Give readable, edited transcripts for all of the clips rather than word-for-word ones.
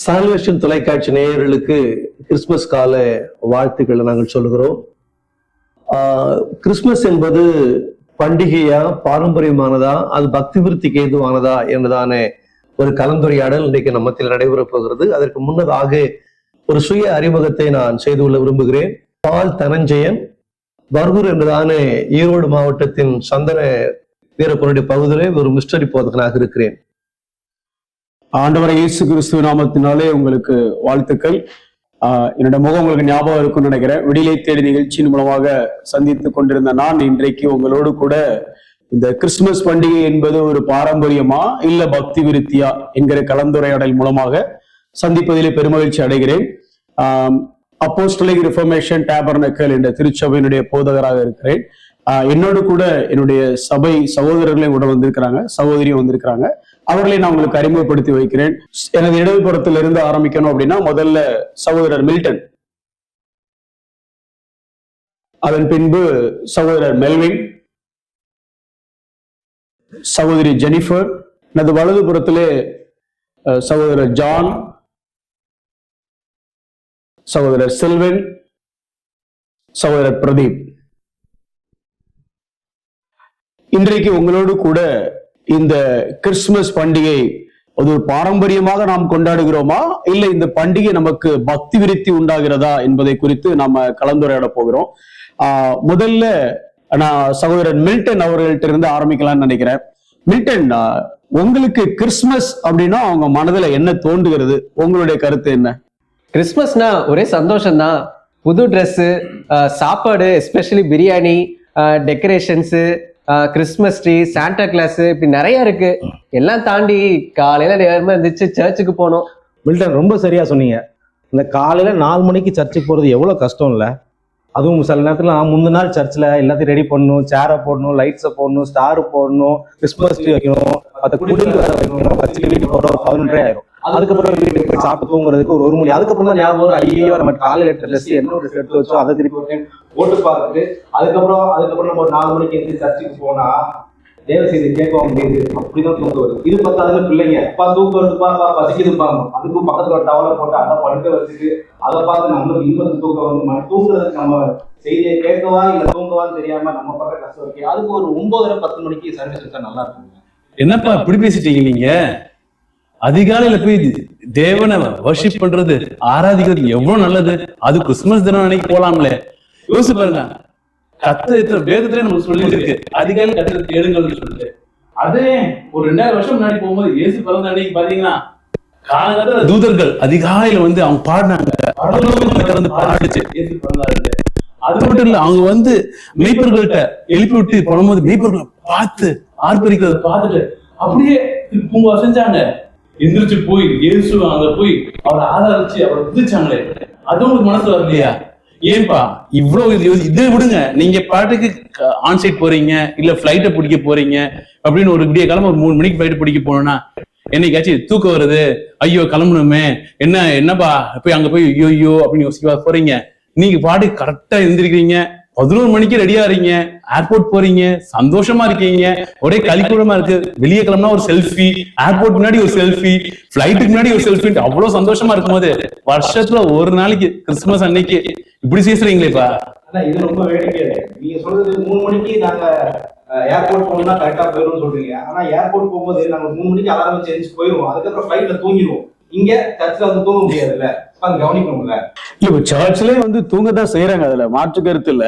Salvation தொலைக்காட்சி நேயர்களுக்கு Christmas கால வாழ்த்துக்களை நாங்கள் சொல்லுகிறோம். கிறிஸ்துமஸ் என்பது பண்டிகையா, பாரம்பரியமானதா, அது பக்தி விருத்திக்கு ஏதுவானதா என்றதான ஒரு கலந்துரையாடல் இன்றைக்கு நம்ம மத்தியில் நடைபெறப் போகிறது. அதற்கு முன்னதாக ஒரு சுய அறிமுகத்தை நான் செய்து கொள்ள விரும்புகிறேன். பால் தனஞ்சயன், பர்கூர் என்றதான ஈரோடு மாவட்டத்தின் சந்தன வீரப்பனுடைய பகுதியிலே ஒரு மிஸ்டரி போதகனாக இருக்கிறேன். ஆண்டவரை இயேசு கிறிஸ்துவ நாமத்தினாலே உங்களுக்கு வாழ்த்துக்கள். என்னோட முகம் உங்களுக்கு ஞாபகம் இருக்கும்னு நினைக்கிறேன். விடியலை தேடி நிகழ்ச்சியின் மூலமாக சந்தித்துக் கொண்டிருந்த நான் இன்றைக்கு உங்களோடு கூட இந்த கிறிஸ்துமஸ் பண்டிகை என்பது ஒரு பாரம்பரியமா இல்ல பக்தி விருத்தியா என்கிற கலந்துரையாடல் மூலமாக சந்திப்பதிலே பெருமகிழ்ச்சி அடைகிறேன். அப்போஸ்டலிக் ரிஃபர்மேஷன் டேபர்னக்கல் என்ற திருச்சபையினுடைய போதகராக இருக்கிறேன். என்னோடு கூட என்னுடைய சபை சகோதரர்களையும் கூட வந்திருக்கிறாங்க, சகோதரியும் வந்திருக்கிறாங்க. அவர்களை நான் உங்களுக்கு அறிமுகப்படுத்தி வைக்கிறேன். எனது இடதுபுறத்திலிருந்து ஆரம்பிக்கணும் அப்படின்னா முதல்ல சகோதரர் மில்டன், அதன் பின்பு சகோதரர் மெல்வின், சகோதரி ஜெனிஃபர், எனது வலதுபுறத்திலே சகோதரர் ஜான், சகோதரர் செல்வன், சகோதரர் பிரதீப். இன்றைக்கு உங்களோடு கூட இந்த கிறிஸ்துமஸ் பண்டிகை ஒரு பாரம்பரியமாக நாம் கொண்டாடுகிறோமா இல்லை இந்த பண்டிகை நமக்கு பக்தி விருத்தி உண்டாகிறதா என்பதை குறித்து நாம கலந்துரையாட போகிறோம். முதல்ல நான் சகோதரர் மில்டன் அவர்கள்ட்ட இருந்து ஆரம்பிக்கலாம்னு நினைக்கிறேன். மில்டன், உங்களுக்கு கிறிஸ்துமஸ் அப்படின்னா அவங்க மனதுல என்ன தோன்றுகிறது? உங்களுடைய கருத்து என்ன? கிறிஸ்துமஸ்னா ஒரே சந்தோஷம்தான். புது ட்ரெஸ்ஸு, சாப்பாடு, especially biryani, decorations, Christmas tree, Santa Claus, இப்படி நிறைய இருக்கு. எல்லாம் தாண்டி காலையில நேரமா இருந்துச்சு சர்ச்சுக்கு போனோம். மில்டன், ரொம்ப சரியா சொன்னீங்க. இந்த காலையில 4 மணிக்கு சர்ச்சுக்கு போறது எவ்வளவு கஷ்டம் இல்லை? அதுவும் சில நேரத்துல முந்தின நாள் சர்ச்சில் எல்லாத்தையும் ரெடி பண்ணணும், சேரை போடணும், லைட்ஸை போடணும், ஸ்டார் போடணும், கிறிஸ்துமஸ் ட்ரீ வைக்கணும், மற்ற குடில் வைக்கணும், வச்சு வீட்டுக்கு போட ஒரு 11:30 ஆயிரும். அதுக்கப்புறம் வீட்டுக்கு போய் சாப்பிட்டு தூங்குறதுக்கு ஒரு மணி. அதுக்கப்புறம் தான் ஞாபகம், ஐயோ நம்ம காலையில் எடுத்த ட்ரெஸ் என்ன ட்ரெஸ் எடுத்து வச்சோம் அதை திருப்பி போட்டு பார்த்துட்டு அதுக்கப்புறம் நம்ம ஒரு 4 மணிக்கு எழுந்து சர்ச்சுக்கு போனா தேவ செய்தி கேட்க முடியுது. அப்படிதான் தூக்கம் வருது. இது பார்த்தாதுல பிள்ளைங்க அப்பா தூக்கம் வருதுப்பா, பசிக்குதுப்பாங்க, அதுக்கும் பக்கத்துல ஒரு டவலை போட்டு அதை படுக்க வச்சுட்டு அதை பார்த்து நம்மளுக்கு இன்பத்து தூக்கம் வந்து தூங்குறதுக்கு நம்ம செய்தியை கேட்கவா இல்லை தூங்கவான்னு தெரியாம நம்ம பக்கம் கஷ்டம் இருக்கு. அதுக்கு ஒரு 9:30-10 மணிக்கு சர்வீஸ் வச்சா நல்லா இருக்கும். என்னப்பா இப்படி பேசிட்டீங்க நீங்க? அதிகாலையில போய் தேவனை வர்ஷிப் பண்றது, ஆராதிக்கிறது எவ்வளவு நல்லது. அது கிறிஸ்துமஸ் தினம் அன்னைக்கு போலாம்ல. யோசிச்சு பாருங்க, வேதத்திலே நமக்கு சொல்லி இருக்கு அதிகாலை கத்திரத்தை எழுங்கள்னு சொல்லிட்டு. அதே ஒரு 2000 வருஷம் முன்னாடி போகும்போது இயேசு பிறந்த அன்னைக்கு பாத்தீங்கன்னா காலகட்டத்துல தூதர்கள் அதிகாலையில வந்து அவங்க பாடினாங்க, பாடிச்சு இயேசு பிறந்தாரு. அது மட்டும் இல்ல, அவங்க வந்து மெய்ப்பர்கள்ட்ட எழுப்பி விட்டு போகும்போது மெய்ப்பர்களை பார்த்து ஆர்ப்பரிக்கிறத பார்த்துட்டு அப்படியே பூங்கா செஞ்சாங்க. எந்திரிச்சு போய் இயேசு அங்க போய் அவரை ஆதரிச்சு அவரை புதிச்சாங்களே. அதுவும் உங்களுக்கு மனசுல வரலையா? ஏன்பா இவ்வளவு இதை விடுங்க, நீங்க பாட்டுக்கு ஆன்சைட் போறீங்க இல்ல பிளைட்டை பிடிக்க போறீங்க அப்படின்னு ஒரு விடிய கிளம்ப ஒரு 3 மணிக்கு பிளைட் பிடிக்க போனோம்னா என்னைக்காச்சும் தூக்கம் வருது, ஐயோ கிளம்பணுமே, என்னப்பா போய் அங்க போய் ஐயோ அப்படின்னு யோசிக்க போறீங்க. நீங்க பாட்டுக்கு கரெக்டா எழுந்திருக்கீங்க, 11 மணிக்கு ரெடியா இருக்கீங்க, ஏர்போர்ட் போறீங்க, சந்தோஷமா இருக்கீங்க, ஒரே கலிக்கூடமா இருக்கு. வெளியே கிளம்புனா ஒரு செல்ஃபி, ஏர்போர்ட் முன்னாடி ஒரு செல்ஃபி, பிளைட்டுக்கு முன்னாடி ஒரு செல்ஃபி, அவ்வளவு சந்தோஷமா இருக்கும்போது வருஷத்துல ஒரு நாளைக்கு கிறிஸ்துமஸ் அன்னைக்கு இப்படி பேசுறீங்களேப்பா. இது ரொம்ப வேடிக்கை. நீங்க சொல்றது 3 மணிக்கு நாங்க ஏர்போர்ட் போகணும்னா கரெக்டா போயிடும் சொல்றீங்க. ஆனா ஏர்போர்ட் போகும்போது நாங்க 3 மணிக்கு அலாரம் வச்சு எழுந்து போயிடுவோம். அதுக்கப்புறம் ஃபிளைட்ல தூங்கிடுவோம். இங்க சர்ச்சில் வந்து தூங்க முடியாதுல்ல, கவனிக்கணும்ல. இல்ல, சர்ச்லயே வந்து தூங்கதான் செய்யறாங்க, அதுல மாற்று கருத்து இல்ல.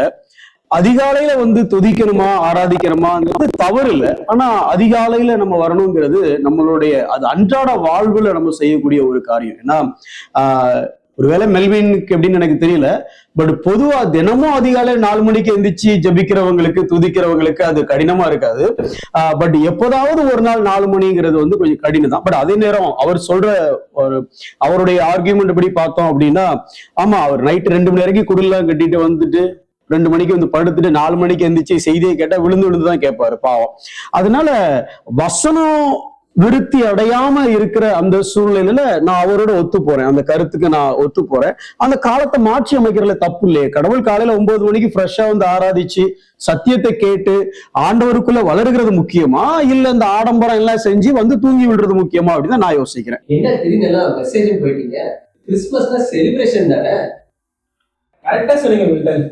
அதிகாலையில வந்து துதிக்கணுமா ஆராதிக்கணுமாங்கிறது தவறு இல்லை. ஆனா அதிகாலையில நம்ம வரணுங்கிறது நம்மளுடைய அது அன்றாட வாழ்வுல நம்ம செய்யக்கூடிய ஒரு காரியம். ஏன்னா ஒருவேளை மெல்வினுக்கு எப்படின்னு எனக்கு தெரியல, பட் பொதுவா தினமும் அதிகாலை 4 மணிக்கு எந்திரிச்சு ஜபிக்கிறவங்களுக்கு துதிக்கிறவங்களுக்கு அது கடினமா இருக்காது. பட் எப்போதாவது ஒரு நாள் 4 மணிங்கிறது வந்து கொஞ்சம் கடினம் தான். பட் அதே நேரம் அவர் சொல்ற அவருடைய ஆர்கியூமெண்ட் படி பார்த்தோம் அப்படின்னா, ஆமா அவர் நைட்டு 2 மணி வரைக்கும் குடிலாம் கட்டிட்டு வந்துட்டு 2 மணிக்கு வந்து படுத்துட்டு 4 மணிக்கு எந்திரிச்சு செய்தியை கேட்டா விழுந்து தான் கேட்பாரு பாவம். அதனால வசனம் விருத்தி அடையாம இருக்கிற அந்த சூழ்நிலையில நான் அவரோட ஒத்து போறேன், அந்த கருத்துக்கு நான் ஒத்து போறேன். அந்த காலத்தை மாற்றி அமைக்கிறதுல தப்பு இல்லையே. கடவுள் காலையில 9 மணிக்கு ஃப்ரெஷ்ஷா வந்து ஆராதிச்சு சத்தியத்தை கேட்டு ஆண்டவருக்குள்ள வளருகிறது முக்கியமா, இல்ல இந்த ஆடம்பரம் எல்லாம் செஞ்சு வந்து தூங்கி விடுறது முக்கியமா அப்படின்னு நான் யோசிக்கிறேன். என்ன திடீர்னு எல்லாம் மெசேஜ் போயிட்டீங்க? கிறிஸ்துமஸ்னா செலிப்ரேஷன் தானே. கரெக்டா சொன்னீங்க மில்டன்.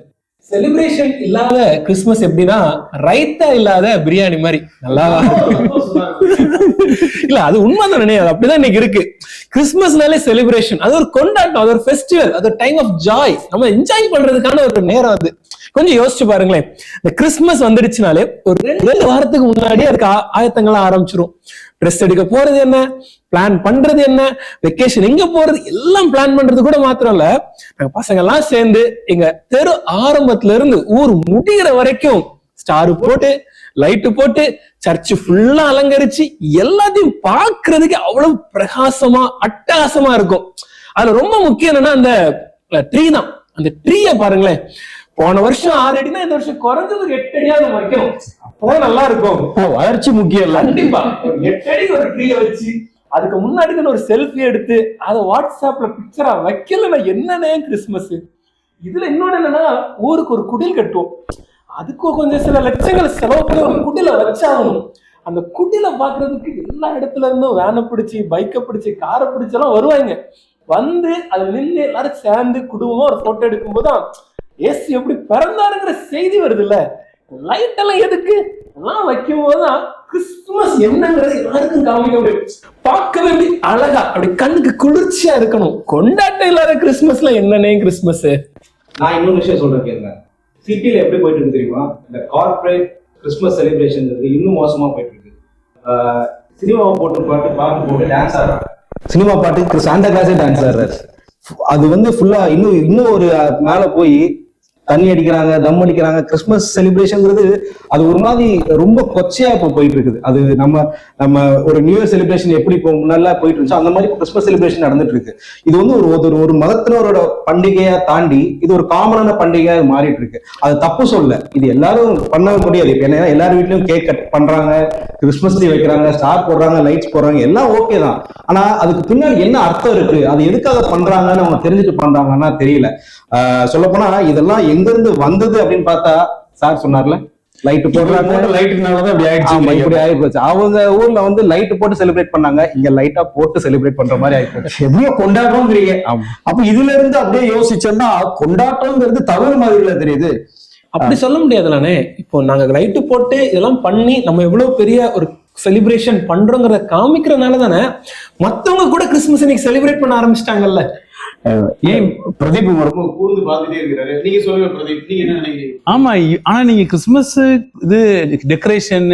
செலிப்ரேஷன் இல்லாத கிறிஸ்துமஸ் எப்படின்னா ரைத்தா இல்லாத பிரியாணி மாதிரி நல்லா இல்ல, அது உண்மைதானே, அது அப்படிதான் இன்னைக்கு இருக்கு. கிறிஸ்துமஸ்னாலே செலிப்ரேஷன், அது ஒரு கொண்டாட்டம், அது ஒரு ஃபெஸ்டிவல், அது ஒரு டைம் ஆஃப் ஜாய், நம்ம என்ஜாய் பண்றதுக்கான ஒரு நேரம். அது கொஞ்சம் யோசிச்சு பாருங்களேன். இந்த கிறிஸ்துமஸ் வந்துடுச்சுனாலே ஒரு 2 வாரத்துக்கு முன்னாடி அதுக்கு ஆயத்தங்கள்லாம் ஆரம்பிச்சிரும். ட்ரெஸ் எடுக்க போறது என்ன, பிளான் பண்றது என்ன, வெக்கேஷன் எங்க போறது, எல்லாம் பிளான் பண்றது கூட மாத்திரம் இல்ல, நாங்க பசங்க எல்லாம் சேர்ந்து எங்க தெரு ஆரம்பத்துல இருந்து ஊர் முடிகிற வரைக்கும் ஸ்டார் போட்டு லைட்டு போட்டு சர்ச்சு ஃபுல்லா அலங்கரிச்சு எல்லாத்தையும் பாக்குறதுக்கு அவ்வளவு பிரகாசமா அட்டகாசமா இருக்கும். அதுல ரொம்ப முக்கியம் என்னன்னா அந்த ட்ரீ தான். அந்த ட்ரீய பாருங்களேன், போன வருஷம் 6 அடினா இந்த வருஷம் குறைஞ்சது 8 அடியாவது வைக்கணும், அப்பதான் நல்லா இருக்கும். வளர்ச்சி முக்கியம் இல்ல, கண்டிப்பா. 8 அடிக்கு ஒரு ட்ரீய வச்சு அதுக்கு முன்னாடி ஒரு செல்ஃபி எடுத்து அதை வாட்ஸ்அப்ல பிக்சரா வைக்கலன்னா என்னன்னே கிறிஸ்துமஸ். இதுல இன்னொன்னு என்னன்னா, ஊருக்கு ஒரு குடில் கட்டுவோம், அதுக்கு கொஞ்சம் சில லட்சங்கள் செலவு பண்ணி ஒரு குடில வச்சாகணும். அந்த குடில பாக்குறதுக்கு எல்லா இடத்துல இருந்தும் வேனை பிடிச்சி பைக்கை பிடிச்சி காரை பிடிச்செல்லாம் வருவாங்க. வந்து அது நின்று எல்லாரும் சேர்ந்து குடும்பமா ஒரு போட்டோ எடுக்கும் போதுதான் ஏசு எப்படி பிறந்தாருங்கிற செய்தி வருது இல்ல. லைட் எல்லாம் எதுக்கு எல்லாம் வைக்கும் போதுதான் கிறிஸ்துமஸ் என்னங்கிறது எல்லாருக்கும் காமிக்க முடியும். பார்க்கவே அப்படி அழகா அப்படி கண்ணுக்கு குளிர்ச்சியா இருக்கணும். கொண்டாட்டம் இல்லாத கிறிஸ்துமஸ்ல என்னன்னே கிறிஸ்துமஸ். நான் இன்னொரு விஷயம் சொல்றேன் கேளுங்க. சிட்டில எப்படி போயிட்டு இருக்கு தெரியுமா? இந்த கார்பரேட் கிறிஸ்துமஸ் செலிப்ரேஷன் இன்னும் மோசமா போயிட்டு இருக்கு. சினிமாவை பாட்டு போட்டு டான்ஸ் ஆடுறாங்க. சினிமா பாட்டுக்கு சாண்டா கிளாஸே டான்ஸ் ஆடுறாரு. அது வந்து ஃபுல்லா இன்னும் ஒரு மேல போய் தண்ணி அடிக்கிறாங்க, தம் அடிக்கிறாங்க. கிறிஸ்துமஸ் செலிப்ரேஷன்ங்கிறது அது ஒரு மாதிரி ரொம்ப கொச்சையா இப்போ போயிட்டு இருக்குது. அது நம்ம ஒரு நியூ இயர் செலிப்ரேஷன் எப்படி இப்போ நல்லா போயிட்டு இருந்துச்சோ அந்த மாதிரி இப்போ கிறிஸ்துமஸ் செலிப்ரேஷன் நடந்துட்டு இருக்கு. இது வந்து ஒரு மதத்தினரோட பண்டிகையா தாண்டி இது ஒரு காமனான பண்டிகையா மாறிட்டு இருக்கு. அது தப்பு சொல்ல, இது எல்லாரும் பண்ண முடியாது. இப்போ ஏன்னா எல்லாரும் வீட்லயும் கேக் கட் பண்றாங்க, கிறிஸ்துமஸ் ட்ரீ வைக்கிறாங்க, ஸ்டார் போடுறாங்க, லைட்ஸ் போடுறாங்க, எல்லாம் ஓகே தான். ஆனா அதுக்கு பின்னாடி என்ன அர்த்தம் இருக்கு, அது எதுக்காக பண்றாங்கன்னு அவங்க தெரிஞ்சுட்டு பண்றாங்கன்னா தெரியல. சொல்ல போனா இதெல்லாம் எங்க இருந்து வந்தது அப்படின்னு பார்த்தா, சார் சொன்னார்ல லைட் போடுறாங்க, லைட்டுனாலதான் இப்படி ஆயிடுச்சு. இப்படி ஆயிப்போச்சு. அவங்க ஊர்ல வந்து லைட் போட்டு செலிப்ரேட் பண்ணாங்க, இங்க லைட்டா போட்டு செலிப்ரேட் பண்ற மாதிரி ஆயிப்போச்சு. எப்படியோ கொண்டாடுறோங்கிறீங்க. அப்ப இதுல இருந்து அப்படியே யோசிச்சோம்னா கொண்டாட்டம்ங்கிறது தவறு மாதிரி தெரியுது. அப்படி சொல்ல முடியாதுலானே. இப்போ நாங்க லைட்டு போட்டு இதெல்லாம் பண்ணி நம்ம எவ்வளவு பெரிய ஒரு செலிப்ரேஷன் பண்றோங்கிறத காமிக்கிறதுனால தானே மத்தவங்க கூட கிறிஸ்துமஸ் இன்னைக்கு செலிப்ரேட் பண்ண ஆரம்பிச்சிட்டாங்கல்ல. ஏன் பிரதீப் ரொம்ப கூர்ந்து பார்த்துட்டே இருக்கிறாரு? நீங்க சொல்லுங்க பிரதீப், நீங்க என்ன நினைக்கிறீங்க? ஆமா, ஆனா நீங்க கிறிஸ்துமஸ் இது டெக்கரேஷன்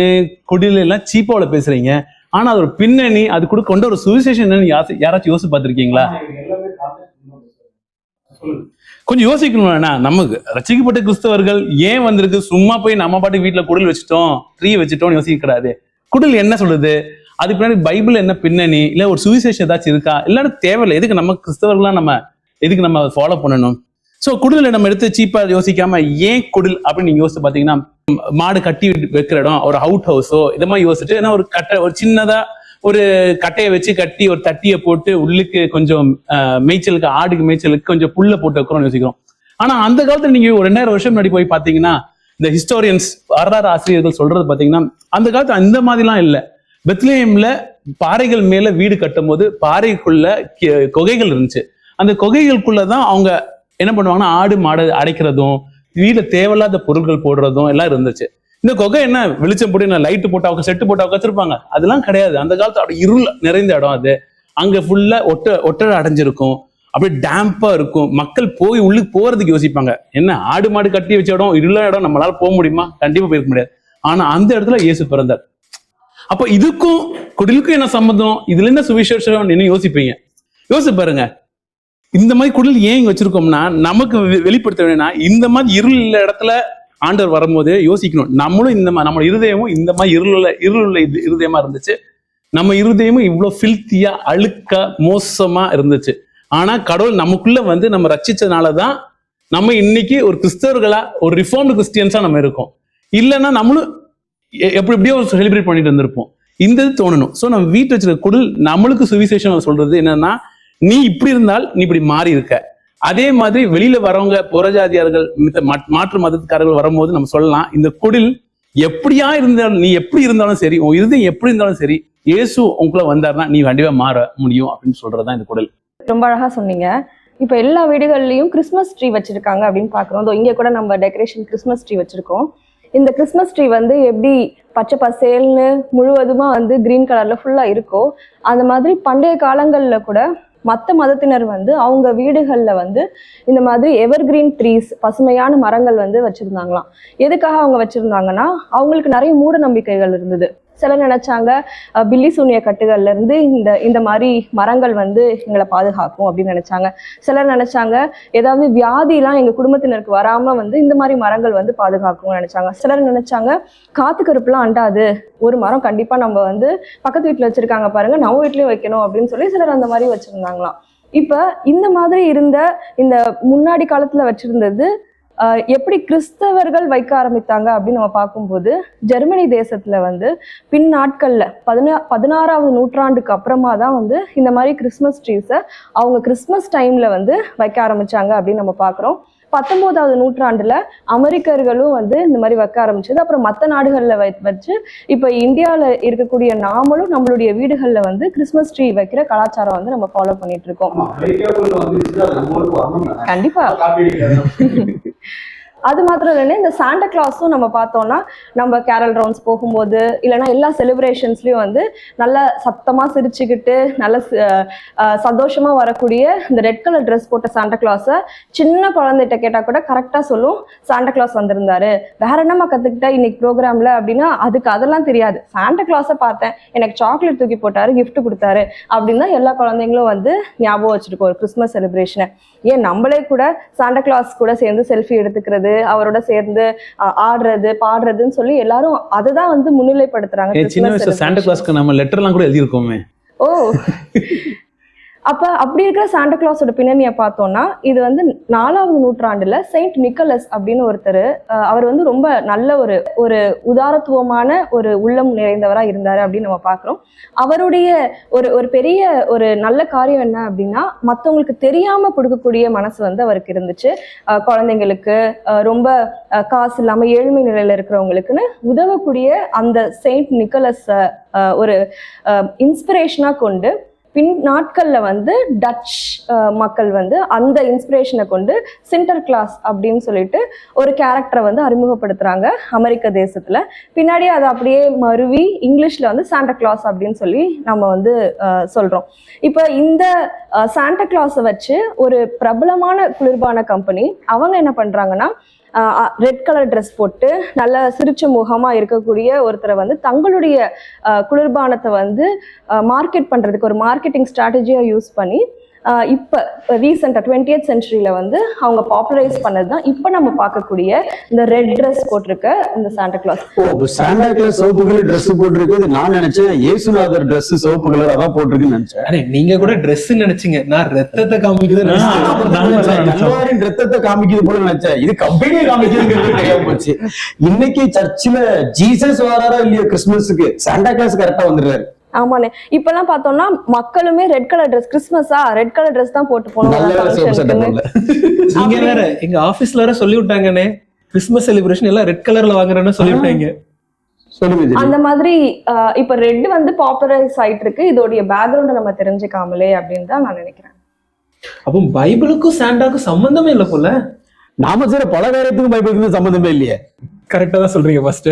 கொடியில எல்லாம் சீப்பாவோட பேசுறீங்க. ஆனா அது ஒரு பின்னணி, அது கூட கொண்ட ஒரு சுவிசேஷன் என்னன்னு யாராச்சும் யோசிச்சு பார்த்திருக்கீங்களா? கொஞ்சம் யோசிக்கணும்னா, நமக்கு ரசிக்கப்பட்ட கிறிஸ்தவர்கள் ஏன் வந்திருக்கு, சும்மா போய் நம்ம பாட்டு வீட்டுல குடில் வச்சுட்டோம், ட்ரீ வச்சுட்டோம் யோசிக்க கூடாது. குடில் என்ன சொல்லுது, அதுக்கு பின்னாடி பைபிள் என்ன பின்னணி, இல்ல ஒரு சுவிசேஷம் ஏதாச்சும் இருக்கா, இல்லாட்டி தேவையில்லை. எதுக்கு நம்ம கிறிஸ்தவர்கள்லாம் எதுக்கு நம்ம ஃபாலோ பண்ணணும்? சோ குடில நம்ம எடுத்து சீப்பா யோசிக்காம ஏன் குடில் அப்படின்னு நீங்க யோசிச்சு பாத்தீங்கன்னா, மாடு கட்டி வைக்கிற இடம், ஒரு அவுட் ஹவுஸோ இதை மாதிரி யோசிச்சுட்டு, ஏன்னா ஒரு சின்னதா ஒரு கட்டையை வச்சு கட்டி ஒரு தட்டியை போட்டு உள்ளுக்கு கொஞ்சம் மேய்ச்சலுக்கு, ஆடுக்கு மேய்ச்சலுக்கு கொஞ்சம் புல்ல போட்டு வைக்கிறோம்னு யோசிக்கிறோம். ஆனா அந்த காலத்துல நீங்க ஒரு 2000 வருஷம் முன்னாடி போய் பாத்தீங்கன்னா, இந்த ஹிஸ்டோரியன்ஸ் வரலாறு ஆசிரியர்கள் சொல்றது பாத்தீங்கன்னா, அந்த காலத்துல அந்த மாதிரிலாம் இல்லை. பெத்லஹேம்ல பாறைகள் மேல வீடு கட்டும் போது பாறைக்குள்ள கொகைகள் இருந்துச்சு. அந்த கொகைகளுக்குள்ளதான் அவங்க என்ன பண்ணுவாங்கன்னா, ஆடு மாடு அடைக்கிறதும் வீட்டுல தேவையில்லாத பொருட்கள் போடுறதும் எல்லாம் இருந்துச்சு. இந்த கொகை என்ன வெளிச்சம் போட்டு லைட்டு போட்டு செட்டு போட்டு வச்சிருப்பாங்க, அதெல்லாம் கிடையாது. அந்த காலத்துல அப்படி இருள் நிறைந்த இடம் அது. அங்க ஃபுல்லா ஒட்டடை அடைஞ்சிருக்கும், அப்படியே டேம்பா இருக்கும். மக்கள் போய் உள்ளுக்கு போறதுக்கு யோசிப்பாங்க. என்ன ஆடு மாடு கட்டி வச்ச இடம், இருள இடம், நம்மளால போக முடியுமா? கண்டிப்பா போயிருக்க முடியாது. ஆனா அந்த இடத்துல இயேசு பிறந்தார். அப்ப இதுக்கும் குடிலுக்கும் என்ன சம்பந்தம், இதுல என்ன சுவிசேஷம் என்ன யோசிப்பீங்க? யோசிச்சு பாருங்க. இந்த மாதிரி குடில் ஏன் இங்க வச்சிருக்கோம்னா, நமக்கு வெளிப்படுத்த வேணும்னா, இந்த மாதிரி இருள் உள்ள இடத்துல ஆண்டவர் வரும்போது யோசிக்கணும். நம்மளும் நம்ம இருதயமும் இந்த மாதிரி இருளுள்ள இருதயமா இருந்துச்சு. நம்ம இருதயமும் இவ்வளவு ஃபில்த்தியா அழுக்கா மோசமா இருந்துச்சு. ஆனா கடவுள் நமக்குள்ள நம்ம ரட்சிச்சதுனாலதான் நம்ம இன்னைக்கு ஒரு கிறிஸ்தவர்களா, ஒரு ரிஃபார்ம்டு கிறிஸ்டியன்ஸா நம்ம இருக்கோம். இல்லைன்னா நம்மளும் எப்படியோ செலிப்ரேட் பண்ணிட்டு இருந்திருப்போம். இந்த இது தோணணும். ஸோ நம்ம வீட்டில் வச்சிருக்க குடில் நம்மளுக்கு சுவிசேஷம் சொல்றது என்னன்னா, நீ இப்படி இருந்தால் நீ இப்படி மாறி இருக்க. அதே மாதிரி வெளியில வரவங்க புறஜாதியார்கள் மாற்று மதத்துக்காரர்கள் வரும்போது நம்ம சொல்லலாம், இந்த குடில் எப்படியா இருந்தாலும், நீ எப்படி இருந்தாலும் சரி, உன் இருதயம் எப்படி இருந்தாலும் சரி, இயேசு உங்களுக்குள்ள வந்தாருன்னா நீ கண்டிப்பா மாற முடியும் அப்படின்னு சொல்றதுதான் இந்த குடில். ரொம்ப அழகா சொன்னீங்க. இப்ப எல்லா வீடுகள்லயும் கிறிஸ்மஸ் ட்ரீ வச்சிருக்காங்க அப்படின்னு பாக்குறோம். இங்க கூட நம்ம டெக்கரேஷன் கிறிஸ்மஸ் ட்ரீ வச்சிருக்கோம். இந்த கிறிஸ்மஸ் ட்ரீ வந்து எப்படி பச்சை பசேல்னு முழுவதுமா வந்து கிரீன் கலர்ல ஃபுல்லா இருக்கோ, அந்த மாதிரி பண்டைய காலங்கள்ல கூட மற்ற மதத்தினர் வந்து அவங்க வீடுகளில் வந்து இந்த மாதிரி எவர் கிரீன் ட்ரீஸ், பசுமையான மரங்கள் வந்து வச்சிருந்தாங்களாம். எதுக்காக அவங்க வச்சிருந்தாங்கன்னா, அவங்களுக்கு நிறைய மூட நம்பிக்கைகள் இருந்தது. சிலர் நினைச்சாங்க பில்லி சூனிய கட்டுகள்ல இருந்து இந்த மாதிரி மரங்கள் வந்து எங்களை பாதுகாக்கும் அப்படின்னு நினைச்சாங்க. சிலர் நினைச்சாங்க ஏதாவது வியாதிலாம் எங்க குடும்பத்தினருக்கு வராம வந்து இந்த மாதிரி மரங்கள் வந்து பாதுகாக்கும்னு நினைச்சாங்க. சிலர் நினைச்சாங்க காத்து கருப்புலாம் அண்டாது, ஒரு மரம் கண்டிப்பா நம்ம வந்து பக்கத்து வீட்டுல வச்சிருக்காங்க பாருங்க, நம்ம வீட்லயும் வைக்கணும் அப்படின்னு சொல்லி சிலர் அந்த மாதிரி வச்சிருந்தாங்களாம். இப்ப இந்த மாதிரி இருந்த இந்த முன்னாடி காலத்துல வச்சிருந்தது எப்படி கிறிஸ்தவர்கள் வைக்க ஆரம்பித்தாங்க அப்படின்னு நம்ம பார்க்கும்போது, ஜெர்மனி தேசத்துல வந்து பின் நாட்கள்ல 16வது நூற்றாண்டுக்கு அப்புறமா தான் வந்து இந்த மாதிரி கிறிஸ்மஸ் ட்ரீஸை அவங்க கிறிஸ்மஸ் டைம்ல வந்து வைக்க ஆரம்பிச்சாங்க அப்படின்னு நம்ம பார்க்குறோம். 19வது நூற்றாண்டுல அமெரிக்கர்களும் வந்து இந்த மாதிரி வைக்க ஆரம்பிச்சது. அப்புறம் மற்ற நாடுகள்ல வச்சு இப்ப இந்தியாவில இருக்கக்கூடிய நாமளும் நம்மளுடைய வீடுகள்ல வந்து கிறிஸ்மஸ் ட்ரீ வைக்கிற கலாச்சாரம் வந்து நம்ம ஃபாலோ பண்ணிட்டு இருக்கோம். கண்டிப்பா. அது மாத்திரம் இல்லைன்னா இந்த சாண்டா கிளாஸும் நம்ம பார்த்தோம்னா, நம்ம கேரல் ரவுண்ட்ஸ் போகும்போது இல்லைன்னா எல்லா செலிப்ரேஷன்ஸ்லயும் வந்து நல்லா சத்தமா சிரிச்சுக்கிட்டு நல்ல சந்தோஷமா வரக்கூடிய இந்த ரெட் கலர் ட்ரெஸ் போட்ட சாண்டா கிளாஸை சின்ன குழந்தைகிட்ட கேட்டா கூட கரெக்டா சொல்லும், சாண்டா கிளாஸ் வந்திருந்தாரு. வேற என்னமா கத்துக்கிட்டா இன்னைக்கு ப்ரோக்ராம்ல அப்படின்னா, அதுக்கு அதெல்லாம் தெரியாது. சாண்டா கிளாஸை பார்த்தேன், எனக்கு சாக்லேட் தூக்கி போட்டாரு, கிஃப்ட் கொடுத்தாரு அப்படின்னு தான் எல்லா குழந்தைங்களும் வந்து ஞாபகம் வச்சிருக்கோம் ஒரு கிறிஸ்மஸ் செலிப்ரேஷனை. ஏன் நம்மளே கூட சாண்டா கிளாஸ் கூட சேர்ந்து செல்ஃபி எடுத்துக்கிறது, அவரோட சேர்ந்து ஆடுறது பாடுறதுன்னு சொல்லி எல்லாரும் அததான் வந்து முன்னிலைப்படுத்துறாங்க. சின்ன வயசுல சாண்டா கிளாஸ்க்கு நம்ம லெட்டர்லாம் கூட எழுதி இருக்கோமே. ஓ, அப்ப அப்படி இருக்கிற சாண்டா கிளாஸோட பின்னணியை பார்த்தோம்னா, இது வந்து 4வது நூற்றாண்டுல செயின்ட் நிக்கலஸ் அப்படின்னு ஒருத்தர், அவர் வந்து ரொம்ப நல்ல ஒரு உதாரத்துவமான ஒரு உள்ளம் நிறைந்தவரா இருந்தாரு அப்படின்னு நம்ம பார்க்கிறோம். அவருடைய ஒரு பெரிய ஒரு நல்ல காரியம் என்ன அப்படின்னா, மற்றவங்களுக்கு தெரியாம கொடுக்கக்கூடிய மனசு வந்து அவருக்கு இருந்துச்சு. குழந்தைங்களுக்கு, ரொம்ப காசு இல்லாம ஏழ்மை நிலையில இருக்கிறவங்களுக்குன்னு உதவக்கூடிய அந்த செயின்ட் நிக்கலஸ் ஒரு இன்ஸ்பிரேஷனா கொண்டு பின் நாட்கள்ல வந்து டச் மக்கள் வந்து அந்த இன்ஸ்பிரேஷனை கொண்டு சிண்டர் கிளாஸ் அப்படின்னு சொல்லிட்டு ஒரு கேரக்டரை வந்து அறிமுகப்படுத்துறாங்க அமெரிக்க தேசத்துல. பின்னாடி அதை அப்படியே மருவி இங்கிலீஷ்ல வந்து சாண்டா கிளாஸ் அப்படின்னு சொல்லி நம்ம வந்து சொல்றோம். இப்ப இந்த சாண்டா கிளாஸை வச்சு ஒரு பிரபலமான குளிர்பான கம்பெனி அவங்க என்ன பண்றாங்கன்னா, ரெட் கலர் ட்ரெஸ் போட்டு நல்ல சிரிச்ச முகமா இருக்கக்கூடிய ஒருத்தரை வந்து தங்களுடைய குளிர்பானத்தை வந்து மார்க்கெட் பண்றதுக்கு ஒரு மார்க்கெட்டிங் ஸ்ட்ராட்டஜியா யூஸ் பண்ணி இப்போ ரீசெண்டாக 20th சென்ச்சுரியில வந்து அவங்க பாப்புலரைஸ் பண்ணதுதான் இப்போ நம்ம பார்க்கக்கூடிய இந்த ரெட் ட்ரெஸ் போட்டிருக்க இந்த சாண்டா கிளாஸ். சாண்டா கிளாஸ் சிவப்பு கலர் ட்ரெஸ் போட்டிருக்கு. நான் நினைச்சேன் இயேசுநாதர் ட்ரெஸ் சிவப்பு கலர் அதான் போட்டிருக்குன்னு நினைச்சேன். நீங்க கூட ட்ரெஸ் நினைச்சீங்க, நான் ரத்தத்தை காமிக்குது, ரத்தத்தை காமிக்குது போல நினைச்சேன். இது கம்பெனியை காமிக்குதுங்கிறது தெரியாம போச்சு. இன்னைக்கு சர்ச்சில் ஜீசஸ் வராரா இல்லையோ கிறிஸ்துமஸுக்கு, சாண்டா கிளாஸ் கரெக்டா வந்துடுறாரு. ஆமாண்ணே, இப்பெல்லாம் பார்த்தோம்னா மக்களுமே ரெட் கலர் ட்ரெஸ், கிறிஸ்துமஸா ரெட் கலர் ட்ரெஸ் தான் போட்டு போனோம். நீங்க வேற எங்க ஆபீஸ்ல வேற சொல்லி விட்டாங்கண்ணே, கிறிஸ்துமஸ் செலிப்ரேஷன் எல்லாம் ரெட் கலர்ல வாங்குறேன்னு சொல்லி விட்டாங்க. அந்த மாதிரி இப்ப ரெட் வந்து பாப்புலரைஸ் ஆயிட்டு இருக்கு. இதோடைய பேக்ரவுண்ட் நம்ம தெரிஞ்சுக்காமலே அப்படின்னு தான் நான் நினைக்கிறேன். அப்போ பைபிளுக்கும் சாண்டாக்கும் சம்பந்தமே இல்லை போல. நாம செய்யற பல காரியத்துக்கும் பைபிளுக்கும் சம்பந்தமே இல்லையே. கரெக்டா தான் சொல்றீங்க. ஃபர்ஸ்ட்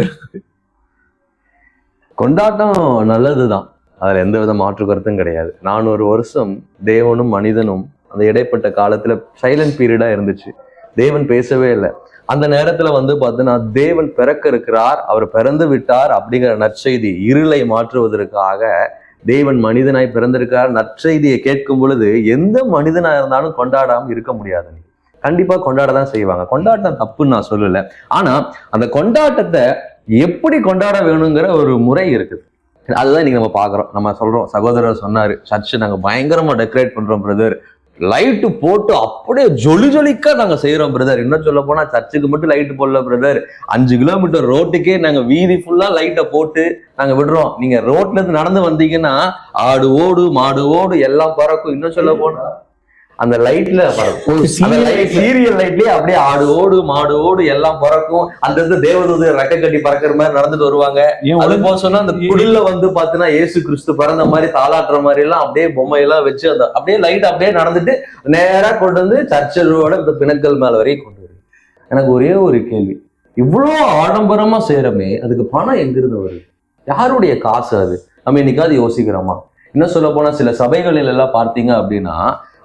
கொண்டாட்டம் நல்லதுதான், அதுல எந்த வித மாற்று கருத்தும் கிடையாது. 400 வருஷம் தேவனும் மனிதனும் அந்த இடைப்பட்ட காலத்துல சைலண்ட் பீரியடா இருந்துச்சு. தேவன் பேசவே இல்லை. அந்த நேரத்துல வந்து பார்த்தீங்கன்னா தேவன் பிறக்க இருக்கிறார், அவர் பிறந்து விட்டார் அப்படிங்கிற நற்செய்தி, இருளை மாற்றுவதற்காக தேவன் மனிதனாய் பிறந்திருக்கார் நற்செய்தியை கேட்கும் பொழுது எந்த மனிதனா இருந்தாலும் கொண்டாடாம இருக்க முடியாது. கண்டிப்பா கொண்டாட தான் செய்வாங்க. கொண்டாட்டம் தப்புன்னு நான் சொல்லல. ஆனா அந்த கொண்டாட்டத்தை எப்படி கொண்டாட வேணுங்கிற ஒரு முறை இருக்குது. அதுதான் இன்னைக்கு நம்ம பாக்குறோம். நம்ம சொல்றோம், சகோதரர் சொன்னாரு, சர்ச்சு நாங்க பயங்கரமா டெக்கரேட் பண்றோம் பிரதர், லைட்டு போட்டு அப்படியே ஜொலிக்கா நாங்க செய்யறோம் பிரதர். இன்னும் சொல்ல போனா சர்ச்சுக்கு மட்டும் லைட் போடல பிரதர், 5 கிலோமீட்டர் ரோட்டுக்கே நாங்க வீதி ஃபுல்லா லைட்டை போட்டு நாங்க விடுறோம். நீங்க ரோட்ல இருந்து நடந்து வந்தீங்கன்னா ஆடு ஓடு மாடு ஓடு எல்லாம் பறக்கும். இன்னும் சொல்ல போனா அந்த லைட்ல சீரியல் லைட்லயே அப்படியே ஆடு ஓடு மாடு ஓடு எல்லாம் பறக்கும். அந்த இடத்துல தேவதூதர் ரெக்கை கட்டி பறக்கிற மாதிரி நடந்துட்டு வருவாங்க. அது போக சொன்னா அந்த குடில வந்து பாத்தீங்கன்னா இயேசு கிறிஸ்து பிறந்த மாதிரி தாளாட்டுற மாதிரி எல்லாம் அப்படியே பொம்மையெல்லாம் வச்சு அந்த அப்படியே லைட் அப்படியே நடந்துட்டு நேரா கொண்டு வந்து சர்ச்சோட இந்த பிணக்கல் மேல வரையும் கொண்டு வருது. எனக்கு ஒரே ஒரு கேள்வி, இவ்வளவு ஆடம்பரமா செய்யறமே அதுக்கு பணம் எங்கிருந்து வருது? யாருடைய காசு அது? நம்ம என்னைக்காவது யோசிக்கிறோமா? இன்னும் சொல்ல போனா சில சபைகளில் எல்லாம் பார்த்தீங்க அப்படின்னா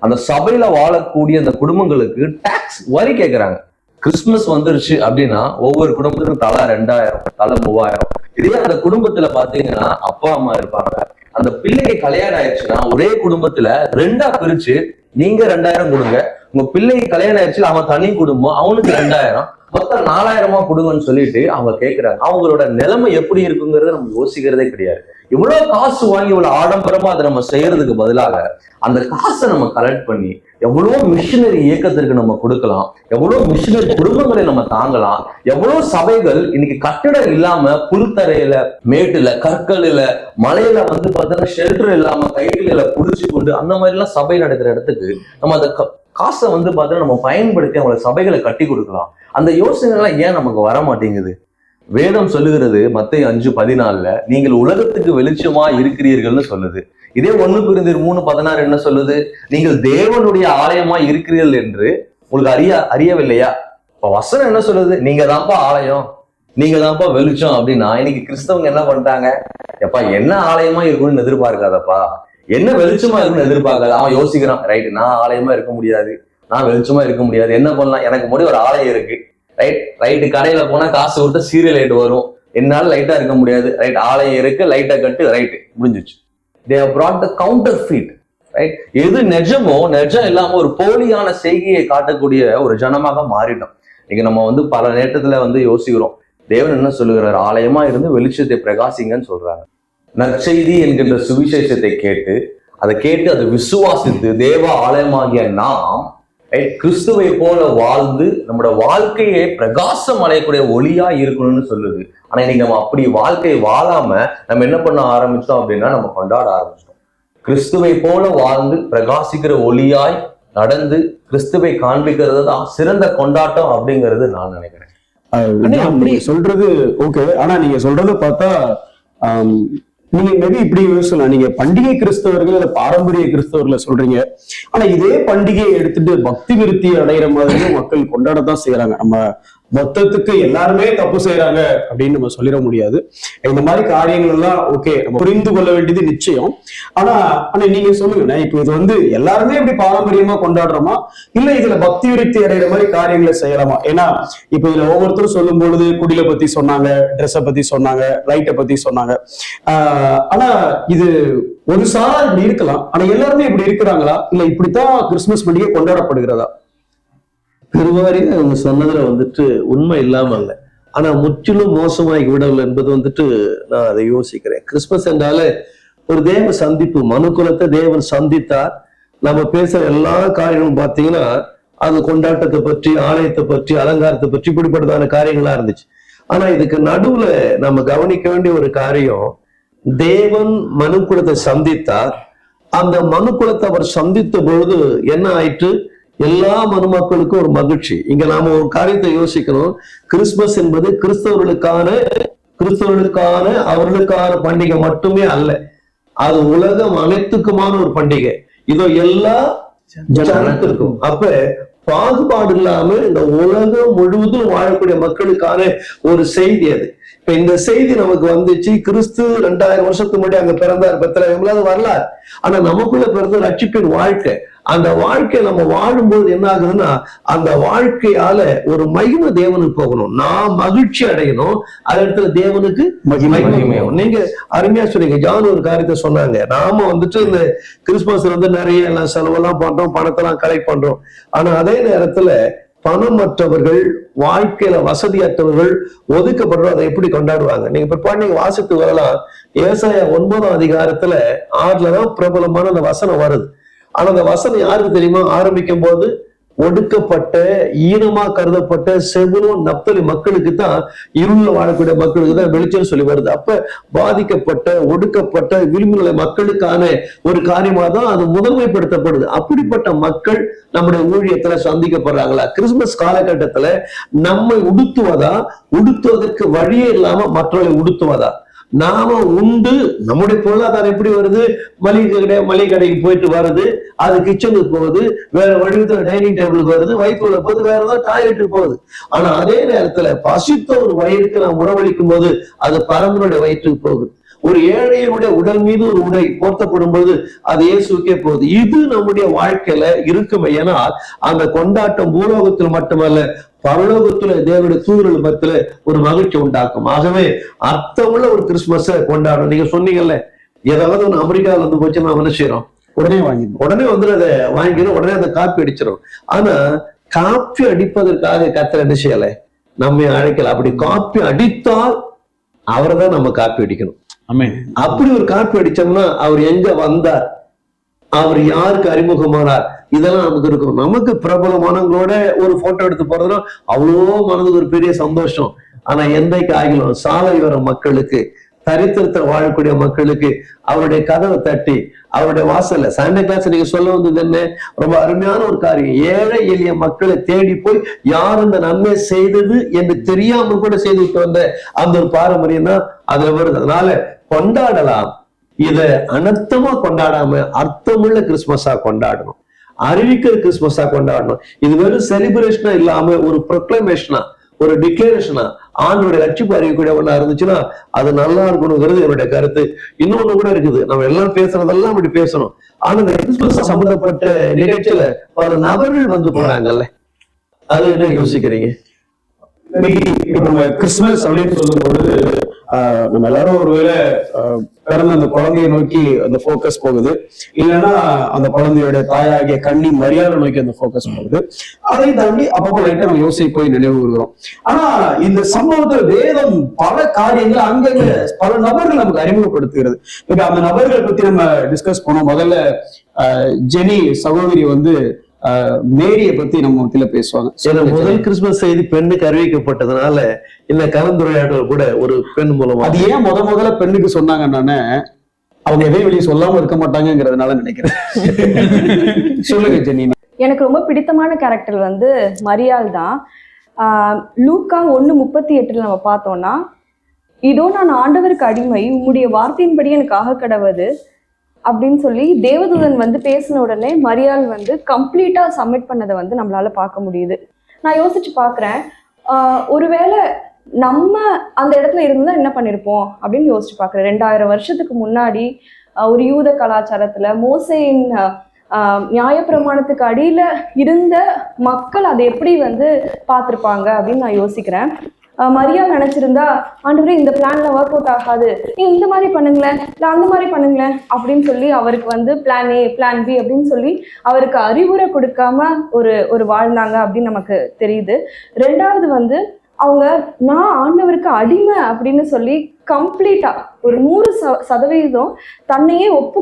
அந்த சபையில வாழக்கூடிய அந்த குடும்பங்களுக்கு டாக்ஸ் வரி கேட்கறாங்க. கிறிஸ்துமஸ் வந்துருச்சு அப்படின்னா ஒவ்வொரு குடும்பத்துக்கும் தலா 2000 தலா 3000. இதே அந்த குடும்பத்துல பாத்தீங்கன்னா அப்பா அம்மா இருப்பாங்க, அந்த பிள்ளைக்கு கல்யாணம் ஆயிடுச்சுன்னா ஒரே குடும்பத்துல 2ஆ பிரிச்சு நீங்க 2000 கொடுங்க, உங்க பிள்ளைக்கு கல்யாணம் ஆயிடுச்சு அவன் தனி குடும்பம் அவனுக்கு 2000, மொத்தம் 4000 கொடுங்கன்னு சொல்லிட்டு அவங்க கேட்கிறாங்க. அவங்களோட நிலைமை எப்படி இருக்குங்கிறத நம்ம யோசிக்கிறதே கிடையாது. இவ்வளவு காசு வாங்கி இவ்வளவு ஆடம்பரமா அதை நம்ம செய்யறதுக்கு பதிலாக அந்த காசை நம்ம கலெக்ட் பண்ணி எவ்வளவு மிஷினரி இயக்கத்திற்கு நம்ம கொடுக்கலாம், எவ்வளவு மிஷினரி குடும்பங்களை நம்ம தாங்கலாம். எவ்வளவு சபைகள் இன்னைக்கு கட்டடம் இல்லாம புல்தரையில மேட்டுல கற்களில மலையில வந்து பார்த்தோன்னா ஷெல்டர் இல்லாம கைகளில புடிச்சு கொண்டு அந்த மாதிரி எல்லாம் சபை நடக்கிற இடத்துக்கு நம்ம அந்த காசை வந்து பார்த்தோன்னா நம்ம பயன்படுத்தி அவங்களை சபைகளை கட்டி கொடுக்கலாம். அந்த யோசனைலாம் ஏன் நமக்கு வர மாட்டேங்குது? வேதம் சொல்லுகிறது மத்தேயு 5:14 நீங்கள் உலகத்துக்கு வெளிச்சமா இருக்கிறீர்கள்னு சொல்லுது. இதே 1 கொரிந்தியர் 3:16 என்ன சொல்லுது? நீங்கள் தேவனுடைய ஆலயமா இருக்கிறீர்கள் என்று உங்களுக்கு அறியவில்லையா? இப்ப வசனம் என்ன சொல்லுது? நீங்க தான்ப்பா ஆலயம், நீங்க தான்ப்பா வெளிச்சம் அப்படின்னா இன்னைக்கு கிறிஸ்தவங்க என்ன பண்ணிட்டாங்க? எப்பா என்ன ஆலயமா இருக்கும்னு எதிர்பார்க்காதப்பா, என்ன வெளிச்சமா இருக்கும்னு எதிர்பார்க்காத. அவன் யோசிக்கிறான், ரைட் நான் ஆலயமா இருக்க முடியாது, நான் வெளிச்சமா இருக்க முடியாது, என்ன பண்ணலாம், எனக்கு முன்னாடி ஒரு ஆலயம் இருக்கு, ரைட்டு கடையில போனா காசு கொடுத்தா சீரியல் லைட் வரும், என்னால லைட்டா இருக்க முடியாது, ரைட் ஆலயம் இருக்கு லைட்டை கட்டு, ரைட்டு முடிஞ்சிச்சு. they have brought the counterfeit, right? எது நிஜமோ நிஜம் இல்லாம ஒரு போலியான செய்கையை காட்டக்கூடிய ஒரு ஜனமாக மாறிட்டோம். இன்னைக்கு நம்ம வந்து பல நேரத்துல வந்து யோசிக்கிறோம், தேவன் என்ன சொல்லுகிறார்? ஆலயமா இருந்து வெளிச்சத்தை பிரகாசிங்கன்னு சொல்றாங்க. நற்செய்தி என்கின்ற சுவிசேஷத்தை கேட்டு அதை கேட்டு அதை விசுவாசித்து தேவ ஆலயமாகிய நாம் கிறிஸ்துவை போல வாழ்ந்து நம்மளோட வாழ்க்கையை பிரகாசம் அடையக்கூடிய ஒளியா இருக்கணும்னு சொல்லுது. ஆனா இன்னைக்கு நம்ம அப்படி வாழ்க்கையை வாழாம நம்ம என்ன பண்ண ஆரம்பிச்சோம் அப்படின்னா நம்ம கொண்டாட ஆரம்பிச்சோம். கிறிஸ்துவை போல வாழ்ந்து பிரகாசிக்கிற ஒளியாய் நடந்து கிறிஸ்துவை காண்பிக்கிறது தான் சிறந்த கொண்டாட்டம் அப்படிங்கிறது நான் நினைக்கிறேன். நீங்க சொல்றது ஓகே, ஆனா நீங்க சொல்றத பார்த்தா நீங்க மேபி இப்படி யோசிக்கலாம், நீங்க பண்டிகை கிறிஸ்தவர்கள் இல்ல பாரம்பரிய கிறிஸ்தவர்களை சொல்றீங்க, ஆனா இதே பண்டிகையை எடுத்துட்டு பக்தி விருத்தி அடைகிற மாதிரியும் மக்கள் கொண்டாடத்தான் செய்யறாங்க. நம்ம மொத்தத்துக்கு எல்லாருமே தப்பு செய்யறாங்க அப்படின்னு நம்ம சொல்லிட முடியாது. இந்த மாதிரி காரியங்கள் எல்லாம் ஓகே நம்ம புரிந்து கொள்ள வேண்டியது நிச்சயம். ஆனா நீங்க சொல்லுங்க, இப்ப இது வந்து எல்லாருமே இப்படி பாரம்பரியமா கொண்டாடுறோமா இல்ல இதுல பக்தி விருத்தி அடைகிற மாதிரி காரியங்களை செய்யலாமா? ஏன்னா இப்ப இதுல ஒவ்வொருத்தரும் சொல்லும் பொழுது குடில பத்தி சொன்னாங்க, ட்ரெஸ்ஸை பத்தி சொன்னாங்க, லைட்டை பத்தி சொன்னாங்க. ஆனா இது ஒரு சாரா இப்படி இருக்கலாம், ஆனா எல்லாருமே இப்படி இருக்கிறாங்களா இல்ல இப்படித்தான் கிறிஸ்துமஸ் பண்டிகை கொண்டாடப்படுகிறதா? பெருவாரியா அவங்க சொன்னதுல வந்துட்டு உண்மை இல்லாம இல்லை, ஆனா முற்றிலும் மோசமாகி விடவில்லை என்பது வந்துட்டு நான் அதை யோசிக்கிறேன். கிறிஸ்துமஸ் என்றாலே ஒரு தேவ சந்திப்பு, மனுக்குலத்தை தேவன் சந்தித்தார். நம்ம பேசுற எல்லா காரியங்களும் பார்த்தீங்கன்னா அது கொண்டாட்டத்தை பற்றி, ஆலயத்தை பற்றி, அலங்காரத்தை பற்றி இப்படிப்பட்டதான காரியங்களா இருந்துச்சு. ஆனா இதுக்கு நடுவுல நம்ம கவனிக்க வேண்டிய ஒரு காரியம், தேவன் மனுக்குலத்தை சந்தித்தார். அந்த மனுக்குலத்தை அவர் சந்தித்த பொழுது என்ன ஆயிற்று? எல்லா மனுமக்களுக்கும் ஒரு மகிழ்ச்சி. இங்க நாம ஒரு காரியத்தை யோசிக்கணும். கிறிஸ்துமஸ் என்பது கிறிஸ்தவர்களுக்கான அவர்களுக்கான பண்டிகை மட்டுமே அல்ல, அது உலகம் அனைத்துக்குமான ஒரு பண்டிகை. இதோ எல்லா ஜனத்திற்கும். அப்ப பாகுபாடு இல்லாம இந்த உலகம் முழுவதும் வாழக்கூடிய மக்களுக்கான ஒரு செய்தி அது. இப்ப இந்த செய்தி நமக்கு வந்துச்சு, கிறிஸ்து 2000 வருஷத்துக்கு முன்னாடி அங்க பிறந்தார் பெத்லகேம்ல, அது வரலாறு. ஆனா நமக்குள்ள பிறந்த ரட்சிப்பின் வாழ்க்கை, அந்த வாழ்க்கை நம்ம வாழும்போது என்ன ஆகுதுன்னா அந்த வாழ்க்கையால ஒரு மகிமை தேவனுக்கு போகணும், நான் மகிழ்ச்சி அடையணும், அது இடத்துல தேவனுக்கு மகிமை. நீங்க அருமையா சொன்னீங்க, ஜான் ஒரு காரியத்தை சொன்னாங்க, நாம வந்துட்டு இந்த கிறிஸ்துமஸ்ல வந்து நிறைய எல்லாம் செலவெல்லாம் பண்றோம், பணத்தெல்லாம் கலெக்ட் பண்றோம். ஆனா அதே நேரத்துல பணமற்றவர்கள், வாழ்க்கையில வசதியற்றவர்கள் ஒதுக்கப்படுறோம், அதை எப்படி கொண்டாடுவாங்க? நீங்க இப்ப நீங்க வாசித்து வரலாம், ஏசாயா 9ஆம் அதிகாரத்துல 6 தான் பிரபலமான அந்த வசனம் வருது. ஆனா அந்த வசனம் யாருக்கு தெரியுமா ஆரம்பிக்கும் போது ஒடுக்கப்பட்ட ஈனமா கருதப்பட்ட செபுலோன் நப்தலி மக்களுக்கு தான், இருள்ல வாழக்கூடிய மக்களுக்கு தான் வெளிச்சம் சொல்லி வருது. அப்ப பாதிக்கப்பட்ட ஒடுக்கப்பட்ட விளிம்புநிலை மக்களுக்கான ஒரு காரியமா தான் அது முதன்மைப்படுத்தப்படுது. அப்படிப்பட்ட மக்கள் நம்முடைய ஊழியத்துல சந்திக்கப்படுறாங்களா? கிறிஸ்துமஸ் காலகட்டத்துல நம்மை உடுத்துவதற்கு வழியே இல்லாம மற்றவர்களை உடுத்துவதா? நாம உண்டு, நம்முடைய பொருளாதாரம் எப்படி வருது? மளிகை கடைக்கு போயிட்டு வருது, அது கிச்சனுக்கு போகுது, வேற வடிவத்துல டைனிங் டேபிளுக்கு வருது, வயிற்றுல போகுது, வேற ஏதாவது டாய்லெட்டுக்கு போகுது. ஆனா அதே நேரத்துல பசித்த ஒரு வயிறுக்கு நாம் உணவளிக்கும் போது அது பரம்பனுடைய வயிற்றுக்கு போகுது. ஒரு ஏழையினுடைய உடல் மீது ஒரு உடை போர்த்தப்படும் போது அது இயேசுக்கே போகுது. இது நம்முடைய வாழ்க்கையில இருக்குமே. ஏன்னா அந்த கொண்டாட்டம் பூலோகத்தில் மட்டுமல்ல, பரலோகத்துல தேவனுடைய தூதர்கள் மத்தியில ஒரு மகிழ்ச்சி உண்டாக்கும். ஆகவே அர்த்தமுள்ள ஒரு கிறிஸ்துமஸ கொண்டாடணும். நீங்க சொன்னீங்கல்ல, ஏதாவது ஒண்ணு அமெரிக்காவில வந்து போச்சு நாம என்ன செய்யறோம்? உடனே வந்து அதை வாங்கிக்கிறோம், உடனே அந்த காப்பி அடிச்சிடும். ஆனா காப்பி அடிப்பதற்காக கர்த்தர் என்ன செய்யல, நம்ம அழைக்கல. அப்படி காப்பி அடித்தால் அவரை தான் நம்ம காப்பி அடிக்கணும். அப்படி ஒரு காப்பி அடிச்சோம்னா அவர் எங்க வந்தார், அவர் யாருக்கு அறிமுகமானார், இதெல்லாம் நமக்கு இருக்கும். நமக்கு பிரபலமானவங்களோட ஒரு போட்டோ எடுத்து போறதுனா அவ்வளோ மனதுக்கு ஒரு பெரிய சந்தோஷம். ஆனா என்றைக்கு ஆகிலும் சாலை வர மக்களுக்கு, தரித்திரத்தில் வாழக்கூடிய மக்களுக்கு அவருடைய கதவை தட்டி அவருடைய வாசல்ல சாண்டா கிளாஸ் நீங்க சொல்ல வந்தது என்ன ரொம்ப அருமையான ஒரு காரியம். ஏழை எளிய மக்களை தேடி போய் யார் இந்த நன்மை செய்தது என்று தெரியாமல் கூட செய்துட்டு வந்த அந்த ஒரு பாரம்பரியம் தான் அதுல வருது. அதனால கொண்டாடலாம், இத அனர்த்தமா கொண்டாடாம அர்த்தமுள்ள கிறிஸ்துமஸா கொண்டாடணும், அறிவிக்கிற கிறிஸ்துமஸா கொண்டாடணும். இது வெறும் செலிப்ரேஷனா இல்லாம ஒரு ப்ரொக்ளமேஷனா, ஒரு டிக்ளரேஷனா, ஆண்டோட ரட்சிப்பு அறிவிக்கூடிய ஒண்ணா இருந்துச்சுன்னா அது நல்லா இருக்கணுங்கிறது என்னுடைய கருத்து. இன்னொன்னு கூட இருக்குது, நம்ம எல்லாம் பேசுறதெல்லாம் அப்படி பேசணும். ஆனா இந்த கிறிஸ்துமஸ் சம்பந்தப்பட்ட நிகழ்ச்சியில பல நபர்கள் வந்து போறாங்கல்ல, அது என்ன யோசிக்கிறீங்க? கிறிஸ்துமஸ் அப்படின்னு சொல்லும்போது நம்ம எல்லாரும் ஒருவேளை பிறந்த அந்த குழந்தைய நோக்கி அந்த போக்கஸ் போகுது, இல்லைன்னா அந்த குழந்தையோட தாயாகிய கன்னி மரியாதை நோக்கி அந்த போக்கஸ் போகுது. அதை தாண்டி அப்பப்போ லைட்டா நம்ம யோசிச்சு போய் நினைவு கூறுகிறோம். ஆனா இந்த சம்பவத்துல வேதம் பல காரியங்கள் அங்கங்க பல நபர்கள் நமக்கு அறிமுகப்படுத்துகிறது. இப்ப அந்த நபர்களை பத்தி நம்ம டிஸ்கஸ் பண்ணோம். முதல்ல ஜெனி சகோதரி வந்து மேரிய பத்தி நம்ம மத்தியில பேசுவாங்க. முதல் கிறிஸ்துமஸ் செய்தி பெண்ணுக்கு அறிவிக்கப்பட்டதுனால இந்த கலந்துரையாடல் கூட ஒரு பெண் மூலமா. அது ஏன் முதல்ல பெண்ணுக்கு சொன்னாங்கன்னு அவங்க எதையும் வெளியே சொல்லாம இருக்க மாட்டாங்கிறதுனால நினைக்கிறேன். சொல்லுங்க ஜெனி. எனக்கு ரொம்ப பிடித்தமான கேரக்டர் வந்து மரியாள் தான். லூக்கா 1:38 நம்ம பார்த்தோம்னா, இதோ நான் ஆண்டவருக்கு அடிமை, உம்முடைய வார்த்தையின்படி எனக்கு ஆக கடவது அப்படின்னு சொல்லி தேவதூதன் வந்து பேசின உடனே மரியாள் வந்து கம்ப்ளீட்டா சப்மிட் பண்ணதை வந்து நம்மளால பார்க்க முடியுது. நான் யோசிச்சு பார்க்குறேன், ஒருவேளை நம்ம அந்த இடத்துல இருந்தா என்ன பண்ணிருப்போம் அப்படின்னு யோசிச்சு பார்க்குறேன். 2000 வருஷத்துக்கு முன்னாடி ஒரு யூத கலாச்சாரத்துல மோசேயின் நியாயப்பிரமாணத்துக்கு அடியில இருந்த மக்கள் அதை எப்படி வந்து பார்த்திருப்பாங்க அப்படின்னு நான் யோசிக்கிறேன். மரியாள் நினைச்சிருந்தா, ஆண்டவரே இந்த பிளான்ல ஒர்க் அவுட் ஆகாது, நீ இந்த மாதிரி பண்ணுங்களேன், இல்லை அந்த மாதிரி பண்ணுங்களேன் அப்படின்னு சொல்லி அவருக்கு வந்து பிளான் ஏ பிளான் பி அப்படின்னு சொல்லி அவருக்கு அறிவுரை கொடுக்காம ஒரு வாழ்ந்தாங்க அப்படின்னு நமக்கு தெரியுது. ரெண்டாவது வந்து அவங்க நான் ஆண்டவருக்கு அடிமை அப்படின்னு சொல்லி கம்ப்ளீட்டா ஒரு 100% தன்னையே ஒப்பு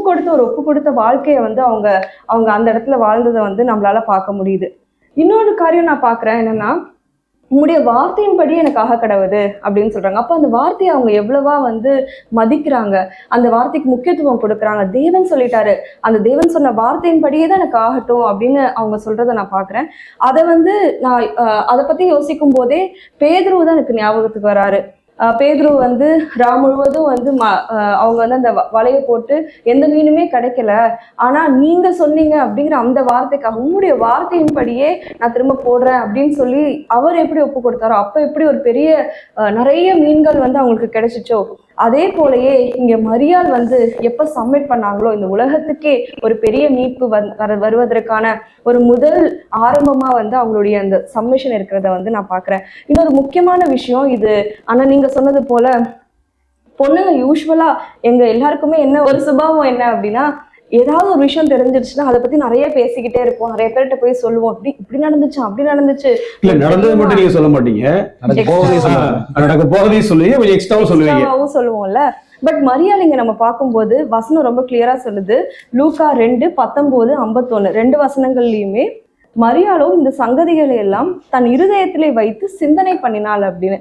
கொடுத்த வாழ்க்கையை வந்து அவங்க அந்த இடத்துல வாழ்ந்ததை வந்து நம்மளால பார்க்க முடியுது. இன்னொரு காரியம் நான் பார்க்குறேன் என்னன்னா, உங்களுடைய வார்த்தையின்படி எனக்கு ஆக கடவுது அப்படின்னு சொல்றாங்க. அப்போ அந்த வார்த்தையை அவங்க எவ்வளவா வந்து மதிக்கிறாங்க, அந்த வார்த்தைக்கு முக்கியத்துவம் கொடுக்குறாங்க. தேவன் சொல்லிட்டாரு, அந்த தேவன் சொன்ன வார்த்தையின்படியே தான் எனக்கு ஆகட்டும் அப்படின்னு அவங்க சொல்றதை நான் பார்க்குறேன். அதை வந்து நான் அதை பத்தி யோசிக்கும் போதே பேதுரு தான் எனக்கு ஞாபகத்துக்கு வராரு. பேதுரு வந்து முழுவதும் வந்து அவங்க வந்து அந்த வலையை போட்டு எந்த மீனுமே கிடைக்கல, ஆனா நீங்க சொன்னீங்க அப்படிங்கிற அந்த வார்த்தைக்காக உங்களுடைய வார்த்தையின்படியே நான் திரும்ப போடுறேன் அப்படின்னு சொல்லி அவர் எப்படி ஒப்பு கொடுத்தாரோ, அப்ப எப்படி ஒரு பெரிய நிறைய மீன்கள் வந்து அவங்களுக்கு கிடைச்சிச்சோ, அதே போலயே இங்க மரியாள் வந்து எப்ப சப்மிட் பண்ணாங்களோ இந்த உலகத்துக்கே ஒரு பெரிய மீட்பு வருவதற்கான ஒரு முதல் ஆரம்பமா வந்து அவங்களுடைய அந்த சப்மிஷன் இருக்கிறத வந்து நான் பாக்குறேன். இன்னொரு முக்கியமான விஷயம் இது, ஆனா நீங்க சொன்னது போல பொண்ணுங்க யூஸ்வலா எங்க எல்லாருக்குமே என்ன ஒரு சுபாவம் என்ன அப்படின்னா, ஏதாவது ஒரு விஷயம் தெரிஞ்சிருச்சுன்னா அதை பத்தி நிறைய பேசிக்கிட்டே இருப்போம், நிறைய பேர்கிட்ட போய் சொல்லுவோம், இப்படி நடந்துச்சு அப்படி நடந்துச்சு. இல்ல நடந்தது மட்டும் நீங்க சொல்ல மாட்டீங்க, நடக்க போவதையும் சொல்லுவீங்க, கொஞ்சம் எக்ஸ்ட்ராவும் சொல்லுவீங்க. சொல்லுவோம்ல. பட் மரியாள் இங்க நம்ம பார்க்கும்போது வசனம் ரொம்ப கிளியரா சொல்லுது. லூக்கா 2:19-51 2 வசனங்கள்லயுமே மரியாளோ இந்த சங்கதிகளை எல்லாம் தன் இருதயத்திலே வைத்து சிந்தனை பண்ணினாள் அப்படின்னு.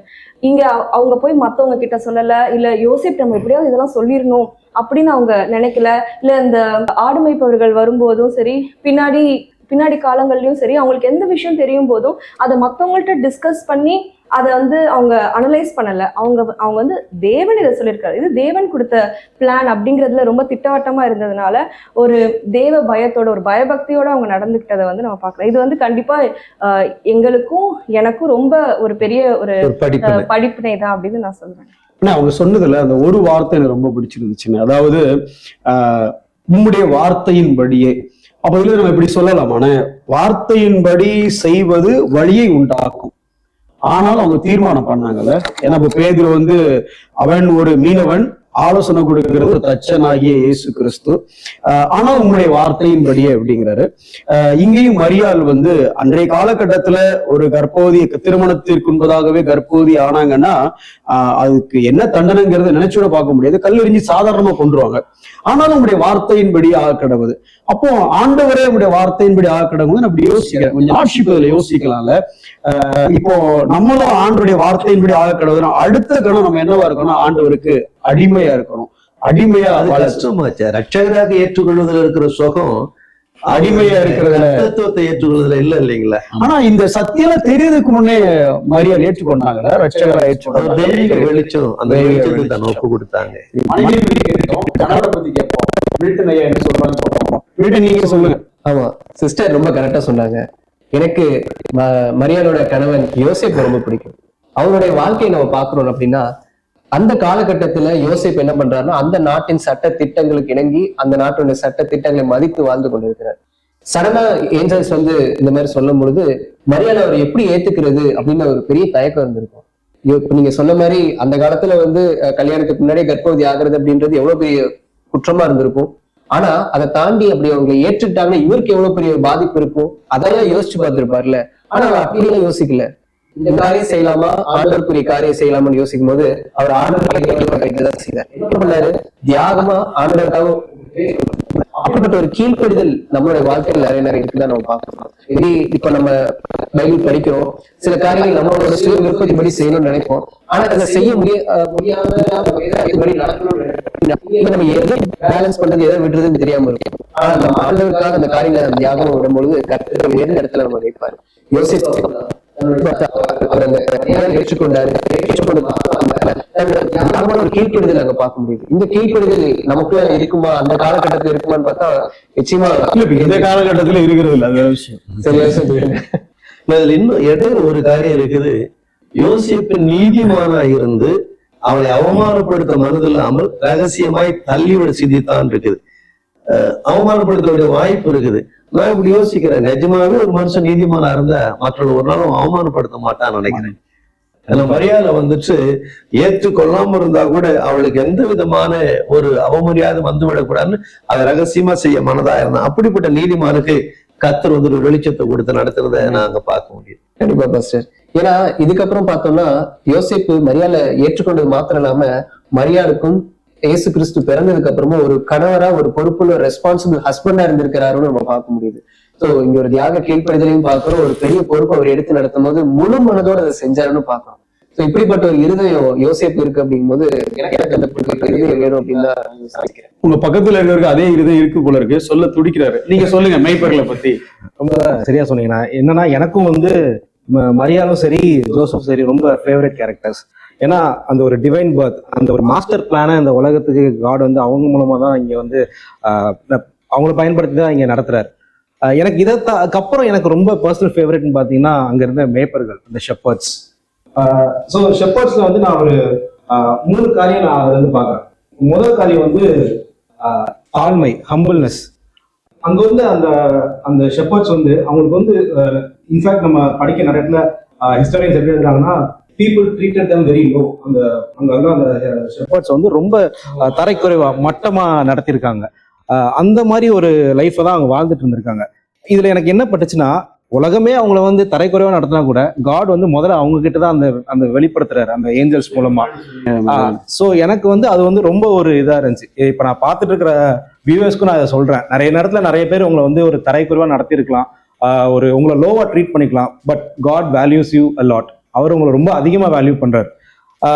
இங்க அவங்க போய் மத்தவங்க கிட்ட சொல்லல, இல்ல யோசிப்பு நம்ம எப்படியாவது இதெல்லாம் சொல்லிடணும் அப்படின்னு அவங்க நினைக்கல. இல்ல இந்த ஆடுமைப்பவர்கள் வரும்போதும் சரி, பின்னாடி காலங்கள்லயும் சரி, அவங்களுக்கு எந்த விஷயம் தெரியும் போதும் அதை மத்தவங்கள்ட்ட டிஸ்கஸ் பண்ணி அதை வந்து அவங்க அனலைஸ் பண்ணல. அவங்க வந்து தேவன் இதை சொல்லியிருக்காரு, இது தேவன் கொடுத்த பிளான் அப்படிங்கிறதுல ரொம்ப திட்டவட்டமா இருந்ததுனால ஒரு தேவ பயத்தோட, ஒரு பயபக்தியோட அவங்க நடந்துக்கிட்டதை வந்து நம்ம பார்க்கலாம். இது வந்து கண்டிப்பா எங்களுக்கும் எனக்கும் ரொம்ப ஒரு பெரிய ஒரு படிப்பினை தான் அப்படின்னு நான் சொல்றேன். அவங்க சொன்னதுல அந்த ஒரு வார்த்தை எனக்கு ரொம்ப பிடிச்சிருந்துச்சுன்னு, அதாவது உம்முடைய வார்த்தையின்படியே. அப்ப இதுல நம்ம இப்படி சொல்லலாமான, வார்த்தையின்படி செய்வது வழியை உண்டாக்கும். ஆனாலும் அவங்க தீர்மானம் பண்ணாங்கல்ல. ஏன்னா இப்ப பேதுரு வந்து அவன் ஒரு மீனவன், ஆலோசனை கொடுக்கிறது தச்சனாகிய இயேசு கிறிஸ்து. ஆனா உங்களுடைய வார்த்தையின்படியே அப்படிங்கிறாரு. இங்கேயும் மரியாள் வந்து அன்றைய காலகட்டத்துல ஒரு கர்ப்பவதி திருமணத்திற்கு முன்பதாகவே கர்ப்பவதி ஆனாங்கன்னா அதுக்கு என்ன தண்டனைங்கிறத நினைச்சுட பார்க்க முடியாது, கல்லெறிஞ்சு சாதாரணமா கொண்டுருவாங்க. ஆனாலும் உங்களுடைய வார்த்தையின்படி ஆக கிடவுது. அப்போ ஆண்டவரே உங்களுடைய வார்த்தையின்படி ஆக கிடவுது. அப்படி யோசிக்கிறேன், கொஞ்சம் ஆட்சிப்பதில் யோசிக்கலாம்ல. இப்போ நம்மளும் ஆண்டவருடைய வார்த்தையின்படி ஆக கிடவுதுன்னா அடுத்த கணம் நம்ம என்னவா இருக்கணும், ஆண்டவருக்கு அடிமையா இருக்கணும். அடிமையா கஷ்டமாச்சு. ரட்சகராக ஏற்றுக்கொள்வதில் இருக்கிற சுகம் அடிமையா இருக்கிறதுல, தத்துவத்தை ஏற்றுக்கொள்வதில் இல்ல இல்லைங்களா? ஆனா இந்த சத்தியம் தெரியறதுக்கு முன்னே மரியாதை ஏற்றுக்கொண்டாங்கல்ல, ரட்சகரா ஏற்றுக்கொண்டாங்க. வெளிச்சம், அந்த வெளிச்சத்தை தான் ஒப்பு கொடுத்தாங்க. பத்தி கேட்போம், நீங்க சொல்லுங்க. ஆமா, சிஸ்டர் ரொம்ப கரெக்டா சொன்னாங்க. எனக்கு மரியாளோட கணவன் யோசேப்பு ரொம்ப பிடிக்கும். அவருடைய வாழ்க்கையை நம்ம பாக்குறோம் அப்படின்னா, அந்த காலகட்டத்துல யோசேப்பு என்ன பண்றாருன்னா, அந்த நாட்டின் சட்ட திட்டங்களுக்கு இணங்கி அந்த நாட்டுடைய சட்ட திட்டங்களை மதித்து வாழ்ந்து கொண்டிருக்கிறார். சடனா ஏஞ்சல்ஸ் வந்து இந்த மாதிரி சொல்லும் பொழுது மரியாதை அவர் எப்படி ஏத்துக்கிறது அப்படின்னு ஒரு பெரிய தயக்கம் இருந்திருக்கும். இப்ப நீங்க சொன்ன மாதிரி அந்த காலத்துல வந்து கல்யாணத்துக்கு முன்னாடியே கர்ப்பவதி ஆகிறது அப்படின்றது எவ்வளவு பெரிய குற்றமா இருந்திருக்கும். ஆனா அதை தாண்டி அப்படி அவங்க ஏற்றுட்டாங்கன்னா இவருக்கு எவ்வளவு பெரிய பாதிப்பு இருக்கும், அதையெல்லாம் யோசிச்சு பார்த்திருப்பார்ல. ஆனா அவர் அப்படியெல்லாம் யோசிக்கல. இந்த காரியம் செய்யலாமா, ஆண்டவருக்குரிய காரியம் செய்யலாமான்னு யோசிக்கும் போது அவர் ஆண்டவர்தான் செய்தார். என்ன பண்ணாரு, தியாகமா ஆண்டவருக்காக. அப்படிப்பட்ட ஒரு கீழ்ப்படிதல் நம்மளுடைய வாழ்க்கையில் நிறைய இருக்குதான் நம்ம பார்க்கணும். இப்ப நம்ம பைபிள் படிக்கிறோம், சில காரியங்கள் நம்மளோட சுய விருப்பத்தின்படி செய்யணும்னு நினைப்போம். ஆனா அதை செய்ய முடியாம நம்ம எதை பேலன்ஸ் பண்றது, எதை விடுறதுன்னு தெரியாம இருக்கும். ஆனா நம்ம ஆண்டவருக்காக அந்த காரியங்களை தியாகம் விடும்பொழுது கர்த்தர் வேறு இடத்துல நம்ம வைப்பாரு. யோசிச்சு ஏற்றுக்கொண்டாரு. ஒரு கீழ்ப்படுதல் அங்க பார்க்க முடியுது. இந்த கீழ்ப்படுதல் நமக்குள்ள இருக்குமா, அந்த காலகட்டத்துல இருக்குமான்னு பார்த்தா நிச்சயமா இந்த காலகட்டத்துல இருக்கிறது இல்லை. அது விஷயம் சரியா சொல்லுங்க. இதுல இன்னும் இடையில ஒரு காரியம் இருக்குது. யோசிப்பு நீதிமானா இருந்து அவளை அவமானப்படுத்த மனதில்லாமல் ரகசியமாய் தள்ளிவிட சிந்தித்தான் இருக்குது. அவமானப்படுத்த வாய்ப்பு இருக்குது. நான் இப்படி யோசிக்கிறேன், நிஜமாவே ஒரு மனுஷன் நீதிமானா இருந்தா மற்றவர்கள் ஒரு நாளும் அவமானப்படுத்த மாட்டான்னு நினைக்கிறேன். மரியாதை வந்துட்டு ஏற்றுக்கொள்ளாம இருந்தா கூட அவளுக்கு எந்த விதமான ஒரு அவமரியாதை வந்துவிடக்கூடாதுன்னு அதை ரகசியமா செய்ய மனதா இருந்தான். அப்படிப்பட்ட நீதிமானுக்கு கர்த்தர் வந்து ஒரு வெளிச்சத்தை கொடுத்து நடத்துறத நாங்க பார்க்க முடியும். கண்டிப்பா பாஸ்டர். ஏன்னா இதுக்கப்புறம் பார்த்தோம்னா யோசேப்பு மரியாதை ஏற்றுக்கொண்டது மாத்திரம் இல்லாம மரியாளுக்கும் இயேசு கிறிஸ்து பிறந்ததுக்கு அப்புறமா ஒரு கணவரா, ஒரு பொறுப்புள்ள ரெஸ்பான்சிபிள் ஹஸ்பண்டா இருந்திருக்கிறாருன்னு நம்ம பார்க்க முடியுது. சோ இங்க ஒரு தியாக கீழ்ப்படுதலையும் பார்க்கிறோம், ஒரு பெரிய பொறுப்பு அவர் எடுத்து நடத்தும் போது முழு மனதோட அதை செஞ்சாருன்னு பார்க்கிறோம். சோ இப்படிப்பட்ட ஒரு இருதயம் யோசேப்பு இருக்கு அப்படிங்கும் போது எனக்கு அந்த இருதயம் வேணும் அப்படின்னு தான் நினைக்கிறேன். உங்க பக்கத்துல இருக்கிறவருக்கு அதே இருதயம் இருக்கு போல இருக்கு, சொல்ல துடிக்கிறாரு. நீங்க சொல்லுங்க மெய்ப்பர்களை பத்தி. ரொம்ப சரியா சொன்னீங்கன்னா, என்னன்னா எனக்கும் வந்து மரியாளும் சரி ஜோசப் சரி ரொம்ப ஃபேவரட் கேரக்டர்ஸ். ஏன்னா அந்த ஒரு டிவைன் பர்த், அந்த ஒரு மாஸ்டர் பிளானை இந்த உலகத்துக்கு காட் வந்து அவங்க மூலமா தான் இங்க வந்து அவங்கள பயன்படுத்தி தான் இங்க நடத்துறாரு. எனக்கு இதற்கப்புறம் எனக்கு ரொம்ப பர்சனல் ஃபேவரட்னு பார்த்தீங்கன்னா அங்க இருந்த மேய்ப்பர்கள், இந்த ஷெப்பர்ட்ஸ். ஸோ ஷெப்பர்ட்ஸ்ல வந்து நான் ஒரு 3 காரியம் நான் அதுல இருந்து பார்க்குறேன். முதல் காரியம் வந்து தாழ்மை, ஹம்பிள்னஸ். அங்க வந்து அந்த ஷெப்பர்ட்ஸ் வந்து அவங்களுக்கு வந்து இன்ஃபேக்ட் நம்ம படிக்க நிறைய இடத்துல ஹிஸ்டாரியன்ஸ் எப்படி எழுதுறாங்கன்னா, people treated them very low. அந்த ஷெப்பர்ட்ஸ் வந்து ரொம்ப தரைக்குறைவா மட்டமா நடத்திருக்காங்க. அந்த மாதிரி ஒரு லைஃப்பை தான் அவங்க வாழ்ந்துட்டு இருந்திருக்காங்க. இதுல எனக்கு என்ன பட்டுச்சுன்னா, உலகமே அவங்கள வந்து தரைக்குறைவா நடத்தினா கூட காட் வந்து முதல்ல அவங்க கிட்ட தான் அந்த அந்த வெளிப்படுத்துறாரு அந்த ஏஞ்சல்ஸ் மூலமா. ஸோ எனக்கு வந்து அது வந்து ரொம்ப ஒரு இதா இருந்துச்சு. இப்போ நான் பார்த்துட்டு இருக்கிற வியூவர்ஸ்க்கும் நான் அதை சொல்றேன். நிறைய நேரத்துல நிறைய பேர் உங்களை வந்து ஒரு தரைக்குறைவா நடத்திருக்கலாம், ஒரு உங்களை லோவா ட்ரீட் பண்ணிக்கலாம். But God values you a lot. அவர் உங்களை ரொம்ப அதிகமா வேல்யூ பண்றாரு.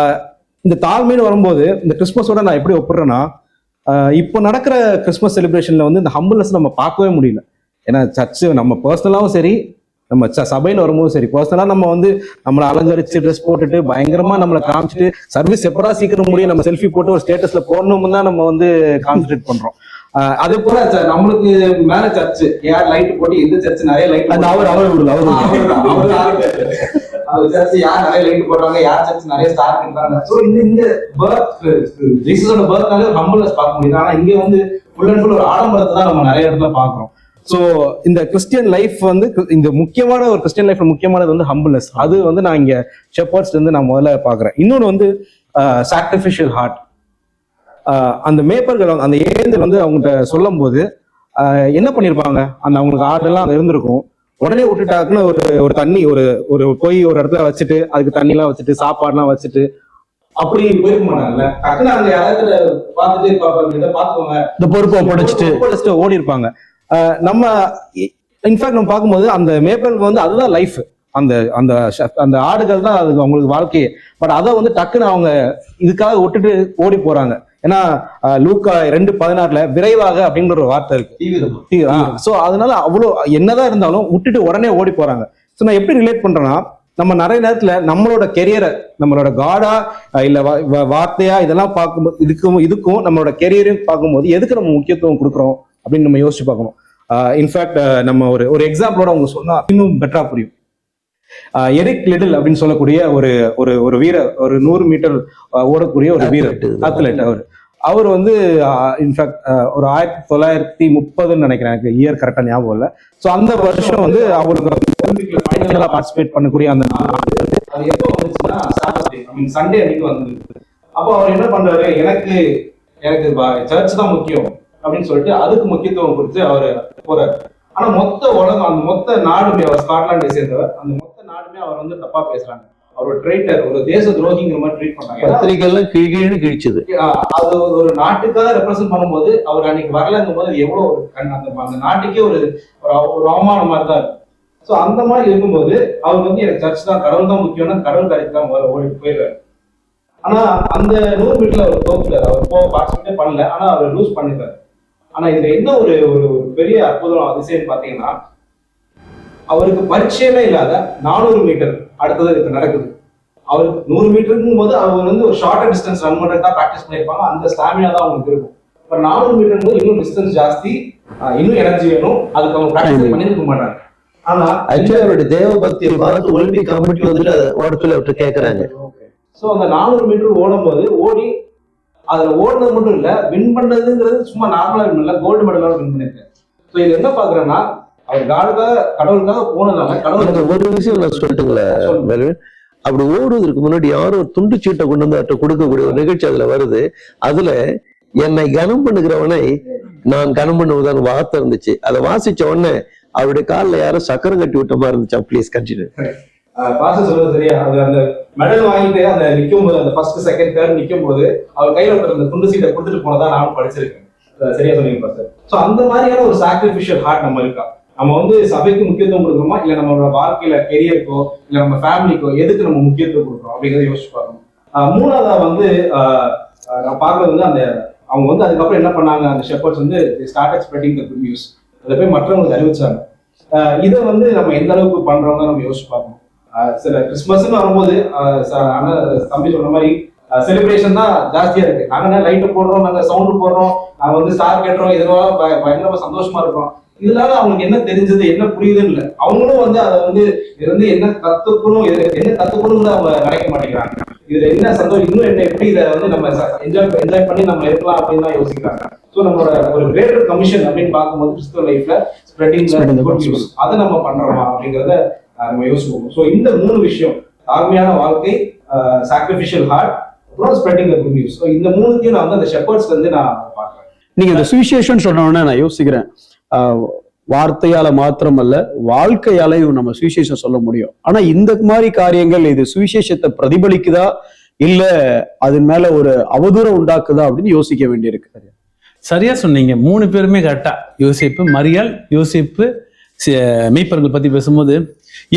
இந்த தாழ்மைன்னு வரும்போது இந்த கிறிஸ்மஸோட நான் எப்படி ஒப்பிடுறேன்னா, இப்போ நடக்கிற கிறிஸ்மஸ் செலிப்ரேஷன்ல வந்து இந்த ஹம்பிள்னஸ் நம்ம பார்க்கவே முடியல. ஏன்னா சர்ச்சு நம்ம பர்சனலாவும் சரி, நம்ம சபையில வரும்போது சரி, பர்சனலா நம்ம வந்து நம்மளை அலங்கரிச்சு ட்ரெஸ் போட்டுட்டு பயங்கரமா நம்மளை காமிச்சிட்டு சர்வீஸ் எப்படா சீக்கிரம் முடியும் நம்ம செல்ஃபி போட்டு ஒரு ஸ்டேட்டஸ்ல போடணும்னு தான் நம்ம வந்து கான்சென்ட்ரேட் பண்றோம். அதே போல நம்மளுக்கு மேல சர்ச்சு யார் லைட் போட்டு எந்த சர்ச்சு நிறைய லைட் சர்ச்சு யார் நிறைய லைட் போடுறாங்க, யார் சர்ச்சு நிறைய ஸ்டார் கட்டுறாங்க. ஸோ இந்த ஜீசஸோட பர்த்னால ஹம்பிள்னஸ் பார்க்க முடியுது. ஆனா இங்க வந்து ஃபுல் அண்ட் ஃபுல் ஒரு ஆடம்பரத்தை தான் நம்ம நிறைய இடத்துல பாக்குறோம். ஸோ இந்த கிறிஸ்டியன் லைஃப் வந்து இந்த முக்கியமான ஒரு கிறிஸ்டியன் லைஃப்ல முக்கியமானது வந்து ஹம்பிள்னஸ். அது வந்து நான் இங்க ஷெப்பர்ட்ஸ் வந்து நான் முதல்ல பாக்குறேன். இன்னொன்று வந்து சாக்ரிஃபிஷியல் ஹார்ட். அந்த மேய்ப்பர்கள் அந்த ஏஞ்சல் வந்து அவங்ககிட்ட சொல்லும் போது என்ன பண்ணிருப்பாங்க, அந்த அவங்களுக்கு ஆடெல்லாம் இருந்திருக்கும். உடனே விட்டுட்டாக்குன்னு ஒரு தண்ணி ஒரு போய் ஒரு இடத்துல வச்சுட்டு அதுக்கு தண்ணி எல்லாம் வச்சுட்டு சாப்பாடுலாம் வச்சுட்டு அப்படி போயிருக்க மாட்டாங்கல்ல. டக்குன்னு அங்க யாராவது பார்த்துட்டு பாத்துக்கோங்க இந்த பொறுப்பை படிச்சுட்டு ஓடி இருப்பாங்க. நம்ம இன்ஃபேக்ட் நம்ம பார்க்கும்போது அந்த மேய்ப்பர்களுக்கு வந்து அதுதான் லைஃப். அந்த அந்த அந்த ஆடுகள் தான் அதுக்கு அவங்களுக்கு வாழ்க்கையே. பட் அதை வந்து டக்குன்னு அவங்க இதுக்காக விட்டுட்டு ஓடி போறாங்க. ஏன்னா லூக்கா 2:16 விரைவாக அப்படிங்கிற ஒரு வார்த்தை இருக்கு. ஸோ அதனால அவ்வளோ என்னதான் இருந்தாலும் விட்டுட்டு உடனே ஓடி போறாங்க. ஸோ நான் எப்படி ரிலேட் பண்றேன்னா, நம்ம நிறைய நேரத்துல நம்மளோட கெரியரை, நம்மளோட காடா இல்ல வார்த்தையா இதெல்லாம் பார்க்கும்போது இதுக்கும் நம்மளோட கெரியரையும் பார்க்கும்போது எதுக்கு நம்ம முக்கியத்துவம் கொடுக்குறோம் அப்படின்னு நம்ம யோசிச்சு பார்க்கணும். இன்ஃபேக்ட் நம்ம ஒரு எக்ஸாம்பிளோட அவங்க சொன்னா இன்னும் பெட்டரா புரியும். எரிக் லிட்டில் அப்படின்னு சொல்லக்கூடிய ஒரு வீரர், ஒரு 100 மீட்டர் ஓடக்கூடிய ஒரு வீரர், அத்லெட். அவர் வந்து இன்ஃபேக்ட் ஒரு 1930 நினைக்கிறேன், எனக்கு இயர் கரெக்டா ஞாபகம் இல்லை. ஸோ அந்த வருஷம் வந்து அவருக்கு பார்ட்டிசிபேட் பண்ணக்கூடிய அந்த அது எப்போ வந்துச்சுன்னா சண்டே அன்னைக்கு வந்து. அப்போ அவர் என்ன பண்றாரு, எனக்கு சர்ச் தான் முக்கியம் அப்படின்னு சொல்லிட்டு அதுக்கு முக்கியத்துவம் கொடுத்து அவர் போறாரு. ஆனா மொத்த உலகம், அந்த மொத்த நாடுமே, அவர் ஸ்காட்லாண்டை சேர்ந்தவர், அந்த மொத்த நாடுமே அவர் வந்து தப்பா பேசுறாங்க. அவர் ஒரு ட்ரைட்டர், ஒரு தேச துரோகிங்கிற மாதிரி ட்ரீட் பண்றாங்க. பத்திரிகைலாம் கீழே கிழிச்சது. அது ஒரு நாட்டுக்காக ரெப்ரசென்ட் பண்ணும்போது அவர் அன்னைக்கு வரலங்கும் போது எவ்வளவு அந்த நாட்டுக்கே ஒரு அவமானம் மாதிரி தான் இருக்கு. ஸோ அந்த மாதிரி இருக்கும்போது அவர் வந்து எனக்கு சர்ச் தான், கடவுள் தான் முக்கியம்னா கடவுள் கரைக்கு தான் முதல்ல ஓடிட்டு போயிடுறாரு. ஆனா அந்த 100 மீட்டர்ல அவர் தோத்துட்டாரு. அவர் பார்ட்டிசிபேட்டே பண்ணல, ஆனா அவர் லூஸ் பண்ணிட்டாரு. ஆனா இதுல என்ன ஒரு பெரிய அற்புதம் அதிசயம் பாத்தீங்கன்னா, அவருக்கு பரிச்சயமே இல்லாத 400 மீட்டர் அடுத்தது இதுக்கு நடக்குது. அவருக்கு 100 மீட்டருக்கும் போது அவர் வந்து ஒரு ஷார்ட்டர் டிஸ்டன்ஸ் ரன் பண்ணுறது தான் ப்ராக்டிஸ் பண்ணியிருப்பாங்க. அந்த ஸ்டாமினா தான் அவங்களுக்கு இருக்கும். இப்போ 400 மீட்டர் போது இன்னும் டிஸ்டன்ஸ் ஜாஸ்தி, இன்னும் எனர்ஜி வேணும், அதுக்கு அவங்க ப்ராக்டிஸ் பண்ணிருக்க மாட்டாங்க. ஆனா ஆக்சுவலி அவருடைய தேவ பக்தியை பார்த்து ஒலிம்பிக் கமிட்டி வந்துட்டு ஓட சொல்லி அவர்கிட்ட கேட்கறாங்க. ஸோ அந்த 400 மீட்டர் ஓடும் போது ஓடி அதுல ஓடுறது மட்டும் இல்ல, வின் பண்றதுங்கிறது சும்மா நார்மலா வின் பண்ணல, கோல்டு மெடலோட வின் பண்ணிருக்காரு. ஸோ இது என்ன பாக்குறேன்னா, அவர் கடவுளுக்காக போனதால கடவுள் ஒரு விஷயம் நான் சொல்லட்டுங்களேன். அப்படி ஓடுவதற்கு முன்னாடி யாரும் ஒரு துண்டு சீட்டை கொண்டு வந்து அவர்கிட்ட கொடுக்கக்கூடிய ஒரு நிகழ்ச்சி அதுல வருது. அதுல என்னை கனம் பண்ணுகிறவனை நான் கனம் பண்ணுவதான வார்த்தை இருந்துச்சு. அதை வாசிச்ச உடனே அவருடைய காலில் யாரும் சக்கரம் கட்டி விட்ட மாதிரி இருந்துச்சா. Please continue. பாச சொல்றது சரியா, அது அந்த மெடல் வாங்கிட்டு அந்த நிற்கும் போது, அந்த ஃபர்ஸ்ட் செகண்ட் தேர்ட் நிற்கும் போது அவர் கையில அந்த துண்டு சீட்டை கொடுத்துட்டு போனதா நானும் படிச்சிருக்கேன். சரியா சொன்னீங்க பாஸ்டர். ஸோ அந்த மாதிரியான ஒரு சாக்ரிஃபிஷியல் ஹார்ட் நம்ம இருக்கா? நம்ம வந்து சபைக்கு முக்கியத்துவம் கொடுக்குறோமா, இல்ல நம்மளோட வாழ்க்கையில கெரியருக்கோ இல்ல நம்ம ஃபேமிலிக்கோ எதுக்கு நம்ம முக்கியத்துவம் கொடுக்குறோம் அப்படிங்கிறத யோசிச்சு பார்க்கணும். மூணாவதா வந்து நான் பார்க்கறது வந்து அந்த அவங்க வந்து அதுக்கப்புறம் என்ன பண்ணாங்க, அந்த ஷெப்பர்ட்ஸ் வந்து started spreading the good news. அதை போய் மற்றவங்களுக்கு அறிவிச்சாங்க. இதை வந்து நம்ம எந்த அளவுக்கு பண்றோம்னு நம்ம யோசிச்சு பார்க்கணும். சில கிறிஸ்மஸ்ன்னு வரும்போது தம்பி சொன்ன மாதிரி செலிப்ரேஷன் தான் ஜாஸ்தியா இருக்கு. நாங்க லைட்டு போடுறோம், நாங்க சவுண்டு போடுறோம், நாங்க வந்து ஸ்டார் கேட்டுறோம், இதெல்லாம் பயங்கரமா சந்தோஷமா இருக்கோம். இதனால அவங்களுக்கு என்ன தெரிஞ்சது, என்ன புரியுதுன்னு இல்லை. அவங்களும் வந்து அதை வந்து இது வந்து என்ன கத்துக்கணும், என்ன கத்துக்கணும்னு அவங்க நினைக்க மாட்டேங்கிறாங்க. இதுல என்ன சந்தோஷம், இன்னும் என்ன எப்படி இதை வந்து நம்ம என்ஜாய் பண்ணி நம்ம இருக்கலாம் அப்படின்னு தான் யோசிக்கிறாங்க. ஸோ நம்மளோட ஒரு கிரேட்டர் கமிஷன் அப்படின்னு பார்க்கும்போது கிறிஸ்துவ லைஃப்ல ஸ்ப்ரெடிங் குட் நியூஸ், அதை நம்ம பண்றோமா அப்படிங்கிறத நம்ம யோசிப்போம். ஸோ இந்த 3 விஷயம், தாழ்மையான வாழ்க்கை, சாக்ரிஃபிஷியல் ஹார்ட், அப்புறம் spreading the good news. So இந்த 3த்தையும் நான் வந்து அந்த ஷெப்பர்ட்ஸ் வந்து நான் பார்க்குறேன். நீங்க இந்த சுவிசேஷம் சொன்ன உடனே நான் யோசிக்கிறேன், வார்த்தையால மாத்திரமல்ல வாழ்க்கையாலையும் நம்ம சுவிசேஷம் சொல்ல முடியும். ஆனா இந்த மாதிரி காரியங்கள் இது சுவிசேஷத்தை பிரதிபலிக்குதா இல்ல அதன் மேல ஒரு அவதூறம் உண்டாக்குதா அப்படின்னு யோசிக்க வேண்டியிருக்கு. சரியா சொன்னீங்க. 3 பேருமே கரெக்டா, யோசேப்பு, மரியாள், யோசேப்பு, மெய்ப்பர்கள் பத்தி பேசும்போது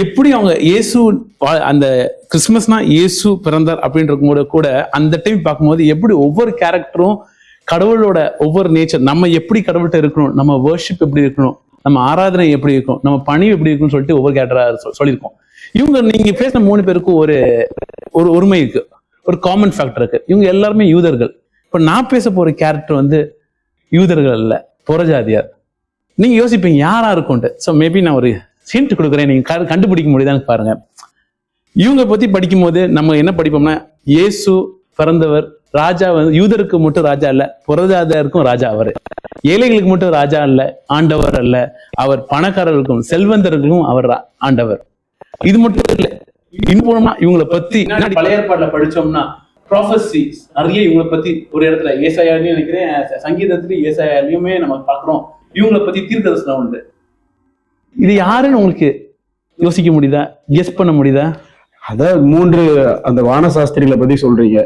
எப்படி அவங்க இயேசு அந்த கிறிஸ்துமஸ்னா இயேசு பிறந்தார் அப்படின்ற கூட அந்த டைம் பார்க்கும்போது எப்படி ஒவ்வொரு கேரக்டரும் கடவுளோட ஒவ்வொரு நேச்சர், நம்ம எப்படி கடவுள்கிட்ட இருக்கணும், நம்ம வர்ஷிப் எப்படி இருக்கணும், நம்ம ஆராதனை எப்படி இருக்கும், நம்ம பணிவு எப்படி இருக்கும்னு சொல்லிட்டு ஒவ்வொரு கேரக்டரா சொல்லியிருக்கோம். இவங்க நீங்க பேசின 3 பேருக்கும் ஒரு ஒருமை இருக்கு, ஒரு காமன் ஃபேக்டர் இருக்கு. இவங்க எல்லாருமே யூதர்கள். இப்ப நான் பேச போற கேரக்டர் வந்து யூதர்கள் அல்ல, புறஜாதியார். நீங்க யோசிப்பீங்க யாரா இருக்கும்ட்டு. ஸோ மேபி நான் ஒரு ஹிண்ட் கொடுக்குறேன், நீங்க கண்டுபிடிக்க முடியுதான்னு பாருங்க. இவங்க பத்தி படிக்கும் போது நம்ம என்ன படிப்போம்னா, இயேசு பிறந்தவர் ராஜா வந்து யூதருக்கு மட்டும் ராஜா இல்ல, புறஜாதியாருக்கும் ராஜா. அவர் ஏழைகளுக்கு மட்டும் ராஜா இல்ல, ஆண்டவர் அல்ல, அவர் பணக்காரர்களுக்கும் செல்வந்தர்களுக்கும் அவர் ஆண்டவர். இது மட்டும் இல்ல, இன்னும் இவங்களை பத்தி பழைய ஏற்பாடுல படிச்சோம்னா ப்ராஃபஸிஸ் நிறைய இவங்களை பத்தி ஒரு இடத்துல ஏசாயாலையும் நினைக்கிறேன், சங்கீதத்திலையும் ஏசாயாலையுமே நம்ம பாக்குறோம் இவங்களை பத்தி தீர்க்கதரிசனம் உண்டு. இது யாருன்னு உங்களுக்கு யோசிக்க முடியுதா, கெஸ் பண்ண முடியுதா? அதான் 3 அந்த வான சாஸ்திரிகளை பத்தி சொல்றீங்க.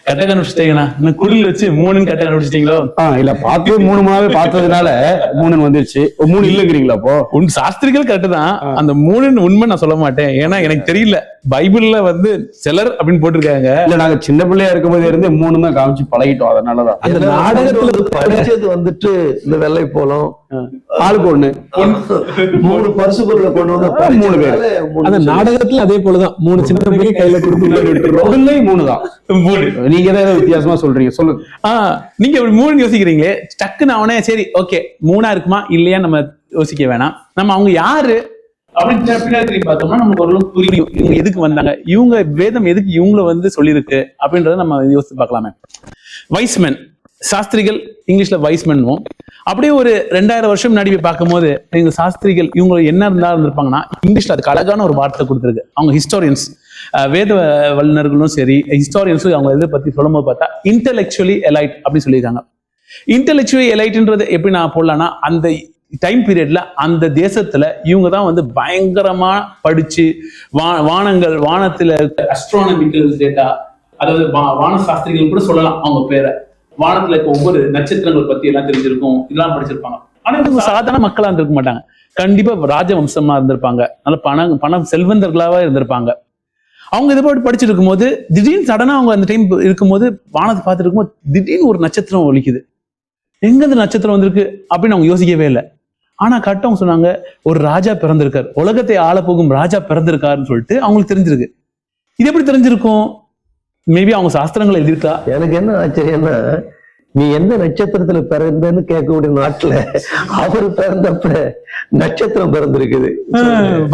கட்ட கண்டுபிடிச்சிட்டீங்களா? இன்னும் குடில் வச்சு 3 கட்ட கண்டுபிடிச்சிட்டீங்களோ? இல்ல பார்த்து 3 பார்த்ததுனால 3 வந்துருச்சு. 3 இல்லங்கிறீங்களா? அப்போ சாஸ்திரிகள் கரெக்ட் தான். அந்த 3 உண்மை நான் சொல்ல மாட்டேன், ஏன்னா எனக்கு தெரியல. பைபிள்ல வந்து சிலர் அப்படின்னு போட்டிருக்காங்க. இல்ல நாங்க சின்ன பிள்ளையா இருக்கும் போது இருந்து 3 தான் காமிச்சு பழகிட்டோம், அதனாலதான். அந்த நாடகத்துல படிச்சது வந்துட்டு இந்த வெள்ளை போலம் ஆளுக்கு 1 3 பரிசு பொருளை கொண்டு வந்து 3 பேர். அந்த நாடகத்துல அதே போலதான் 3 சின்ன பிள்ளைங்க கையில கொடுத்து 3 தான். நீங்க ஏதாவது வித்தியாசமா சொல்றீங்க, சொல்லுங்க. நீங்க 3 யோசிக்கிறீங்களே, டக்குன்னு அவனே சரி ஓகே 3 இருக்குமா இல்லையா நம்ம யோசிக்க வேணாம். நம்ம அவங்க யாரு அப்படின்னு பின்னாடி பார்த்தோம்னா நமக்கு ஒரு புரியும் இவங்க எதுக்கு வந்தாங்க, இவங்க வேதம் எதுக்கு இவங்களை வந்து சொல்லியிருக்கு அப்படின்றத நம்ம யோசிச்சு பார்க்கலாமே. வைஸ்மென், சாஸ்திரிகள் இங்கிலீஷ்ல வைஸ்மென்னும். அப்படியே ஒரு 2000 வருஷம் முன்னாடி போய் பார்க்கும்போது எங்க சாஸ்திரிகள் இவங்க என்ன இருந்திருப்பாங்கன்னா, இங்கிலீஷ்ல அதுக்கு அழகான ஒரு வார்த்தை கொடுத்துருக்கு. அவங்க ஹிஸ்டோரியன்ஸ், வேத வல்லுநர்களும் சரி ஹிஸ்டோரியன்ஸும் அவங்க இதை பத்தி சொல்லும் போது பார்த்தா இன்டெலெக்சுவலி எலைட் அப்படின்னு சொல்லியிருக்காங்க. இன்டெலெக்சுவலி எலைட்ன்றது எப்படி நான் போடலாம்னா, அந்த டைம் பீரியட்ல அந்த தேசத்துல இவங்க தான் வந்து பயங்கரமா படிச்சு வானங்கள், வானத்துல அஸ்ட்ரானமிக்கல் டேட்டா, அதாவது வான சாஸ்திரிகள் கூட சொல்லலாம் அவங்க பேரை. வானத்துல இருக்க ஒவ்வொரு நட்சத்திரங்கள் பத்தி எல்லாம் தெரிஞ்சிருக்கும், இதெல்லாம் படிச்சிருப்பாங்க. ஆனா இவங்க சாதாரண மக்களா இருந்திருக்க மாட்டாங்க, கண்டிப்பா ராஜவம்சமா இருந்திருப்பாங்க, நல்ல பணம் செல்வந்தர்களாவா இருந்திருப்பாங்க. அவங்க இதை போட்டு படிச்சுட்டு இருக்கும்போது திடீர்னு சடனா அவங்க அந்த டைம் இருக்கும்போது வானத்தை பார்த்துட்டு இருக்கும்போது திடீர்னு ஒரு நட்சத்திரம் ஒலிக்குது. எங்க இந்த நட்சத்திரம் வந்திருக்கு அப்படின்னு அவங்க யோசிக்கவே இல்லை. ஆனா கரெக்டா சொன்னாங்க, ஒரு ராஜா பிறந்திருக்காரு, உலகத்தை ஆள போகும் ராஜா பிறந்திருக்காருன்னு சொல்லிட்டு அவங்களுக்கு தெரிஞ்சிருக்கு. இது எப்படி தெரிஞ்சிருக்கும்? மேபி அவங்க சாஸ்திரங்கள் எழுதியிருக்கா. எனக்கு என்ன ஆச்சரியம்னா, நீ எந்த நட்சத்திரத்துல பிறந்தன்னு கேட்கக்கூடிய நாட்டுல அவரு பிறந்தப்ப நட்சத்திரம் பிறந்திருக்குது.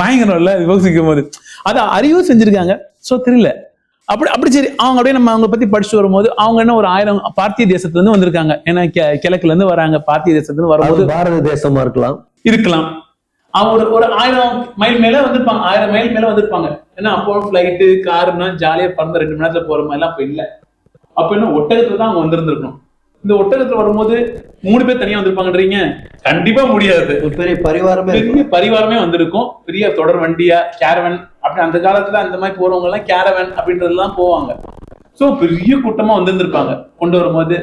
பயங்கரம் இல்ல யோசிக்கும் போது. அதை அறிவு செஞ்சிருக்காங்க. சோ தெரியல அப்படி சரி அவங்க அப்படியே நம்ம அவங்க பத்தி படிச்சுட்டு வரும்போது அவங்க என்ன ஒரு 1000 பார்த்திய தேசத்துல இருந்து வந்திருக்காங்க. ஏன்னா கிழக்குல இருந்து வராங்க, பார்த்திய தேசத்துல இருந்து வரும்போது பாரத தேசமா இருக்கலாம். அவங்க ஒரு 1000 மைல் மேல வந்திருப்பாங்க, 1000 மைல் மேல வந்திருப்பாங்க. ஏன்னா அப்போ பிளைட்டு காருன்னா ஜாலியா பறந்து 2 மணி நேரத்துல போற மாதிரி எல்லாம் அப்ப இல்ல. அப்ப என்ன ஒட்டகத்துல தான் அவங்க வந்திருந்திருக்கணும். இந்த ஒட்டகத்துல வரும்போது 3 பேர் தனியா வந்திருப்பாங்கன்றீங்க? கண்டிப்பா முடியாது. பெரிய பரிவாரமே வந்திருக்கும், பெரிய தொடர் வண்டியா கேரவன் அப்படி. அந்த காலத்துல அந்த மாதிரி போறவங்க எல்லாம் கேரவன் அப்படின்றதுலாம் போவாங்க. சோ பெரிய கூட்டமா வந்திருந்திருப்பாங்க. கொண்டு வரும்போது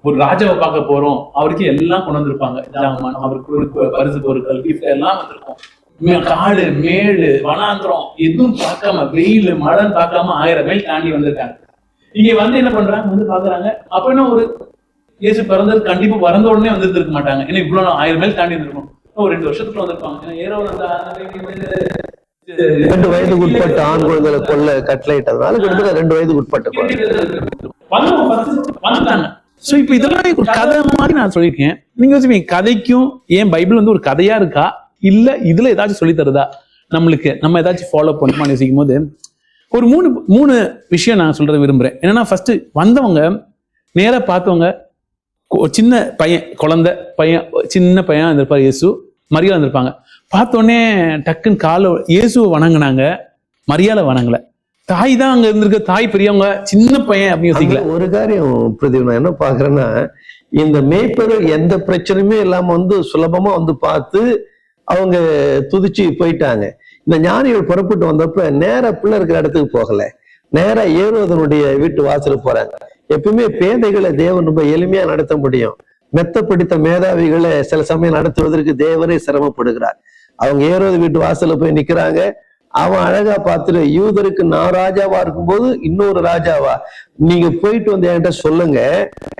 ஒரு ராஜாவை பார்க்க போறோம், அவருக்கு எல்லாம் கொண்டு வந்திருப்பாங்க, ஜாமான், அவருக்கு பரிசு பொருட்கள், கிஃப்ட் எல்லாம் வந்திருக்கும். காடு மேடு வனாந்திரம் எதுவும் பார்க்காம, வெயில் மழைன்னு பார்க்காம 1000 மைல் தாண்டி வந்திருக்காங்க. இங்க வந்து என்ன பண்றாங்க, வந்து பாக்குறாங்க. அப்ப என்ன ஒரு இயேசு பிறந்தது கண்டிப்பா பிறந்த உடனே வந்துட்டு இருக்க மாட்டாங்க. ஏன்னா இவ்வளவு 1000 மைல் தாண்டி இருந்திருக்கும். ஒரு 2 வருஷத்துக்குள்ள வந்திருப்பாங்க. ஏன்னா ஏரோது 2 வயதுக்கு உட்பட்ட ஆண் குழந்தைகளை கொல்ல கட்டளையிட்டதுனால கிட்டத்தட்ட 2 வயதுக்கு உட்பட்ட வந்துட்டாங்க. சோ இப்ப இதெல்லாம் ஒரு கதை மாதிரி நான் சொல்லியிருக்கேன். நீங்க யோசிப்பீங்க, கதைக்கும் ஏன் பைபிள் வந்து ஒரு கதையா இருக்கா, இல்ல இதுல ஏதாச்சும் சொல்லி தருதா நம்மளுக்கு, நம்ம ஏதாச்சும் ஃபாலோ பண்ணுமான்னு யோசிக்கும் போது ஒரு 3 விஷயம் நான் சொல்றத விரும்புறேன். என்னன்னா ஃபர்ஸ்ட் வந்தவங்க நேரா பார்த்தவங்க சின்ன பையன், குழந்தை பையன், சின்ன பையன் இருந்திருப்பாரு, இயேசு, மரியாதை இருந்திருப்பாங்க. பார்த்தோன்னே டக்குன்னு காலை இயேசுவை வணங்கினாங்க, மரியாதை வணங்கல. தாய் தான் அங்க இருந்திருக்க, தாய் பெரியவங்க, சின்ன பையன் அப்படின்னு யோசிக்கல. ஒரு காரியம் பிரதீப், நான் என்ன பாக்குறேன்னா, இந்த மேய்ப்பர்கள் எந்த பிரச்சனையுமே இல்லாம வந்து சுலபமா வந்து பார்த்து அவங்க துதிச்சு போயிட்டாங்க. இந்த ஞானிகள் புறப்பட்டு வந்தப்ப நேரா பிள்ளை இருக்கிற இடத்துக்கு போகல, நேரா ஏரோதனுடைய வீட்டு வாசலுக்கு போறாங்க. எப்பவுமே பேதைகளை தேவன் ரொம்ப எளிமையா நடத்த முடியும். மெத்த பிடித்த மேதாவிகளை சில சமயம் நடத்துவதற்கு தேவரே சிரமப்படுகிறார். அவங்க ஏரோது வீட்டு வாசல்ல போய் நிக்கிறாங்க. அவன் அழகா பார்த்துட்டு, யூதருக்கு நான் ராஜாவா இருக்கும்போது இன்னொரு ராஜாவா, நீங்க போயிட்டு வந்து என்கிட்ட சொல்லுங்க,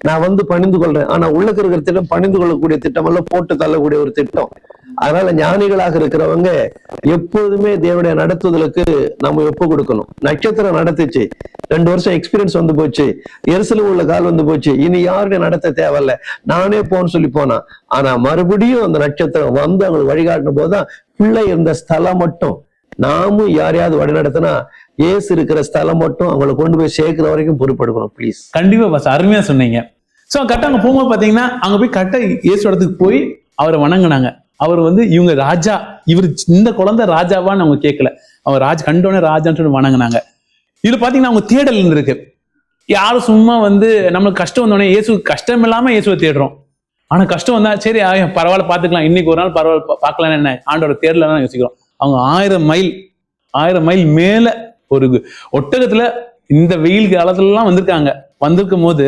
நான் வந்து பணிந்து கொள்றேன். ஆனா உள்ளுக்கு இருக்கிற திட்டம் பணிந்து கொள்ளக்கூடிய திட்டம் எல்லாம் போட்டு தள்ளக்கூடிய ஒரு திட்டம். அதனால ஞானிகளாக இருக்கிறவங்க எப்போதுமே தேவனுடைய நடத்துதலுக்கு நம்ம ஒப்பு கொடுக்கணும். நட்சத்திரம் நடத்துச்சு, 2 வருஷம் எக்ஸ்பீரியன்ஸ் வந்து போச்சு, எரிசலும் உள்ள கால் வந்து போச்சு, இனி யாருடைய நடத்த தேவையில்ல, நானே போன்னு சொல்லி போனான். ஆனா மறுபடியும் அந்த நட்சத்திரம் வந்து அவங்களுக்கு வழிகாட்டின போதுதான் பிள்ளை இருந்த ஸ்தலம் மட்டும், நாமும் யாரையாவது வழி நடத்தினா ஏசு இருக்கிற ஸ்தலம் மட்டும் அவங்களை கொண்டு போய் சேர்க்கிற வரைக்கும் பொறுப்பெடுக்கணும். ப்ளீஸ். கண்டிப்பா பாஸ், அருமையா சொன்னீங்க. சோ கரெக்டா அங்க போகும்போது பாத்தீங்கன்னா அங்க போய் கரெக்டா இயேசு இடத்துக்கு போய் அவரை வணங்கினாங்க. அவர் வந்து இவங்க ராஜா, இவர் இந்த குழந்தை ராஜாவான்னு அவங்க கேட்கல, அவர் கண்டோன்னே ராஜான்னு சொல்லி வணங்கினாங்க. இதுல பாத்தீங்கன்னா அவங்க தேடல் இருக்கு. யாரும் சும்மா வந்து நம்மளுக்கு கஷ்டம் வந்தோடனே இயேசு கஷ்டம் இல்லாம இயேசுவை தேடுறோம். ஆனா கஷ்டம் வந்தா சரி பரவாயில்ல பாத்துக்கலாம், இன்னைக்கு ஒரு நாள் பரவாயில்ல பார்க்கலாம், என்ன ஆண்டோட தேடல யோசிக்கிறோம். அவங்க 1000 மைல் மேல ஒரு ஒட்டகத்துல இந்த வெயில் காலத்துல எல்லாம் வந்திருக்கும் போது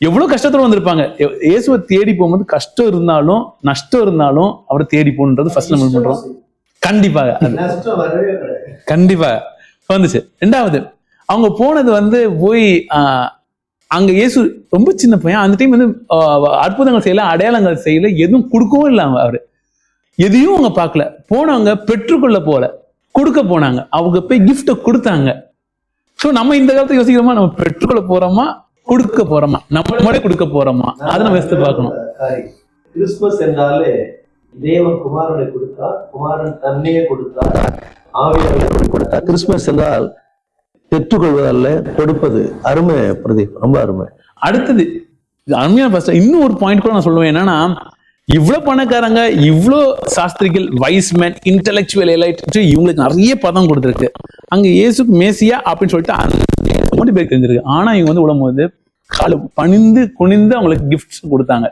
எவ்வளவு கஷ்டத்தோட வந்திருப்பாங்க. இயேசுவை தேடி போகும்போது கஷ்டம் இருந்தாலும் நஷ்டம் இருந்தாலும் அவரை தேடி போகணுன்றது ஃபர்ஸ்ட் நம்ம பண்றோம். கண்டிப்பாக கண்டிப்பா வந்துச்சு. 2வது அவங்க போனது வந்து போய் அங்க இயேசு ரொம்ப சின்ன பையன், அந்த டைம் வந்து அற்புதங்கள் செய்யல, அடையாளங்கள் செய்யல, எதுவும் கொடுக்கவும் இல்லை. அவரு எதையும் அவங்க பார்க்கல. போனவங்க பெற்றுக்கொள்ள போல, கொடுக்க போனாங்க. அவங்க போய் கிஃப்ட கொடுத்தாங்க. சோ நம்ம இந்த காலத்தை யோசிக்கிறோமா, நம்ம பெற்றுக்கொள்ள போறோமா கொடுக்க போறோமா, நம்ம கொடுக்க போறோமா, அதை நம்ம யோசித்து பார்க்கணும். கிறிஸ்துமஸ் என்றாலே தேவன் குமாரனை கொடுத்தார், குமாரன் தன்னையே கொடுத்தார், ஆவியானவரை கொடுத்தார். கிறிஸ்துமஸ் என்றால் பெற்றுக்கொள்வதல்ல, கொடுப்பது. அருமை பிரதீப், ரொம்ப அருமை. அடுத்தது அருமையான ஃபர்ஸ்ட் இன்னும் ஒரு பாயிண்ட் கூட நான் சொல்லுவேன். என்னன்னா, இவ்வளவு பணக்காரங்க, இவ்வளோ சாஸ்திரிகள், வைஸ்மேன், இன்டெலெக்சுவல் எலைட், இவங்களுக்கு நிறைய பதம் கொடுத்துருக்கு. அங்க இயேசுக்கு மேசியா அப்படின்னு சொல்லிட்டு அந்த பேர் தெரிஞ்சிருக்கு. ஆனா இவங்க வந்து விடும்போது கால பணிந்து குனிந்து அவங்களுக்கு கிஃப்ட்ஸ் கொடுத்தாங்க.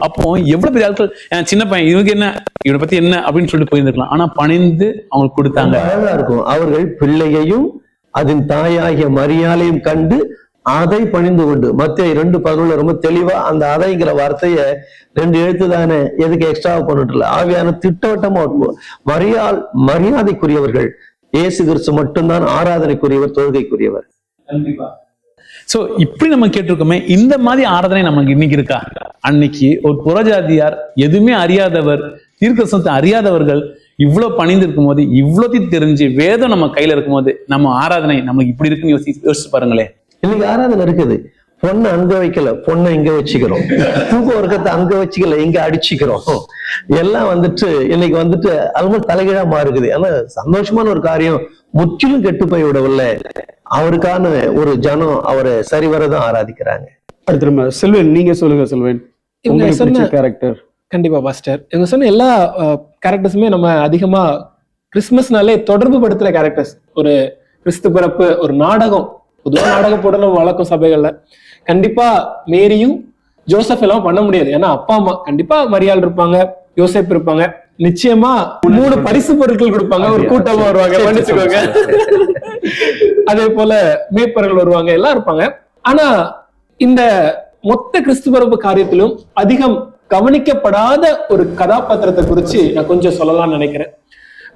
அப்போ எவ்வளவு பெரிய ஆட்கள், சின்ன பையன் இவங்க என்ன, இவனை பத்தி என்ன அப்படின்னு சொல்லிட்டு போயிருந்துருக்கலாம். ஆனா பணிந்து அவங்களுக்கு கொடுத்தாங்க. அழகா இருக்கும். அவர்கள் பிள்ளையையும் அதன் தாயாகிய மரியாதையும் கண்டு அதை பணிந்து கொண்டு, மத்திய 2:11 ரொம்ப தெளிவா அந்த அதைங்கிற வார்த்தைய 2 எழுத்து தானே, எதுக்கு எக்ஸ்ட்ரா பண்ணிட்டு ஆவியான திட்டவட்டமா மரியாதைக்குரியவர்கள். இயேசு கிறிஸ்து மட்டும்தான் ஆராதனைக்குரியவர், தொழுகைக்குரியவர். கண்டிப்பா. சோ இப்படி நம்ம கேட்டிருக்கோமே, இந்த மாதிரி ஆராதனை நமக்கு இன்னைக்கு இருக்கா? அன்னைக்கு ஒரு புறஜாதியார், எதுவுமே அறியாதவர், தீர்க்கதரிசனத்தை அறியாதவர்கள் இவ்வளவு பணிந்து இருக்கும் போது, இவ்வளோத்தையும் தெரிஞ்சு வேதம் நம்ம கையில இருக்கும் போது நம்ம ஆராதனை நமக்கு இப்படி இருக்குன்னு யோசிச்சு பாருங்களேன். இன்னைக்கு ஆராதனை இருக்குது. பொண்ணை அங்க வைக்கல, பொண்ணை இங்க வச்சுக்கிறோம். தூக்க வர்க்கத்தை அங்க வச்சுக்கல, இங்க அடிச்சுக்கிறோம். எல்லாம் வந்துட்டு இன்னைக்கு வந்துட்டு ஆல்மோஸ்ட் தலைகீழா மாறுக்குது. ஆனா சந்தோஷமான ஒரு காரியம், முற்றிலும் கெட்டு போய் விடவில்லை. அவருக்கான ஒரு ஜனம் அவரை சரிவரதான் ஆராதிக்கிறாங்க. அடுத்து நம்ம செல்வன், நீங்க சொல்லுங்க செல்வன். கேரக்டர் கண்டிப்பா பாஸ்டர், இவங்க சொன்ன எல்லா கேரக்டர்ஸுமே நம்ம அதிகமா கிறிஸ்துமஸ்னாலே தொடர்பு படுத்துற கேரக்டர்ஸ். ஒரு கிறிஸ்து பிறப்பு, ஒரு நாடகம், பொதுவாக நாடகம் போடணும் வழக்கம் சபைகள்ல. கண்டிப்பா மேரியும் ஜோசப் எல்லாம் பண்ண முடியாது. ஏன்னா அப்பா அம்மா கண்டிப்பா மரியாள் இருப்பாங்க, யோசேப் இருப்பாங்க, நிச்சயமா 3 பரிசு பொருட்கள் கொடுப்பாங்க, ஒரு கூட்டமா வருவாங்க, மன்னிச்சுக்கோங்க. அதே போல மேய்ப்பர்கள் வருவாங்க, எல்லாம் இருப்பாங்க. ஆனா இந்த மொத்த கிறிஸ்து பிறப்பு காரியத்திலும் அதிகம் கவனிக்கப்படாத ஒரு கதாபாத்திரத்தை குறிச்சு நான் கொஞ்சம் சொல்லலாம்னு நினைக்கிறேன்.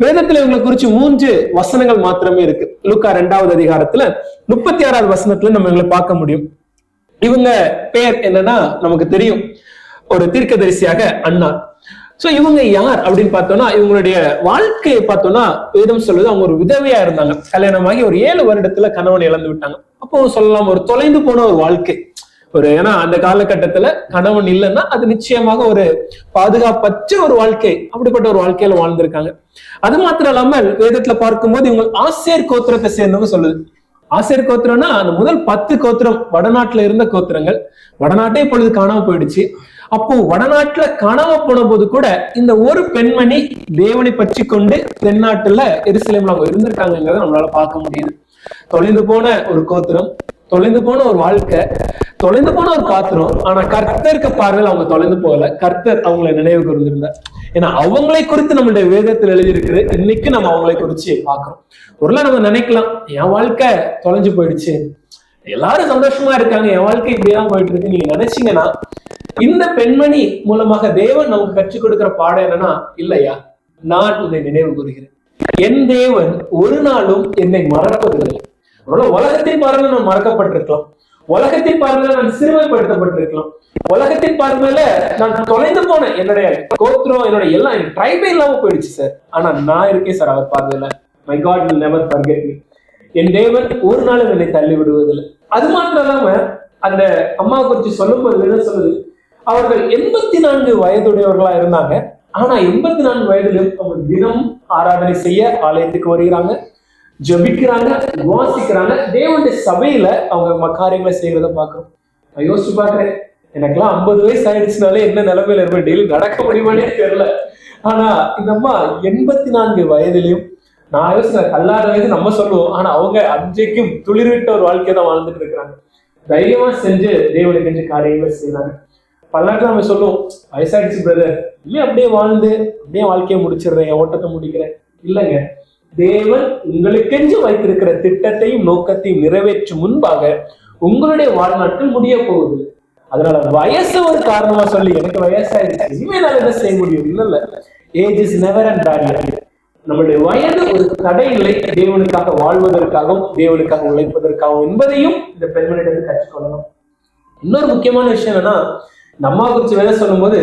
வேதத்துல இவங்களை குறிச்சு 3 வசனங்கள் மாத்திரமே இருக்கு. லூக்கா 2வது அதிகாரத்துல 36வது வசனத்துல நம்ம இவங்களை பார்க்க முடியும். இவங்க பெயர் என்னன்னா நமக்கு தெரியும், ஒரு தீர்க்கதரிசியாக அன்னார். சோ இவங்க யார் அப்படின்னு பார்த்தோம்னா, இவங்களுடைய வாழ்க்கையை பார்த்தோம்னா வேதம் சொல்லுது அவங்க ஒரு விதவையா இருந்தாங்க. கல்யாணமாகி ஒரு 7 வருடத்துல கணவன் இழந்து விட்டாங்க. அப்போ சொல்லலாம் ஒரு தொலைந்து போன ஒரு வாழ்க்கை. ஏன்னா அந்த காலகட்டத்துல கணவன் இல்லைன்னா அது நிச்சயமாக ஒரு பாதுகாப்பற்ற ஒரு வாழ்க்கை. அப்படிப்பட்ட ஒரு வாழ்க்கையில வாழ்ந்திருக்காங்க. அது மாத்திரம் இல்லாமல் வேதத்துல பார்க்கும்போது இவங்க ஆசேர் கோத்திரத்தை சேர்ந்தவங்க சொல்லுது. ஆசேர் கோத்திரம்னா அந்த முதல் 10 கோத்திரம் வடநாட்டுல இருந்த கோத்திரங்கள். வடநாட்டே இப்பொழுது காணாம போயிடுச்சு. அப்போ வடநாட்டுல காணாம போன போது கூட இந்த ஒரு பெண்மணி தேவனை பற்றி கொண்டு தென்னாட்டுல எருசலேம்ல அவங்க இருந்திருக்காங்கிறத நம்மளால பார்க்க முடியுது. தொலைந்து போன ஒரு கோத்திரம், தொலைந்து போன ஒரு வாழ்க்கை, தொலைந்து போன ஒரு பாத்திரம். ஆனா கர்த்தருக்கு பார்வையில் அவங்க தொலைந்து போகல. கர்த்தர் அவங்களை நினைவு கூர்ந்திருந்தார். ஏன்னா அவங்களை குறித்து நம்மளுடைய வேதத்தில் எழுதியிருக்குது. இன்னைக்கு நம்ம அவங்களை குறிச்சு பாக்குறோம். ஒருவேளை நம்ம நினைக்கலாம், என் வாழ்க்கை தொலைஞ்சு போயிடுச்சு, எல்லாரும் சந்தோஷமா இருக்காங்க, என் வாழ்க்கை இப்படிதான் போயிட்டு இருக்கு நீங்க நினைச்சீங்கன்னா, இந்த பெண்மணி மூலமாக தேவன் நமக்கு கற்றுக் கொடுக்கிற பாடம் என்னன்னா, இல்லையா, நான் உன்னை நினைவு கூறுகிறேன். என் தேவன் ஒரு நாளும் என்னை மறப்பதில்லை. உலகத்தின் பார்வையில நான் மறக்கப்பட்டிருக்கலாம், உலகத்தின் பார்வையில நான் சிறுமைப்படுத்தப்பட்டிருக்கலாம், உலகத்தின் பார்வையில நான் தொலைந்து போனேன், என்னுடைய கோத்திரம், என்னுடைய எல்லாம் ட்ரைபே இல்லாம போயிடுச்சு சார். ஆனா நான் இருக்கேன் சார் அவர் பார்வையில. My God will never forget me. என் தேவன் ஒரு நாளும் என்னை தள்ளி விடுவதில்லை. அது மாத்திரம் இல்லாம அந்த அம்மா குறித்து சொல்லும் போது என்ன சொல்லுது, அவர்கள் 84 வயதுடையவர்களா இருந்தாங்க. ஆனா 84 வயதிலும் அவங்க தினம் ஆராதனை செய்ய ஆலயத்துக்கு வருகிறாங்க, ஜபிக்கிறாங்க, வாசிக்கிறாங்க, தேவனுடைய சபையில அவங்க காரியங்களை செய்யறத பாக்குறோம். நான் யோசிச்சு பாக்குறேன், எனக்கெல்லாம் 50 வயசு ஆயிடுச்சுனாலே என்ன நிலைமையில இருப்பேன், டெய்லி நடக்க முடியுமானே தெரியல. ஆனா இந்த அம்மா 84 வயதிலையும், நான் யோசிக்கிறேன் கல்லாத வயது நம்ம சொல்லுவோம், ஆனா அவங்க அன்றைக்கும் துளிர்விட்ட ஒரு வாழ்க்கையை தான் வாழ்ந்துட்டு இருக்கிறாங்க. தைரியமா செஞ்சு தேவனுக்கு காரியங்களை செய்யறாங்க. பல நேரத்தில் நம்ம சொல்லுவோம், வயசாயிடுச்சு பிரதர், இல்லையே அப்படியே வாழ்ந்து அப்படியே வாழ்க்கையை முடிச்சிடுறேன், என் ஓட்டத்தை முடிக்கிறேன். இல்லைங்க, தேவன் உங்களுக்கென்று வைத்திருக்கிற திட்டத்தையும் நோக்கத்தையும் நிறைவேற்றும் முன்பாக உங்களுடைய வாழ்நாட்கள் முடிய போகுது. அதனால வயசு ஒரு காரணமா சொல்லி எனக்கு வயசாயிடுச்சு இனிமே நான் என்ன செய்ய முடியும், இல்ல, age is never and barrier. நம்மளுடைய வயது ஒரு தடை இல்லை தேவனுக்காக வாழ்வதற்காகவும் தேவனுக்காக உழைப்பதற்காகவும் என்பதையும் இந்த பெண்மணியிடம் கற்றுக்கொள்ளலாம். இன்னொரு முக்கியமான விஷயம் என்னன்னா, இந்த அம்மா குறித்து வேலை சொல்லும் போது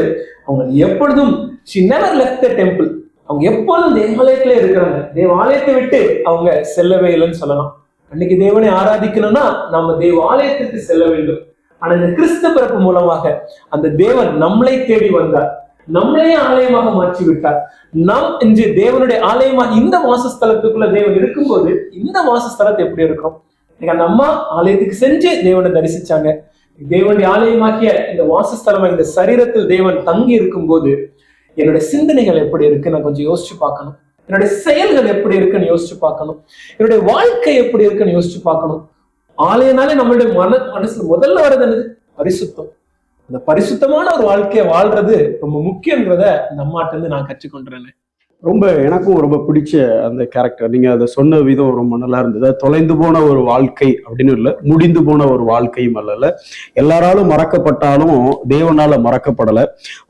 அவங்க எப்பொழுதும் she never left the temple. அவங்க எப்பொழுதும் தேவாலயத்திலே இருக்கிறாங்க. தேவாலயத்தை விட்டு அவங்க செல்லவே இல்லைன்னு சொல்லலாம். அன்னைக்கு தேவனை ஆராதிக்கணும்னா நம்ம தேவாலயத்திற்கு செல்ல வேண்டும். ஆனா இந்த கிறிஸ்து பிறப்பு மூலமாக அந்த தேவன் நம்மளை தேடி வந்தார், நம்மளையே ஆலயமாக மாற்றி விட்டார். நாம் இன்று தேவனுடைய ஆலயமாக இந்த வாசஸ்தலத்துக்குள்ள தேவன் இருக்கும்போது இந்த வாசஸ்தலத்தை எப்படி இருக்கும்? அந்த அம்மா ஆலயத்துக்கு சென்று தேவனை தரிசிச்சாங்க. தேவனுடைய ஆலயமாகிய இந்த வாசஸ்தலம், இந்த சரீரத்தில் தேவன் தங்கி இருக்கும் போது என்னுடைய சிந்தனைகள் எப்படி இருக்கு நான் கொஞ்சம் யோசிச்சு பார்க்கணும். என்னுடைய செயல்கள் எப்படி இருக்குன்னு யோசிச்சு பார்க்கணும். என்னுடைய வாழ்க்கை எப்படி இருக்குன்னு யோசிச்சு பார்க்கணும். ஆலயனாலே நம்மளுடைய மனசுல முதல்ல வர்றது என்னது? பரிசுத்தம். அந்த பரிசுத்தமான ஒரு வாழ்க்கையை வாழ்றது ரொம்ப முக்கியன்றத இந்த அம்மாட்ட இருந்து நான் கற்றுக்கொண்டேன். ரொம்ப எனக்கும் ரொம்ப பிடிச்ச அந்த கேரக்டர். நீங்க அதை சொன்ன விதம் ரொம்ப நல்லா இருந்தது. தொலைந்து போன ஒரு வாழ்க்கை அப்படின்னு இல்லை, முடிந்து போன ஒரு வாழ்க்கையும் அல்ல. எல்லாராலும் மறக்கப்பட்டாலும் தேவனால மறக்கப்படலை.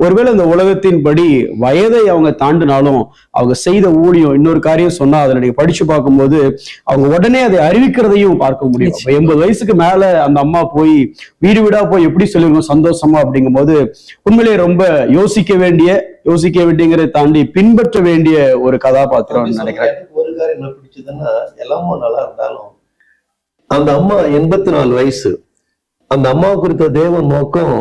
ஒருவேளை இந்த உலகத்தின்படி வயதை அவங்க தாண்டினாலும் அவங்க செய்த ஊழியம், இன்னொரு காரியம் சொன்னா அதை நீங்க படிச்சு பார்க்கும்போது அவங்க உடனே அதை அறிவிக்கிறதையும் பார்க்க முடியும். 80 வயசுக்கு மேல அந்த அம்மா போய் வீடு வீடா போய் எப்படி சொல்லிருக்கோம் சந்தோஷமா அப்படிங்கும்போது உண்மையிலேயே ரொம்ப யோசிக்க வேண்டியங்கிறத தாண்டி பின்பற்ற வேண்டிய ஒரு கதாபாத்திரம் நினைக்கிறேன். ஒரு காரியம் என்ன பிடிச்சதுன்னா, எல்லாமே நல்லா இருந்தாலும் அந்த அம்மா 84 வயசு, அந்த அம்மா குறித்த தேவ நோக்கம்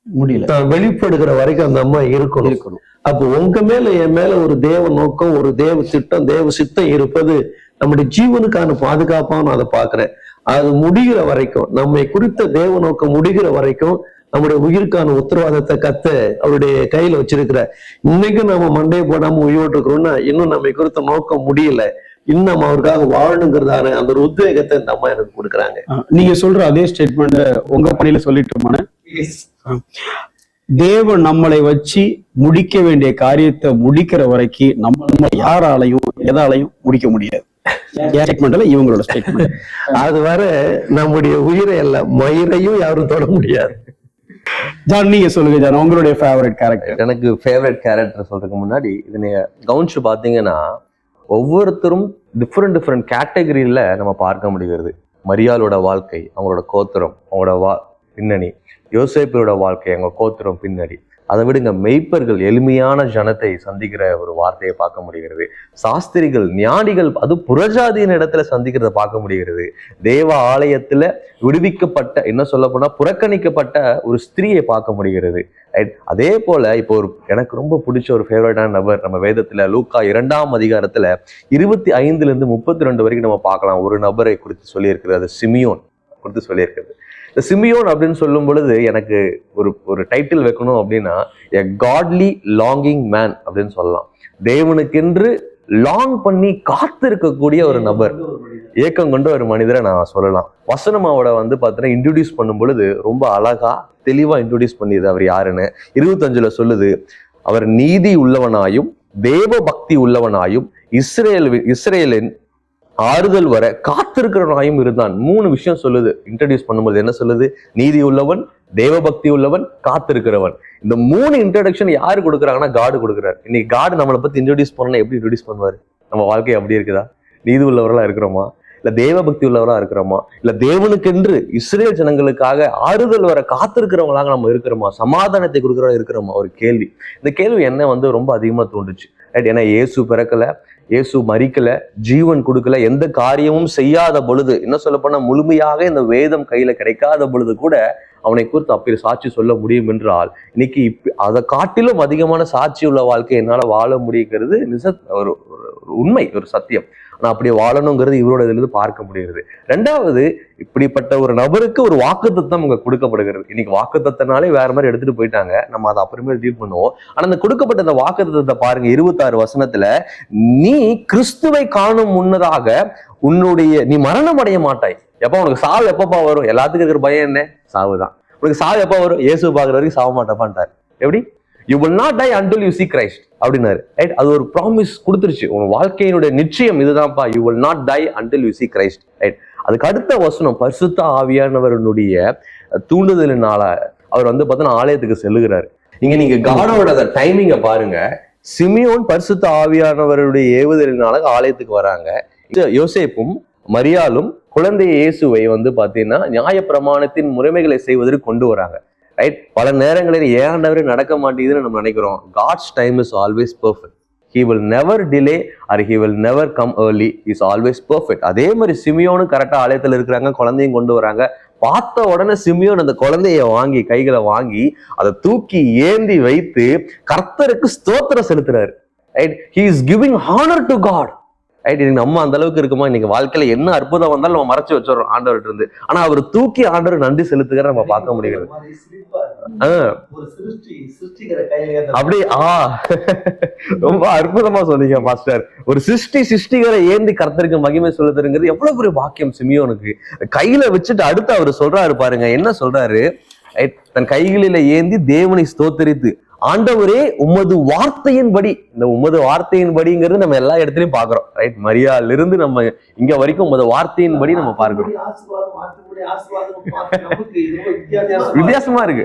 முடியல, வெளிப்படுகிற வரைக்கும் அந்த அம்மா இருக்கணும். அப்போ உங்க மேல என் மேல ஒரு தேவ நோக்கம், ஒரு தேவ திட்டம், தேவ சித்தம் இருப்பது நம்முடைய ஜீவனுக்கான பாதுகாப்பாக நான் அதை பாக்குறேன். அது முடிகிற வரைக்கும், நம்மை குறித்த தேவ நோக்கம் முடிகிற வரைக்கும் நம்முடைய உயிருக்கான உத்தரவாதத்தை அவருடைய கையில வச்சிருக்கிற. இன்னைக்கும் நம்ம மண்டையை போடாம உயிரோட்டு இருக்கிறோம்னா இன்னும் நம்மை குறித்த நோக்கம் முடியல, இன்னும் அவருக்காக வாழணுங்கிறதான அந்த ஒரு உத்வேகத்தை இந்த அம்மா எனக்கு கொடுக்குறாங்க. நீங்க சொல்ற அதே ஸ்டேட்மெண்ட் உங்க பணியில சொல்லிட்டோமான, தேவன் நம்மளை வச்சு முடிக்க வேண்டிய காரியத்தை முடிக்கிற வரைக்கும் நம்ம யாராலையும் எதாலையும் முடிக்க முடியாது. இவங்களோட ஸ்டேட்மெண்ட். அது வர நம்முடைய உயிரை அல்ல மயிரையும் யாரும் தொட முடியாது. ஜான், நீங்க சொல்லுங்க ஜான், உங்களுடைய ஃபேவரட் கேரக்டர். எனக்கு ஃபேவரட் கேரக்டர் சொல்றதுக்கு முன்னாடி இது நீங்க கவனிச்சு பாத்தீங்கன்னா ஒவ்வொருத்தரும் டிஃப்ரெண்ட் கேட்டகரியில நம்ம பார்க்க முடிகிறது. மரியாளோட வாழ்க்கை, அவங்களோட கோத்திரம், அவங்களோட பின்னணி, யோசேப்போட வாழ்க்கை, அவங்க கோத்திரம் பின்னணி. அதை விடுங்க, மெய்ப்பர்கள் எளிமையான ஜனத்தை சந்திக்கிற ஒரு வார்த்தையை பார்க்க முடிகிறது. சாஸ்திரிகள், ஞானிகள், அது புறஜாதியின் இடத்துல சந்திக்கிறத பார்க்க முடிகிறது. தேவ ஆலயத்துல விடுவிக்கப்பட்ட, என்ன சொல்ல போனா புறக்கணிக்கப்பட்ட ஒரு ஸ்திரீயை பார்க்க முடிகிறது. ரைட். அதே போல இப்போ எனக்கு ரொம்ப பிடிச்ச ஒரு ஃபேவரட்டான நபர் நம்ம வேதத்துல லூக்கா 2ஆம் அதிகாரத்துல 25 to 32 வரைக்கும் நம்ம பார்க்கலாம். ஒரு நபரை குறித்து சொல்லியிருக்கிறது, அது சிமியோன் குறித்து சொல்லியிருக்கிறது. இந்த சிமியோன் அப்படின்னு சொல்லும் பொழுது எனக்கு ஒரு டைட்டில் வைக்கணும் அப்படின்னா, எ காட்லி லாங்கிங் மேன் அப்படின்னு சொல்லலாம். தேவனுக்கென்று லாங் பண்ணி காத்து இருக்கக்கூடிய ஒரு நபர். ஏக்கம் கொண்ட ஒரு மனிதரை நான் சொல்லலாம். வசனமாவோட வந்து பார்த்தீங்கன்னா இன்ட்ரோடியூஸ் பண்ணும் பொழுது ரொம்ப அழகா தெளிவா இன்ட்ரோடியூஸ் பண்ணியது அவர் யாருன்னு. 25 சொல்லுது, அவர் நீதி உள்ளவனாயும் தேவ பக்தி உள்ளவனாயும் இஸ்ரேலின் ஆறுதல் வர காத்திருக்கிறவனாயும் இருந்தான். 3 விஷயம் சொல்லுது இன்ட்ரடியூஸ் பண்ணும்போது. என்ன சொல்லுது? நீதி உள்ளவன், தேவ பக்தி உள்ளவன், காத்திருக்கிறவன். இந்த 3 இன்ட்ரடக்ஷன் யாரு கொடுக்குறாங்கன்னா காடு கொடுக்குறாரு. இன்னைக்கு காடு நம்மளை பத்தி இன்ட்ரோடியூஸ் பண்ணா எப்படி இன்ட்ரோடியூஸ் பண்ணுவாரு? நம்ம வாழ்க்கை அப்படி இருக்குதா? நீதி உள்ளவர்களா இருக்கிறோமா, இல்ல தேவ பக்தி உள்ளவரா இருக்கிறோமா, இல்ல தேவனுக்கென்று இஸ்ரேல் ஜனங்களுக்காக ஆறுதல் வர காத்திருக்கிறவங்களாக நம்ம இருக்கிறோமா, சமாதானத்தை கொடுக்குறவங்க இருக்கிறோமா? ஒரு கேள்வி. இந்த கேள்வி என்ன வந்து ரொம்ப அதிகமா தோன்றுச்சு. ரைட்? ஏன்னா இயேசு பிறக்கல, இயேசு மரிக்கல, ஜீவன் கொடுக்கல, எந்த காரியமும் செய்யாத பொழுது, என்ன சொல்ல போனா முழுமையாக இந்த வேதம் கையில கிடைக்காத பொழுது கூட அவனை குறித்து அப்படி சாட்சி சொல்ல முடியும் என்றால், இன்னைக்கு அதை காட்டிலும் அதிகமான சாட்சி உள்ள வாழ்க்கை என்னால வாழ முடியுங்கிறது ஒரு உண்மை, ஒரு சத்தியம். நான் அப்படி வாழணுங்கிறது இவரோட இதுல இருந்து பார்க்க முடிகிறது. 2வது, இப்படிப்பட்ட ஒரு நபருக்கு ஒரு வாக்குத்தத்தம் இங்க கொடுக்கப்படுகிறது. இன்னைக்கு வாக்குத்தத்தனாலே வேற மாதிரி எடுத்துட்டு போயிட்டாங்க, நம்ம அதை அப்புறமே டீல் பண்ணுவோம். ஆனா அந்த கொடுக்கப்பட்ட அந்த வாக்குத்தத்தத்தை பாருங்க, 26 நீ கிறிஸ்துவை காணும் முன்னதாக நீ மரணம் அடைய மாட்டாய். எப்ப உனக்கு சாவு எப்பப்பா வரும்? எல்லாத்துக்கும் இருக்கிற பயம் என்ன? சாவுதான். உனக்கு சாவு எப்ப வரும்? இயேசு பாக்குற வரைக்கும் சாவ மாட்டப்பான்ட்டார். எப்படி? You will not die until you see Christ அப்படின்னாரு. ரைட்? அது ஒரு ப்ராமிஸ் கொடுத்துருச்சு. உன் வாழ்க்கையினுடைய நிச்சயம் இதுதான்ப்பா, you will not die until you see Christ. Right? அதுக்கு அடுத்த வசனம், பரிசுத்த ஆவியானவருடைய தூண்டுதலினால அவர் வந்து பார்த்தீங்கன்னா ஆலயத்துக்கு செல்லுகிறாரு. நீங்க காடோட டைமிங்க பாருங்க. சிமியோன் பரிசுத்த ஆவியானவருடைய ஏவுதலினால ஆலயத்துக்கு வராங்க. யோசேப்பும் மரியாளும் குழந்தை இயேசுவை வந்து பாத்தீங்கன்னா நியாயப்பிரமாணத்தின் முறைமைகளை செய்வதற்கு கொண்டு வராங்க. ரைட்? பல நேரங்களில் ஏண்டவரே நடக்க மாட்டேங்குதுன்னு நம்ம நினைக்கிறோம். God's time is always perfect. He will never delay or he will never come early. He is always perfect. அதே மாதிரி சிமியோனும் கரெக்டா ஆலயத்துல இருக்கிறாங்க, குழந்தையும் கொண்டு வராங்க. பார்த்த உடனே சிமியோன் அந்த குழந்தைய வாங்கி கைகளை வாங்கி அதை தூக்கி ஏந்தி வைத்து கர்த்தருக்கு ஸ்தோத்திரம் செலுத்துறாரு. Right? He is giving honor to God. Right? நம்ம அந்த அளவுக்கு இருக்குமா? இன்னைக்கு வாழ்க்கையில என்ன அற்புதம் வந்தாலும் நம்ம மறைச்சு வச்சிடறோம் ஆண்டவர்கிட்ட இருந்து. ஆனா அவர் தூக்கி ஆண்டவர் நன்றி செலுத்துகிற நம்ம பார்க்க முடிகிறது. அப்படி ரொம்ப அற்புதமா சொன்னீங்க மாஸ்டர். ஒரு சிருஷ்டிகரை ஏந்தி கர்த்தருக்கு மகிமை செலுத்துறங்கிறது எவ்வளவு பெரிய பாக்கியம் சிமியோனுக்கு. கையில வச்சுட்டு அடுத்து அவர் சொல்றாரு பாருங்க, என்ன சொல்றாரு? தன் கைகளில ஏந்தி தேவனை ஸ்தோத்தரித்து, ஆண்டவரே உமது வார்த்தையின்படி. இந்த உமது வார்த்தையின்படிங்கிறது நம்ம எல்லா இடத்துலயும் பாக்குறோம். ரைட்? மரியாதையில இருந்து நம்ம இங்க வரைக்கும் உமது வார்த்தையின்படி நம்ம பார்க்கிறோம். வித்தியாசமா இருக்கு.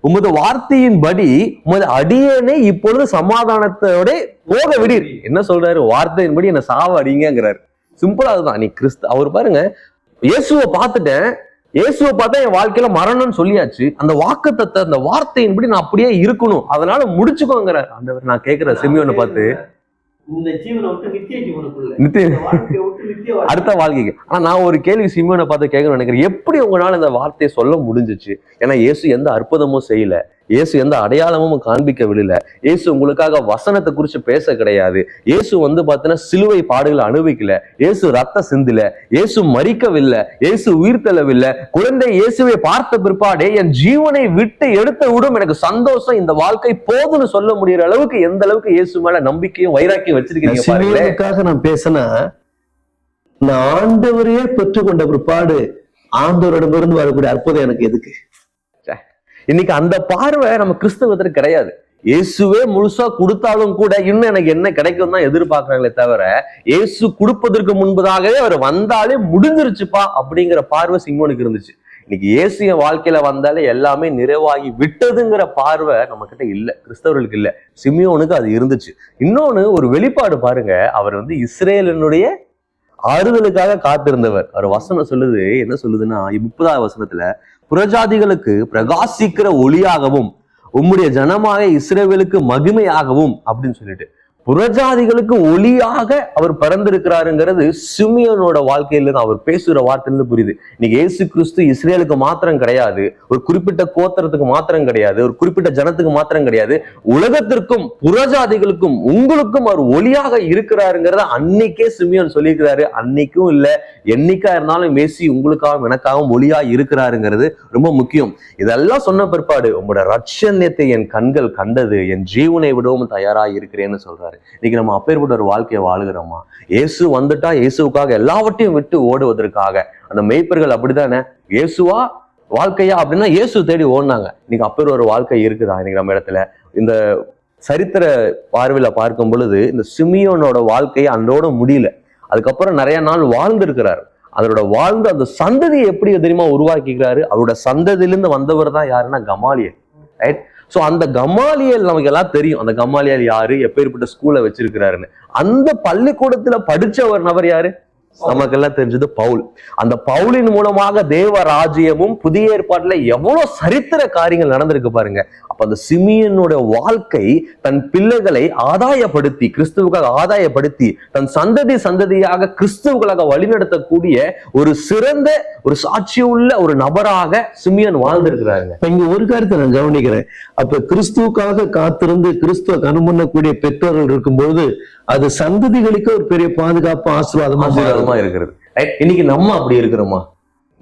உமது வார்த்தையின்படி உமது அடியேனே இப்பொழுது சமாதானத்தோட போக விடீர். என்ன சொல்றாரு? வார்த்தையின்படி என்ன சாவ அடிங்கிறாரு. சிம்பிளா அதுதான். நீ அவர் பாருங்க, இயேசுவை பார்த்துட்டேன், இயேசுவை பார்த்தா என் வாழ்க்கையில மரணம்னு சொல்லியாச்சு. அந்த வாக்குத்தத்தை, அந்த வார்த்தையின்படி நான் அப்படியே இருக்கணும், அதனால முடிச்சுக்கோங்கிற ஆண்டவர். நான் கேட்கிறேன் சிமியோனை பார்த்து, அடுத்த வாழ்க்கைக்கு. ஆனா நான் ஒரு கேள்வி சிமியோனை பார்த்து கேட்கணும்னு நினைக்கிறேன், எப்படி உங்களால இந்த வார்த்தையை சொல்ல முடிஞ்சிச்சு? ஏன்னா இயேசு எந்த அற்புதமும் செய்யல, இயேசு எந்த அடையாளமும் காண்பிக்க விடல, இயேசு உங்களுக்காக வசனத்தை குறிச்சு பேச கிடையாது, இயேசு வந்து பாத்தீங்கன்னா சிலுவை பாடுகளை அனுபவிக்கல, இயேசு ரத்த சிந்தல, இயேசு மரிக்கவில்லை, இயேசு உயிர்த்தெழவில்லை. குழந்தை இயேசுவை பார்த்த பிற்பாடே என் ஜீவனை விட்டு எடுத்த விடும் எனக்கு சந்தோஷம், இந்த வாழ்க்கை போதுன்னு சொல்ல முடியற அளவுக்கு எந்த அளவுக்கு இயேசு மேல நம்பிக்கையும் வைராக்கியம் வச்சிருக்கீங்க பாருங்க. நான் பேசினா நான் ஆண்டவரையே பெற்றுக்கொண்ட பிற்பாடு ஆண்டவரிடமிருந்து வரக்கூடிய அற்புதம் எனக்கு எதுக்கு? இன்னைக்கு அந்த பார்வை நம்ம கிறிஸ்தவத்திற்கு கிடையாது. இயேசுவே முழுசா கொடுத்தாலும் கூட இன்னும் எனக்கு என்ன கிடைக்கும் தான் எதிர்பார்க்கறாங்களே தவிர, இயேசு கொடுப்பதற்கு முன்பதாகவே அவர் வந்தாலே முடிஞ்சிருச்சுப்பா அப்படிங்கிற பார்வை சிமோனுக்கு இருந்துச்சு. இன்னைக்கு இயேசு என் வாழ்க்கையில வந்தாலே எல்லாமே நிறைவாகி விட்டதுங்கிற பார்வை நம்ம கிட்ட இல்ல, கிறிஸ்தவர்களுக்கு இல்ல. சிமியோனுக்கு அது இருந்துச்சு. இன்னொன்னு ஒரு வெளிப்பாடு பாருங்க, அவர் வந்து இஸ்ரேலினுடைய ஆறுதலுக்காக காத்திருந்தவர். அவர் வசனம் சொல்லுது, என்ன சொல்லுதுன்னா 30வது வசனத்துல, புறஜாதிகளுக்கு பிரகாசிக்கிற ஒளியாகவும் உம்முடைய ஜனமாக இஸ்ரவேலுக்கு மகிமையாகவும் அப்படின்னு சொல்லிட்டு, புறஜாதிகளுக்கு ஒளியாக அவர் பிறந்திருக்கிறாருங்கிறது சிமியோனோட வாழ்க்கையில தான் அவர் பேசுகிற வார்த்தையிலிருந்து புரியுது. இன்னைக்கு இயேசு கிறிஸ்து இஸ்ரேலுக்கு மாத்திரம் கிடையாது, ஒரு குறிப்பிட்ட கோத்திரத்துக்கு மாத்திரம் கிடையாது, ஒரு குறிப்பிட்ட ஜனத்துக்கு மாத்திரம் கிடையாது, உலகத்திற்கும் புறஜாதிகளுக்கும் உங்களுக்கும் அவர் ஒளியாக இருக்கிறாருங்கிறத அன்னைக்கே சிமியோன் சொல்லியிருக்கிறாரு. அன்னைக்கும் இல்ல, என்னைக்கா இருந்தாலும் மேசி உங்களுக்காகவும் எனக்காகவும் ஒளியா இருக்கிறாருங்கிறது ரொம்ப முக்கியம். இதெல்லாம் சொன்ன பிற்பாடு, உங்களோட ரட்சண்யத்தை என் கண்கள் கண்டது, என் ஜீவனை விடவும் தயாரா இருக்கிறேன்னு சொல்றாரு. இன்னைக்கு நம்ம அப்பேற்பட்ட ஒரு வாழ்க்கையை வாழுகிறோமா? இயேசு வந்துட்டா இயேசுக்காக எல்லாவற்றையும் விட்டு ஓடுவதற்காக அந்த மேய்ப்பர்கள் அப்படித்தானே, இயேசுவா வாழ்க்கையா அப்படின்னா இயேசு தேடி ஓடினாங்க. இன்னைக்கு அப்பேர் ஒரு வாழ்க்கை இருக்குதா இன்னைக்கு நம்ம இடத்துல? இந்த சரித்திர பார்வையில பார்க்கும் பொழுது இந்த சிமியோனோட வாழ்க்கையை அன்றோட முடியல. அதுக்கப்புறம் நிறைய நாள் வாழ்ந்திருக்கிறார். அதோட வாழ்ந்து அந்த சந்ததியை எப்படி தெரியுமா உருவாக்கிக்கிறாரு? அவரோட சந்ததியிலிருந்து வந்தவர் தான் யாருன்னா கமாலியல், ரைட்? சோ அந்த கமாலியல் நமக்கு எல்லாம் தெரியும். அந்த கமாலியல் யாரு, எப்பேற்பட்ட ஸ்கூல்ல வச்சிருக்கிறாருன்னு. அந்த பள்ளிக்கூடத்துல படிச்ச ஒரு நபர் யாரு? நமக்கெல்லாம் தெரிஞ்சது பவுல். அந்த பவுலின் மூலமாக தேவ ராஜ்யமும் புதிய ஏற்பாட்டுல எவ்வளவு சரித்திர காரியங்கள் நடந்திருக்கு பாருங்க. அப்ப அந்த சிமியனோட வாழ்க்கை தன் பிள்ளைகளை ஆதாயப்படுத்தி, கிறிஸ்துவுக்காக ஆதாயப்படுத்தி, தன் சந்ததியாக கிறிஸ்துவுக்களாக வழிநடத்தக்கூடிய ஒரு சிறந்த ஒரு சாட்சியுள்ள ஒரு நபராக சிமியன் வாழ்ந்திருக்கிறாருங்க. இங்க ஒரு கருத்தை நான் கவனிக்கிறேன். அப்ப கிறிஸ்துவுக்காக காத்திருந்து கிறிஸ்துவ கனமுன்னக்கூடிய பெற்றோர்கள் இருக்கும்போது அது சந்ததிகளுக்கு ஒரு பெரிய பாதுகாப்பு ஆசீர்வாதமா இருக்கிறது. இன்னைக்கு நம்ம அப்படி இருக்கிறோமா?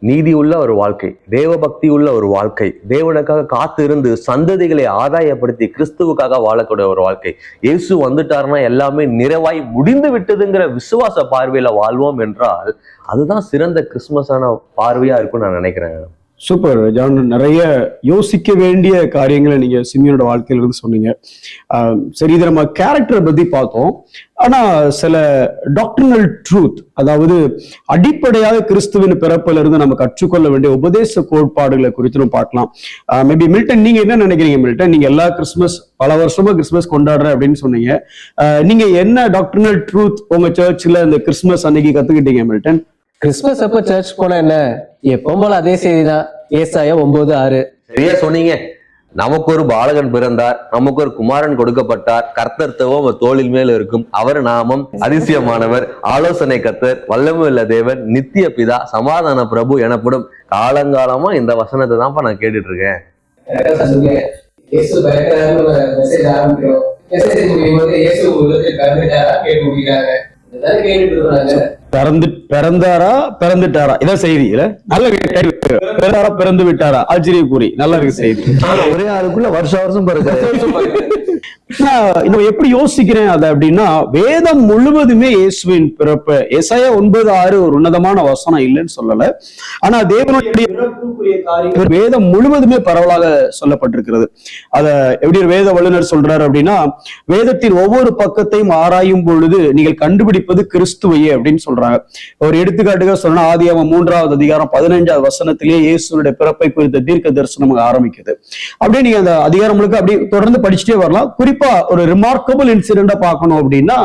நீதி உள்ள ஒரு வாழ்க்கை, தேவ பக்தி உள்ள ஒரு வாழ்க்கை, தேவனுக்காக காத்து இருந்து சந்ததிகளை ஆதாயப்படுத்தி கிறிஸ்துவுக்காக வாழக்கூடிய ஒரு வாழ்க்கை. இயேசு வந்துட்டாருன்னா எல்லாமே நிறைவாய் முடிந்து விட்டதுங்கிற விசுவாச பார்வையில வாழ்வோம் என்றால் அதுதான் சிறந்த கிறிஸ்துமஸான பார்வையா இருக்கும்னு நான் நினைக்கிறேன். சூப்பர் ஜான், நிறைய யோசிக்க வேண்டிய காரியங்களை நீங்க சிமியனோட வாழ்க்கையில இருந்து சொன்னீங்க. சரி, இதை நம்ம கேரக்டரை பத்தி பார்த்தோம். ஆனா சில டாக்டரினல் ட்ரூத், அதாவது அடிப்படையாக கிறிஸ்துவின் பிறப்பில இருந்து நம்ம கற்றுக்கொள்ள வேண்டிய உபதேச கோட்பாடுகளை குறித்து நம்ம பார்க்கலாம். மேபி மில்டன், நீங்க என்ன நினைக்கிறீங்க? மில்டன், நீங்க எல்லா கிறிஸ்துமஸ் பல வருஷமா கிறிஸ்துமஸ் கொண்டாடுற அப்படின்னு சொன்னீங்க. நீங்க என்ன டாக்டரினல் ட்ரூத் உங்க சர்ச்ல இந்த கிறிஸ்துமஸ் அன்னைக்கு கத்துக்கிட்டீங்க மில்டன்? கிறிஸ்துமஸ் அப்ப சர்ச் போனா என்ன, எப்பவும் போல அதே செய்திதான். ஏசாயா 9:6. சரியா சொன்னீங்க. நமக்கு ஒரு பாலகன் பிறந்தார், நமக்கு ஒரு குமாரன் கொடுக்கப்பட்டார், கர்த்தர்த்தவம் அவர் தோளில் மேல் இருக்கும், அவர் நாமம் அதிசயமானவர், ஆலோசனை கர்த்தர், வல்லமையுள்ள தேவன், நித்திய பிதா, சமாதான பிரபு எனப்படும். காலங்காலமா இந்த வசனத்தை தான்ப்பா நான் கேட்டுட்டு இருக்கேன். பிறந்தாரா பிறந்துட்டாரா, இதான் செய்தி இல்ல? நல்ல பிறந்தாரா பிறந்து விட்டாரா, ஆச்சரியக்குறி. நல்ல இருக்கு செய்தி. ஒரே ஆளுக்குள்ள வருஷம் பிறகு நம்ம எப்படி யோசிக்கிறேன் அதை அப்படின்னா, வேதம் முழுவதுமே இயேசுவின் பிறப்பு. ஏசாயா 9:6 ஒரு உன்னதமான வசனம் இல்லைன்னு சொல்லல. ஆனா தேவனுடைய வேதம் முழுவதுமே பரவலாக சொல்லப்பட்டிருக்கிறது. அத எப்படி ஒரு வேத வல்லுநர் சொல்றாரு அப்படின்னா, வேதத்தின் ஒவ்வொரு பக்கத்தையும் ஆராயும் பொழுது நீங்கள் கண்டுபிடிப்பது கிறிஸ்துவையே அப்படின்னு சொல்றாங்க. ஒரு எடுத்துக்காட்டுగా சொன்னா, ஆதியாகமம் 3வது அதிகாரம் 15வது வசனத்திலேயே இயேசுடைய பிறப்பை குறித்த தீர்க்க தரிசனம் ஆரம்பிக்குது. அப்படியே நீங்க அந்த அதிகாரம் முழுக்க அப்படியே தொடர்ந்து படிச்சுட்டே வரலாம். குறிப்பா ஒரு ரிமார்க்கபிள் இன்சிடென்ட பார்க்கணும் அப்படின்னா,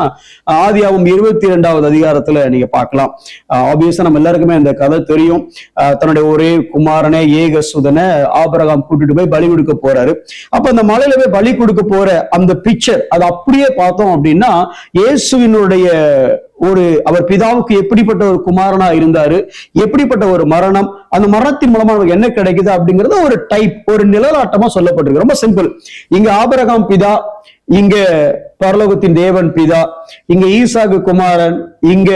ஆதியாகமம் 22வது அதிகாரத்துல நீங்க பார்க்கலாம். ஆப்வியஸா நம்ம எல்லாருக்குமே அந்த கதை தெரியும். தன்னுடைய ஒரே குமாரனை ஏகசுதனை ஆபிரகாம் கூட்டிட்டு போய் பலி கொடுக்க போறாரு. அப்ப அந்த மலையில போய் பலி கொடுக்க போற அந்த பிக்சர் அது அப்படியே பார்த்தோம் அப்படின்னா, இயேசுவினுடைய அவர் பிதாவுக்கு எப்படிப்பட்ட ஒரு குமாரனா இருந்தாரு, எப்படிப்பட்ட ஒரு மரணம், அந்த மரணத்தின் மூலமா நமக்கு என்ன கிடைக்குது அப்படிங்கறது ஒரு டைப், ஒரு நிழலாட்டமா சொல்லப்பட்டிருக்கு. ரொம்ப சிம்பிள். இங்க ஆபிரகாம் பிதா, இங்க பரலோகத்தின் தேவன் பிதா, இங்க ஈசாக்கு குமாரன், இங்க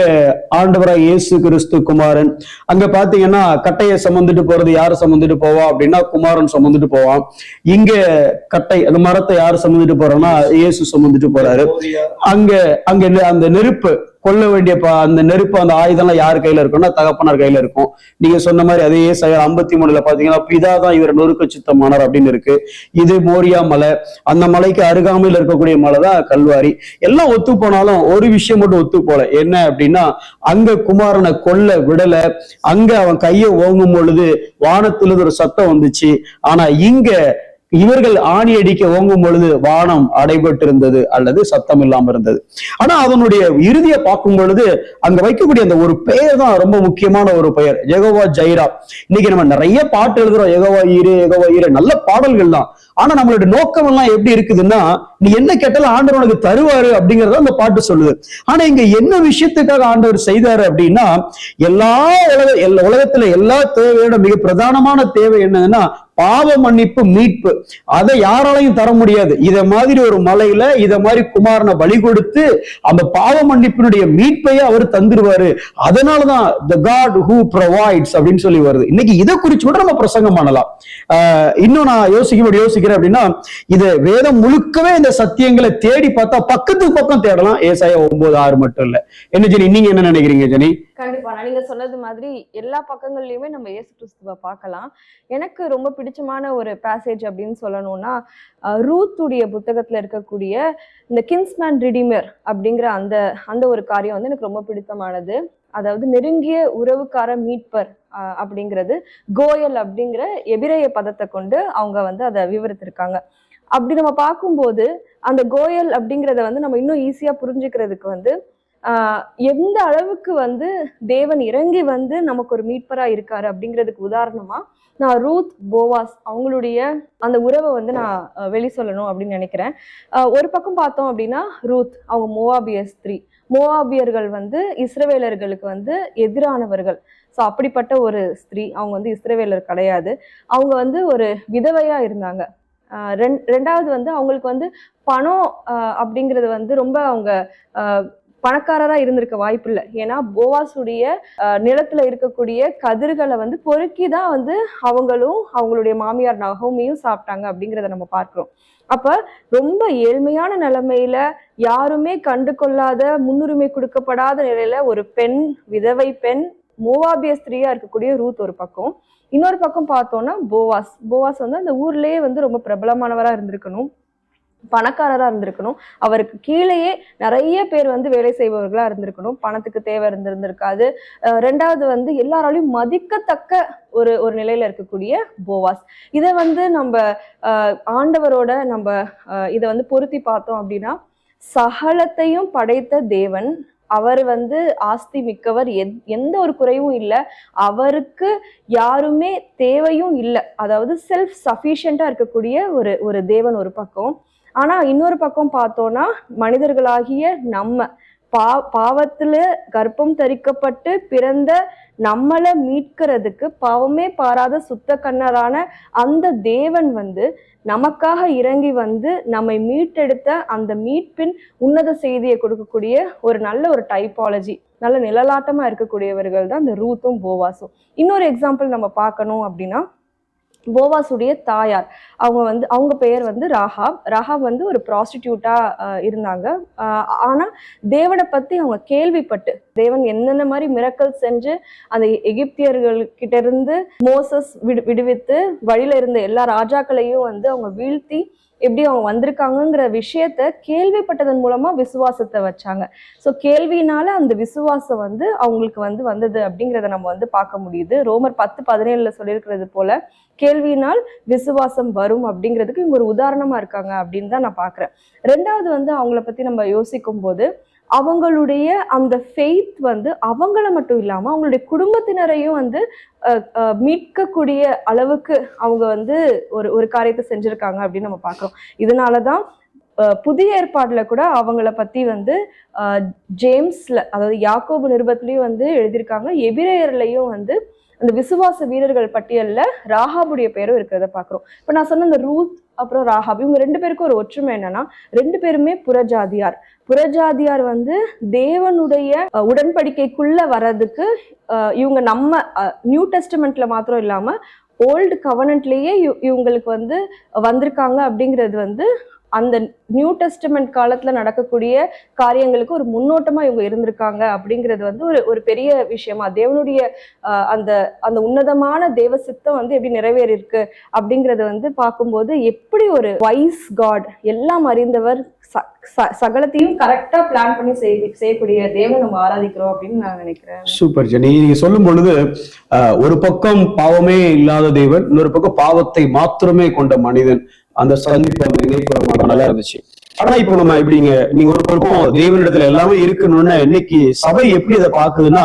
ஆண்டவராக இயேசு கிறிஸ்து குமாரன். அங்க பாத்தீங்கன்னா கட்டையை சுமந்துட்டு போறது யாரு சுமந்துட்டு போவா அப்படின்னா குமாரன் சுமந்துட்டு போவான். இங்க கட்டை, அந்த மரத்தை யாரு சுமந்துட்டு போறோம்னா இயேசு சுமந்துட்டு போறாரு. அங்க அந்த நெருப்பு கொல்ல வேண்டிய அந்த நெருப்பு, அந்த ஆயுதம்லாம் யார் கையில இருக்கும்னா தகப்பனார் கையில இருக்கும். நீங்க சொன்ன மாதிரி அதே ஏசாயா 53 பாத்தீங்கன்னா பிதா தான் இவர் நொறுக்க சித்தமானார் அப்படின்னு இருக்கு. இது மோரியா மலை, அந்த மலைக்கு அருகாமையில் இருக்கக்கூடிய மலை தான் கல்வாரி. எல்லாம் ஒத்து போனாலும் ஒரு விஷயம் மட்டும் ஒத்து போல. என்ன அப்படின்னா, அங்க குமாரனை கொல்ல விடல, அங்க அவன் கையை ஓங்கும் பொழுது வானத்திலிருந்து ஒரு சத்தம் வந்துச்சு. ஆனா இங்க இவர்கள் ஆணி அடிக்க ஓங்கும் பொழுது வானம் அடைபட்டு இருந்தது அல்லது சத்தம் இல்லாம இருந்தது. ஆனா அதனுடைய இறுதியை பார்க்கும் பொழுது அங்க வைக்கக்கூடிய அந்த ஒரு பெயர் தான் ரொம்ப முக்கியமான ஒரு பெயர், யெகோவா ஜைரா. இன்னைக்கு நம்ம நிறைய பாட்டு எழுதுறோம், யெகோவா ஈரே, நல்ல பாடல்கள் தான். ஆனா நம்மளுடைய நோக்கம் எல்லாம் எப்படி இருக்குதுன்னா, நீ என்ன கேட்டாலும் ஆண்டவர் உனக்கு தருவாரு அப்படிங்கறத அந்த பாட்டு சொல்லுது. ஆனா இங்க என்ன விஷயத்துக்காக ஆண்டவர் செய்தாரு அப்படின்னா, உலகத்துல எல்லா தேவையோட மிக பிரதானமான தேவை என்னதுன்னா பாவ மன்னிப்பு, மீட்பு, அதை யாராலையும் தர முடியாது. இத மாதிரி ஒரு மலையில இத மாதிரி குமாரனை பலி கொடுத்து அந்த பாவ மன்னிப்பினுடைய மீட்பையே அவர் தந்துருவாரு. அதனாலதான் the God who provides அப்படின்னு சொல்லி வருது. இன்னைக்கு இதை குறிச்சு கூட நம்ம பிரசங்கம் பண்ணலாம். இன்னும் நான் யோசிக்கிறேன் அப்படின்னா, இது வேதம் முழுக்கவே இந்த சத்தியங்களை தேடி பார்த்தா பக்கத்துக்கு பக்கம் தேடலாம். ஏசாயா 9:6 மட்டும் இல்ல. என்ன ஜெனி, நீங்க என்ன நினைக்கிறீங்க ஜெனி? கண்டிப்பா நீங்க சொன்னது மாதிரி எல்லா பக்கங்கள்லயுமே நம்ம இயேசு கிறிஸ்துவை பார்க்கலாம். எனக்கு ரொம்ப பிடிச்சமான ஒரு பேசேஜ் அப்படின்னு சொல்லணும்னா, ரூத்துடைய புத்தகத்துல இருக்கக்கூடிய இந்த கின்ஸ்மேன் ரிடீமர் அப்படிங்கிற அந்த ஒரு காரியம் வந்து எனக்கு ரொம்ப பிடித்தமானது. அதாவது நெருங்கிய உறவுக்கார மீட்பர் அப்படிங்கிறது கோயல் அப்படிங்கிற எபிரேய பதத்தை கொண்டு அவங்க வந்து அதை விவரித்திருக்காங்க. அப்படி நம்ம பார்க்கும்போது அந்த கோயல் அப்படிங்கிறத வந்து நம்ம இன்னும் ஈஸியா புரிஞ்சுக்கிறதுக்கு வந்து எந்த அளவுக்கு வந்து தேவன் இறங்கி வந்து நமக்கு ஒரு மீட்பரா இருக்காரு அப்படிங்கிறதுக்கு உதாரணமா நான் ரூத் போவாஸ் அவங்களுடைய அந்த உறவை வந்து நான் வெளி சொல்லணும் அப்படின்னு நினைக்கிறேன். ஒரு பக்கம் பார்த்தோம் அப்படின்னா ரூத் அவங்க மோவாபிய ஸ்திரீ. மோவாபியர்கள் வந்து இஸ்ரவேலர்களுக்கு வந்து எதிரானவர்கள். ஸோ அப்படிப்பட்ட ஒரு ஸ்திரீ. அவங்க வந்து இஸ்ரவேலர் கிடையாது. அவங்க வந்து ஒரு விதவையா இருந்தாங்க. ரெண்டாவது வந்து அவங்களுக்கு வந்து பணம் அப்படிங்கிறது வந்து ரொம்ப அவங்க பணக்காரரா இருந்திருக்க வாய்ப்பு இல்லை. ஏன்னா போவாசுடைய நிலத்துல இருக்கக்கூடிய கதிர்களை வந்து பொறுக்கிதான் வந்து அவங்களும் அவங்களுடைய மாமியார் நகோமியும் சாப்பிட்டாங்க அப்படிங்கிறத நம்ம பார்க்கிறோம். அப்ப ரொம்ப ஏழ்மையான நிலைமையில யாருமே கண்டு கொள்ளாத, முன்னுரிமை கொடுக்கப்படாத நிலையில ஒரு பெண், விதவை பெண், மோவாபிய ஸ்திரீயா இருக்கக்கூடிய ரூத் ஒரு பக்கம். இன்னொரு பக்கம் பார்த்தோம்னா போவாஸ் வந்து அந்த ஊர்லயே வந்து ரொம்ப பிரபலமானவரா இருந்திருக்கணும், பணக்காரரா இருந்திருக்கணும். அவருக்கு கீழேயே நிறைய பேர் வந்து வேலை செய்பவர்களா இருந்திருக்கணும். பணத்துக்கு தேவை இருந்திருக்காது. ரெண்டாவது வந்து எல்லாராலையும் மதிக்கத்தக்க ஒரு நிலையில இருக்கக்கூடிய போவாஸ். இதை வந்து நம்ம ஆண்டவரோட நம்ம இதை வந்து பொருத்தி பார்த்தோம் அப்படின்னா, சகலத்தையும் படைத்த தேவன், அவர் வந்து ஆஸ்தி மிக்கவர், எந்த ஒரு குறைவும் இல்லை, அவருக்கு யாருமே தேவையும் இல்லை. அதாவது செல்ஃப் சஃபிஷியண்டா இருக்கக்கூடிய ஒரு தேவன் ஒரு பக்கம். ஆனா இன்னொரு பக்கம் பார்த்தோம்னா, மனிதர்களாகிய நம்ம பாவத்துல கர்ப்பம் தரிக்கப்பட்டு பிறந்த நம்மளை மீட்கிறதுக்கு பாவமே பாராத சுத்த கண்ணரான அந்த தேவன் வந்து நமக்காக இறங்கி வந்து நம்மை மீட்டெடுத்த அந்த மீட்பின் உன்னத செய்தியை கொடுக்கக்கூடிய ஒரு நல்ல ஒரு டைப்பாலஜி, நல்ல நிழலாட்டமா இருக்கக்கூடியவர்கள் தான் இந்த ரூத்தும் போவாசும். இன்னொரு எக்ஸாம்பிள் நம்ம பார்க்கணும் அப்படின்னா, போவாசுடைய தாயார் அவங்க பெயர் வந்து ராகாப் வந்து ஒரு ப்ராஸ்டிடியூட்டா இருந்தாங்க. ஆனா தேவனை பத்தி அவங்க கேள்விப்பட்டு, தேவன் என்னென்ன மாதிரி மிரக்கல் செஞ்சு அந்த எகிப்தியர்கள் கிட்ட இருந்து மோசஸ் விடுவித்து வழியில இருந்த எல்லா ராஜாக்களையும் வந்து அவங்க வீழ்த்தி எப்படி அவங்க வந்திருக்காங்கங்கிற விஷயத்த கேள்விப்பட்டதன் மூலமா விசுவாசத்தை வச்சாங்க. ஸோ கேள்வினால அந்த விசுவாசம் வந்து அவங்களுக்கு வந்து வந்தது அப்படிங்கிறத நம்ம வந்து பார்க்க முடியுது. ரோமர் 10:17 சொல்லியிருக்கிறது போல கேள்வியினால் விசுவாசம் வரும் அப்படிங்கிறதுக்கு இவங்க ஒரு உதாரணமா இருக்காங்க அப்படின்னு தான் நான் பாக்குறேன். ரெண்டாவது வந்து அவங்கள பத்தி நம்ம யோசிக்கும் போது, அவங்களுடைய அந்த ஃபெய்த் வந்து அவங்கள மட்டும் இல்லாம அவங்களுடைய குடும்பத்தினரையும் வந்து மீட்கக்கூடிய அளவுக்கு அவங்க வந்து ஒரு காரியத்தை செஞ்சிருக்காங்க அப்படின்னு நம்ம பார்க்கிறோம். இதனாலதான் புதிய ஏற்பாடுல கூட அவங்கள பத்தி வந்து ஜேம்ஸ்ல, அதாவது யாக்கோபு நிருபத்திலையும் வந்து எழுதியிருக்காங்க. எபிரேயர்லயும் வந்து அந்த விசுவாச வீரர்கள் பட்டியல்ல ராகாபுடைய பேரும் இருக்கிறத பாக்குறோம். இப்ப நான் சொன்ன இந்த ரூத் அப்புறம் ராகாப், இவங்க ரெண்டு பேருக்கும் ஒரு ஒற்றுமை என்னன்னா, ரெண்டு பேருமே புறஜாதியார் வந்து தேவனுடைய உடன்படிக்கைக்குள்ள வர்றதுக்கு இவங்க நம்ம நியூ டெஸ்டமெண்ட்ல மாத்திரம் இல்லாம ஓல்டு கவர்னன்ட்லயே இவங்களுக்கு வந்து வந்திருக்காங்க அப்படிங்கிறது வந்து அந்த நியூ டெஸ்டமெண்ட் காலத்துல நடக்கக்கூடிய காரியங்களுக்கு ஒரு முன்னோட்டமா இவங்க இருந்திருக்காங்க அப்படிங்கிறது வந்து ஒரு பெரிய விஷயமா, தேவனுடைய அந்த உன்னதமான தேவ சித்தம் வந்து எப்படி நிறைவேறி இருக்கு அப்படிங்கறத வந்து பார்க்கும்போது, எப்படி ஒரு வைஸ் காட், எல்லாம் அறிந்தவர், சகலத்தையும் கரெக்டா பிளான் பண்ணி செய்யக்கூடிய தேவன் நம்ம ஆராதிக்கிறோம் அப்படின்னு நான் நினைக்கிறேன். Super Jenny. நீங்க சொல்லும் பொழுது ஒரு பக்கம் பாவமே இல்லாத தேவன், இன்னொரு பக்கம் பாவத்தை மாத்திரமே கொண்ட மனிதன், அந்த சந்திப்பு, அந்த இணைப்பு நல்லா இருந்துச்சு. ஆனா இப்போ நம்ம இப்படிங்க நீங்க ஒரு பக்கம் தேவனிடத்துல எல்லாமே இருக்கணும்னு இன்னைக்கு சபை எப்படி அதை பாக்குதுன்னா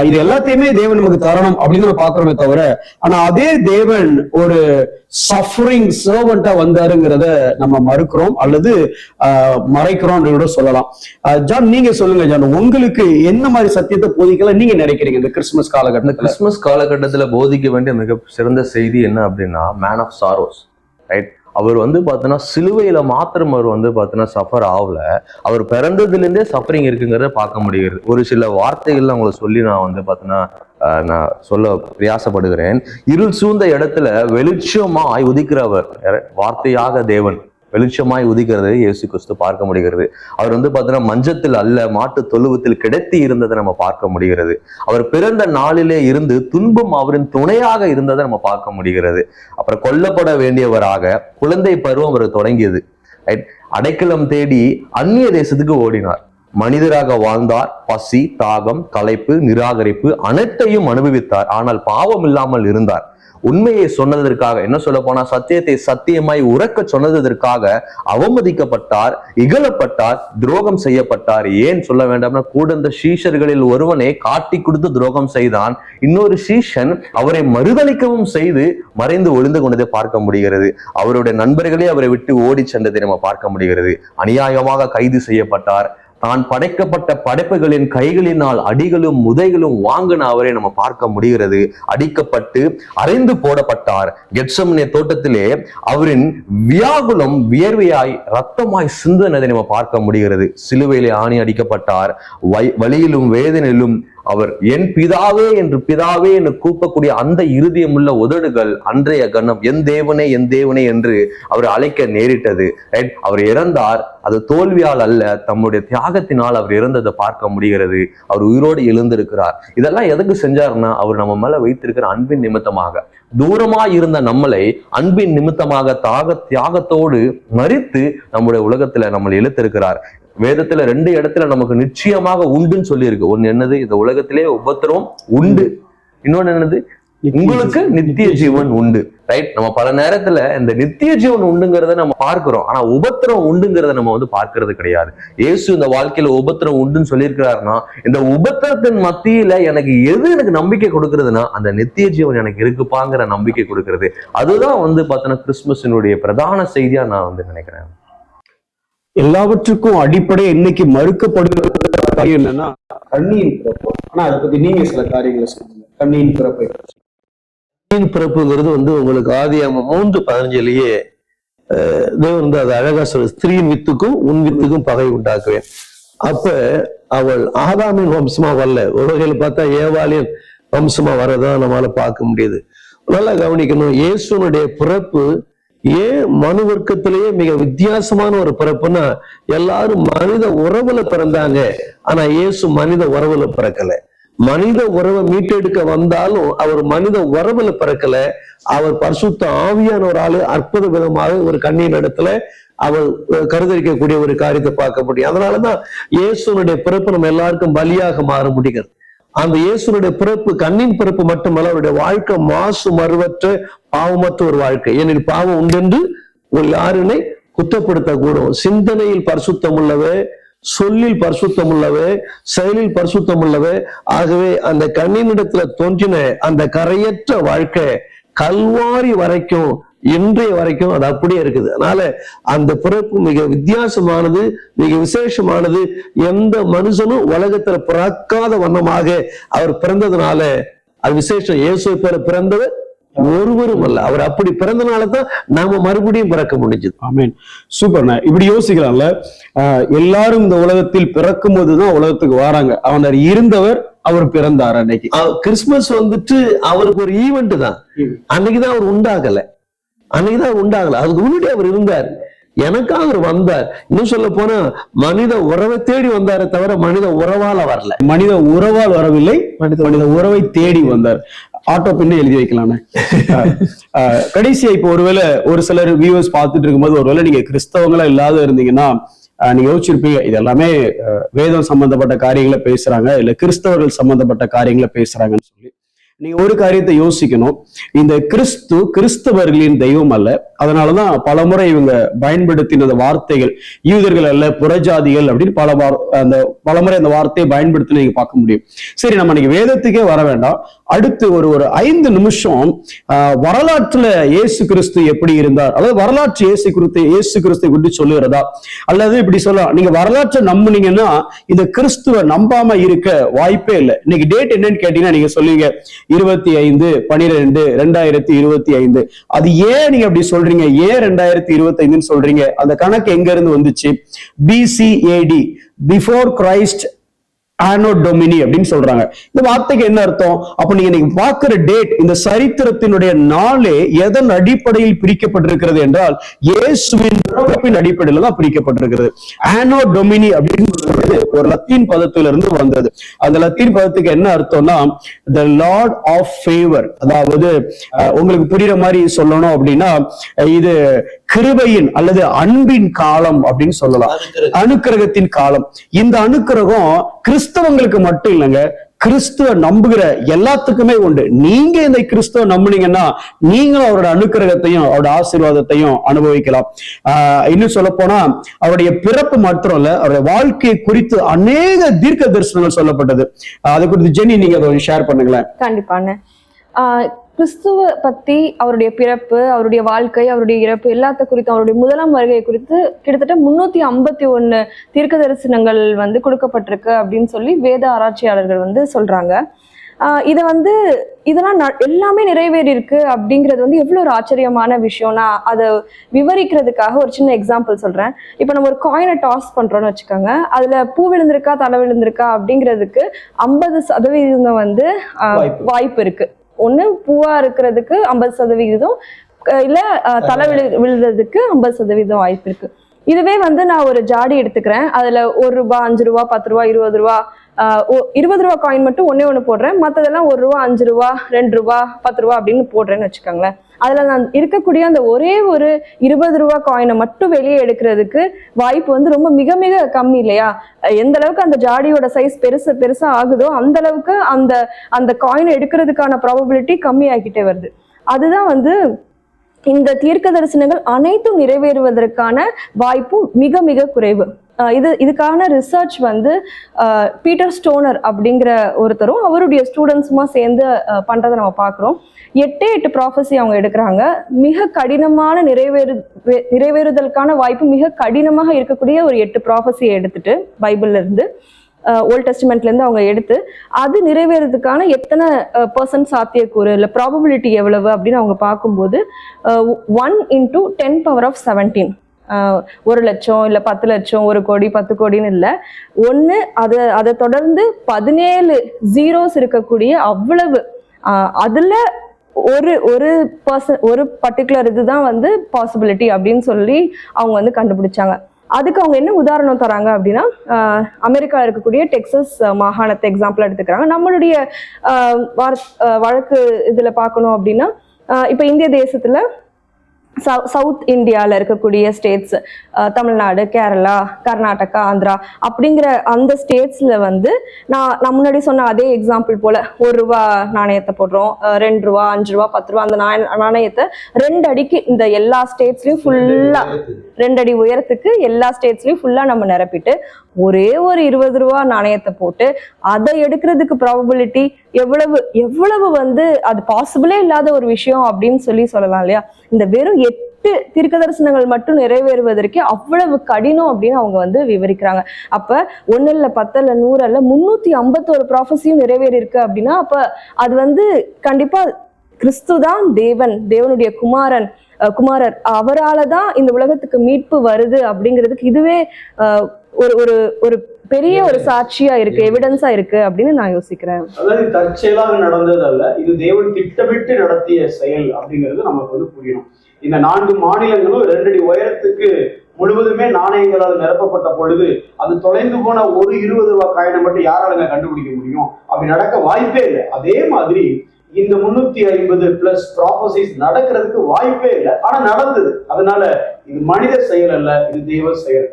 இது எல்லாத்தையுமே தேவன் நமக்கு தரணும் அப்படின்னு நம்ம பாக்குறோமே தவிர, ஆனா அதே தேவன் ஒரு சஃபரிங் சர்வெண்டா வந்தாருங்கிறத நம்ம மறுக்கிறோம் அல்லது மறைக்கிறோம் கூட சொல்லலாம். ஜான், நீங்க சொல்லுங்க ஜான், உங்களுக்கு என்ன மாதிரி சத்தியத்தை போதிக்கலாம் நீங்க நினைக்கிறீங்க இந்த கிறிஸ்துமஸ் காலகட்டத்தில்? கிறிஸ்துமஸ் காலகட்டத்துல போதிக்க வேண்டிய மிக சிறந்த செய்தி என்ன அப்படின்னா, மேன் ஆஃப் சாரோஸ், ரைட்? அவர் பார்த்தோன்னா சிலுவையில மாத்திரம் அவர் பார்த்தோன்னா சஃபர் ஆகல, அவர் பிறந்ததுல இருந்தே சஃபரிங் இருக்குங்கிறத பார்க்க முடிகிறது. ஒரு சில வார்த்தைகள்ல அவங்களை சொல்லி நான் பார்த்தோன்னா நான் சொல்ல பிரயாசப்படுகிறேன். இருள் சூழ்ந்த இடத்துல வெளிச்சமாய் உதிக்கிறவர் வார்த்தையாக தேவன் வெளிச்சமாய் உதிக்கிறது இயேசு கிறிஸ்து பார்க்க முடிகிறது. அவர் பார்த்தோன்னா மஞ்சத்தில் அல்ல மாட்டு தொழுவத்தில் கிடைத்தி இருந்ததை நம்ம பார்க்க முடிகிறது. அவர் பிறந்த நாளிலே இருந்து துன்பம் அவரின் துணையாக இருந்ததை நம்ம பார்க்க முடிகிறது. அப்புறம் கொல்லப்பட வேண்டியவராக குழந்தை பருவம் அவர் தொடங்கியது, ரைட்? அடைக்கலம் தேடி அந்நிய தேசத்துக்கு ஓடினார். மனிதராக வாழ்ந்தார். பசி, தாகம், களைப்பு, நிராகரிப்பு அனைத்தையும் அனுபவித்தார். ஆனால் பாவம் இல்லாமல் இருந்தார். உண்மையை சொன்னதற்காக, என்ன சொல்ல போனா சத்தியத்தை சத்தியமாய் உறக்க சொன்னதற்காக அவமதிக்கப்பட்டார், இகழப்பட்டார், துரோகம் செய்யப்பட்டார். ஏன் சொல்ல வேண்டாம்னா, கூட இந்த சீஷர்களில் ஒருவனை காட்டி கொடுத்து துரோகம் செய்தான். இன்னொரு சீஷன் அவரை மறுதளிக்கவும் செய்து மறைந்து ஒளிந்து கொண்டதை பார்க்க முடிகிறது. அவருடைய நண்பர்களே அவரை விட்டு ஓடி சென்றதை நம்ம பார்க்க முடிகிறது. அநியாயமாக கைது செய்யப்பட்டார். தான் படைக்கப்பட்ட படைப்புகளின் கைகளினால் அடிகளும் உதைகளும் வாங்கின அவரை நம்ம பார்க்க முடிகிறது. அடிக்கப்பட்டு அரைந்து போடப்பட்டார். கெத்செமனே தோட்டத்திலே அவரின் வியாகுலம் வியர்வையாய் ரத்தமாய் சிந்தனதை நம்ம பார்க்க முடிகிறது. சிலுவையிலே ஆணி அடிக்கப்பட்டார். வலியிலும் வேதனையிலும் அவர் என் பிதாவே என்று கூப்பக்கூடிய அந்த இருதயமுள்ள உதடுகள் அன்றைய கணம் என் தேவனே என்று அவர் அழைக்க நேரிட்டது, ரைட்? அவர் இறந்தார். அது தோல்வியால் அல்ல, தம்முடைய தியாகத்தினால் அவர் இறந்ததை பார்க்க முடிகிறது. அவர் உயிரோடு எழுந்திருக்கிறார். இதெல்லாம் எதுக்கு செஞ்சாருன்னா, அவர் நம்ம மேல வைத்திருக்கிற அன்பின் நிமித்தமாக. தூரமாய் இருந்த நம்மளை அன்பின் நிமித்தமாக தியாகத்தோடு மறித்து நம்முடைய உலகத்துல நம்மளை இழுத்திருக்கிறார். வேதத்துல 2 இடத்துல நமக்கு நிச்சயமாக உண்டுன்னு சொல்லி இருக்கு. ஒன்னு என்னது, இந்த உலகத்திலே உபத்திரம் உண்டு. இன்னொன்னு என்னது, உங்களுக்கு நித்திய ஜீவன் உண்டு, ரைட்? நம்ம பல நேரத்துல இந்த நித்திய ஜீவன் உண்டுங்கிறத நம்ம பார்க்கிறோம், ஆனா உபத்திரம் உண்டுங்கிறத நம்ம பார்க்கிறது கிடையாது. இயேசு இந்த வாழ்க்கையில உபத்திரம் உண்டுன்னு சொல்லியிருக்கிறாருன்னா, இந்த உபத்திரத்தின் மத்தியில எனக்கு நம்பிக்கை கொடுக்கறதுன்னா, அந்த நித்திய ஜீவன் எனக்கு இருக்குப்பாங்கிற நம்பிக்கை கொடுக்கறது. அதுதான் பார்த்தோன்னா கிறிஸ்துமஸினுடைய பிரதான செய்தியா நான் நினைக்கிறேன். எல்லாவற்றுக்கும் அடிப்படை இன்னைக்கு மறுக்கப்படுகிற என்னன்னா கண்ணியின் பிறப்பு. ஆனா அதை பத்தி நீங்க சில காரியங்களை சொல்லுங்க. கண்ணியின் பிறப்பு, கண்ணியின் பிறப்புங்கிறது உங்களுக்கு ஆதியாகமம் 3:15 தேவன் அது அழகா சொல்ற, ஸ்திரீயின் வித்துக்கும் உன் வித்துக்கும் பகை உண்டாக்குவேன். அப்ப அவள் ஆதாமின் வம்சமா வரல, ஒரு வகையில பார்த்தா ஏவாளின் வம்சமா வரதான் நம்மளால பார்க்க முடியுது. நல்லா கவனிக்கணும், இயேசுனுடைய பிறப்பு ஏன் மனு வர்க்கத்திலேயே மிக வித்தியாசமான ஒரு பிறப்புன்னா, எல்லாரும் மனித உறவுல பிறந்தாங்க, ஆனா இயேசு மனித உறவுல பிறக்கல. மனித உறவை மீட்டெடுக்க வந்தாலும் அவர் மனித உறவுல பிறக்கல. அவர் பரிசுத்த ஆவியான ஒரு ஆளு அற்புத விதமாக ஒரு கண்ணியின் இடத்துல அவர் கருதரிக்கக்கூடிய ஒரு காரியத்தை பார்க்க முடியும். அதனாலதான் இயேசுனுடைய பிறப்பு நம்ம எல்லாருக்கும் பலியாக மாற முடிகிறது. அந்த இயேசுனுடைய பிறப்பு கண்ணின் பிறப்பு மட்டுமல்ல, அவருடைய வாழ்க்கை மாசு மறுவற்ற பாவமற்ற ஒரு வாழ்க்கை. ஏனெனில் பாவம் உண்டென்று ஒரு யாருனை குற்றப்படுத்தக்கூடும். சிந்தனையில் பரிசுத்தம் உள்ளவே, சொல்லில் பரிசுத்தம் உள்ளவே, செயலில் பரிசுத்தம் உள்ளவே. ஆகவே அந்த கண்ணினிடத்துல தோன்றின அந்த கரையற்ற வாழ்க்கை கல்வாரி வரைக்கும் இன்றைய வரைக்கும் அது அப்படியே இருக்குது. அதனால அந்த பிறப்பு மிக வித்தியாசமானது, மிக விசேஷமானது. எந்த மனுஷனும் உலகத்துல பிறக்காத வண்ணமாக அவர் பிறந்ததுனால அது விசேஷம். இயேசுவை போல பிறந்தவர் ஒருவரும் அல்ல, அவர் அப்படி பிறந்தனாலதான் நாம மறுபடியும் பிறக்க முடிஞ்சது. ஆமீன். சூப்பர்ண்ணா. இப்படி யோசிக்கலாம்ல, எல்லாரும் இந்த உலகத்தில் பிறக்கும் போதுதான் உலகத்துக்கு வராங்க. அவர் இருந்தவர், அவர் பிறந்தார். அன்னைக்கு கிறிஸ்துமஸ் அவருக்கு ஒரு ஈவெண்ட் தான். அன்னைக்குதான் அவர் உண்டாகல, அதுக்கு முன்னாடி அவர் இருந்தார். எனக்காக அவர் வந்தார். இன்னும் சொல்ல போனா மனித உறவை தேடி வந்தாரே தவிர மனித உறவால வரல. மனித உறவால் வரவில்லை, மனித உறவை தேடி வந்தார். ஆட்டோ பின்ன எழுதி வைக்கலாம்னு. கடைசியா இப்போ ஒருவேளை ஒரு சிலர் வியூவர்ஸ் பார்த்துட்டு இருக்கும்போது, ஒருவேளை நீங்க கிறிஸ்தவங்களா இல்லாத இருந்தீங்கன்னா நீங்க யோசிச்சிருப்பீங்க, இது எல்லாமே வேதம் சம்பந்தப்பட்ட காரியங்களை பேசுறாங்க, இல்ல கிறிஸ்தவர்கள் சம்பந்தப்பட்ட காரியங்களை பேசுறாங்கன்னு சொல்லி. நீங்க ஒரு காரியத்தை யோசிக்கணும். இந்த கிறிஸ்தவர்களின் தெய்வம் அல்ல. அதனாலதான் பலமுறை இவங்க பயன்படுத்தின வார்த்தைகள் யூதர்கள் அல்ல புறஜாதிகள் அப்படின்னு பலமுறை அந்த வார்த்தையை பயன்படுத்தி நீங்க பார்க்க முடியும். சரி, நம்ம இன்னைக்கு வேதத்துக்கே வர வேண்டாம். அடுத்து ஒரு 5 நிமிஷம் வரலாற்றுல இயேசு கிறிஸ்து எப்படி இருந்தார், அதாவது வரலாற்று இயேசு கிறிஸ்துவை குறித்து சொல்லுகிறதா, அல்லது இப்படி சொல்லலாம், நீங்க வரலாற்றை நம்புனீங்கன்னா இந்த கிறிஸ்துவ நம்பாம இருக்க வாய்ப்பே இல்லை. இன்னைக்கு டேட் என்னன்னு கேட்டீங்கன்னா நீங்க சொல்லுவீங்க 25/12/2025. அது ஏன் நீங்க அப்படி சொல்றீங்க, ஏன் 2025 சொல்றீங்க? அந்த கணக்கு எங்க இருந்து வந்துச்சு? BCAD, பிஃபோர் கிரைஸ்ட் ஆனோ டொமினி அப்படின்னு சொல்றாங்க. இந்த வார்த்தைக்கு என்ன அர்த்தம்? அப்ப நீங்க பார்க்கிற டேட், இந்த சரித்திரத்தினுடைய நாளே எதன் அடிப்படையில் பிரிக்கப்பட்டிருக்கிறது என்றால் இயேசுவின் பிறப்பின் அடிப்படையில் தான் பிரிக்கப்பட்டிருக்கிறது. ஆனோ டொமினி அப்படின்னு சொல்றது ஒரு லத்தீன் பதத்திலிருந்து வந்தது. அந்த லத்தீன் பதத்துக்கு என்ன அர்த்தம்னா the Lord of favor. அதாவது உங்களுக்கு புரியுற மாதிரி சொல்லணும் அப்படின்னா இது கிருபையின் அல்லது அன்பின் காலம் அப்படின்னு சொல்லலாம். அனுக்கிரகத்தின் காலம். இந்த அனுக்கிரகம் கிறிஸ்தவங்களுக்கு மட்டும் இல்லைங்க, கிறிஸ்துவ நம்புகிற எல்லாத்துக்குமே உண்டு. நீங்க இந்த கிறிஸ்துவ நம்புனீங்கன்னா நீங்களும் அவரோட அனுக்கிரகத்தையும் அவரோட ஆசீர்வாதத்தையும் அனுபவிக்கலாம். இன்னும் சொல்ல போனா அவருடைய பிறப்பு மாத்திரம் இல்ல, அவருடைய வாழ்க்கையை குறித்து அநேக தீர்க்க தரிசனங்கள் சொல்லப்பட்டது. அதை குறித்து ஜெனி நீங்க அதை ஷேர் பண்ணுங்களேன். கண்டிப்பான கிறிஸ்துவ பத்தி, அவருடைய பிறப்பு, அவருடைய வாழ்க்கை, அவருடைய இறப்பு எல்லாத்த குறித்து, அவருடைய முதலாம் வருகை குறித்து கிட்டத்தட்ட 351 தீர்க்க தரிசனங்கள் வந்து கொடுக்கப்பட்டிருக்கு அப்படின்னு சொல்லி வேத ஆராய்ச்சியாளர்கள் வந்து சொல்றாங்க. இதெல்லாம் எல்லாமே நிறைவேறி இருக்கு அப்படிங்கிறது வந்து எவ்வளவு ஒரு ஆச்சரியமான விஷயம். நான் அதை விவரிக்கிறதுக்காக ஒரு சின்ன எக்ஸாம்பிள் சொல்றேன். இப்போ நம்ம ஒரு காயினை டாஸ் பண்றோம்னு வச்சுக்கோங்க, அதுல பூ விழுந்திருக்கா தலை விழுந்திருக்கா அப்படிங்கிறதுக்கு 50% வந்து வாய்ப்பு இருக்கு. ஒண்ணு பூவா இருக்கிறதுக்கு 50%, இல்ல தலை விழுறதுக்கு 50% வாய்ப்பு இருக்கு. இதுவே வந்து நான் ஒரு ஜாடி எடுத்துக்கிறேன், அதுல ₹1, ₹5, ₹10, ₹20, ₹20 காயின் மட்டும் ஒண்ணு போடுறேன், மற்றதெல்லாம் ₹1, ₹5, ₹2, ₹10 அப்படின்னு போடுறேன்னு வச்சுக்கோங்களேன். அதுல நான் இருக்கக்கூடிய அந்த ஒரே ஒரு ₹20 காயினை மட்டும் வெளியே எடுக்கிறதுக்கு வாய்ப்பு வந்து ரொம்ப மிக மிக கம்மி இல்லையா? எந்த அளவுக்கு அந்த ஜாடியோட சைஸ் பெருசா ஆகுதோ அந்த அளவுக்கு அந்த காயினை எடுக்கிறதுக்கான ப்ராபபிலிட்டி கம்மி ஆகிட்டே வருது. அதுதான் வந்து இந்த தீர்க்க தரிசனங்கள் அனைத்தும் நிறைவேறுவதற்கான வாய்ப்பும் மிக மிக குறைவு. இதுக்கான ரிசர்ச் வந்து பீட்டர் ஸ்டோனர் அப்படிங்கிற ஒருத்தரும் அவருடைய ஸ்டூடெண்ட்ஸுமா சேர்ந்து பண்றதை நம்ம பார்க்குறோம். 8 ப்ராஃபஸி அவங்க எடுக்கிறாங்க. மிக கடினமான நிறைவேறுதலுக்கான வாய்ப்பு மிக கடினமாக இருக்கக்கூடிய ஒரு 8 ப்ராஃபஸியை எடுத்துட்டு பைபிள்ல இருந்து ஓல்ட் டெஸ்டிமெண்ட்ல இருந்து அவங்க எடுத்து அது நிறைவேறதுக்கான எத்தனை % சாத்தியக்கூறு இல்லை ப்ராபபிலிட்டி எவ்வளவு அப்படின்னு அவங்க பார்க்கும்போது 1 × 10⁻17 1 லட்சம் இல்லை 10 லட்சம் 1 கோடி 10 கோடின்னு இல்லை, ஒன்று அதை தொடர்ந்து 17 ஜீரோஸ் இருக்கக்கூடிய அவ்வளவு அதுல ஒரு பர்டிகுலர் இதுதான் வந்து பாசிபிலிட்டி அப்படின்னு சொல்லி அவங்க வந்து கண்டுபிடிச்சாங்க. அதுக்கு அவங்க என்ன உதாரணம் தராங்க அப்படின்னா, அமெரிக்காவில் இருக்கக்கூடிய டெக்சஸ் மாகாணத்தை எக்ஸாம்பிள் எடுத்துக்கிறாங்க. நம்மளுடைய வழக்கு இதுல பார்க்கணும் அப்படின்னா, இப்போ இந்திய தேசத்துல சவுத் இந்தியாவில் இருக்கக்கூடிய ஸ்டேட்ஸ் தமிழ்நாடு, கேரளா, கர்நாடகா, ஆந்திரா அப்படிங்கிற அந்த ஸ்டேட்ஸ்ல வந்து நான் முன்னாடி சொன்ன அதே எக்ஸாம்பிள் போல ₹1 நாணயத்தை போடுறோம், ₹2, ₹5, ₹10 அந்த நாணயத்தை 2 அடிக்கு இந்த எல்லா ஸ்டேட்ஸ்லயும் ஃபுல்லா 2 அடி உயரத்துக்கு எல்லா ஸ்டேட்ஸ்லயும் ஃபுல்லா நம்ம நிரப்பிட்டு ஒரே ஒரு ₹20 நாணயத்தை போட்டு அதை எடுக்கிறதுக்கு ப்ராபபிலிட்டி எவ்வளவு வந்து அது பாசிபிளே இல்லாத ஒரு விஷயம் அப்படின்னு சொல்லலாம் இல்லையா? இந்த வெறும் 8 தீர்க்க தரிசனங்கள் மட்டும் நிறைவேறுவதற்கு அவ்வளவு கடினம் அப்படின்னு அவங்க வந்து விவரிக்கிறாங்க. அப்ப 1 இல்ல 10 இல்ல 100 இல்ல 351 ப்ராஃபஸியும் நிறைவேறி இருக்கு அப்படின்னா அப்ப அது வந்து கண்டிப்பா கிறிஸ்து தான் தேவனுடைய குமாரர் அவரால தான் இந்த உலகத்துக்கு மீட்பு வருது அப்படிங்கிறதுக்கு இதுவே ஒரு பெரிய ஒரு சாட்சியா இருக்கு, எவிடன்ஸா இருக்கு அப்படின்னு நான் யோசிக்கிறேன். அதாவது தற்செயலாக நடந்தது அல்ல, இது தேவன் திட்டமிட்டு நடத்திய செயல் அப்படிங்கிறது நமக்கு வந்து புரியணும். இந்த 4 மாநிலங்களும் 2 அடி உயரத்துக்கு முழுவதுமே நாணயங்களால் நிரப்பப்பட்ட பொழுது அது தொலைந்து போன ஒரு ₹20 காயினை மட்டும் யாராலுங்க கண்டுபிடிக்க முடியும்? அப்படி நடக்க வாய்ப்பே இல்லை. அதே மாதிரி இந்த 350+ ப்ராபசிஸ் நடக்கிறதுக்கு வாய்ப்பே இல்லை, ஆனா நடந்தது. அதனால இது மனித செயல் அல்ல, இது தெய்வ செயல்.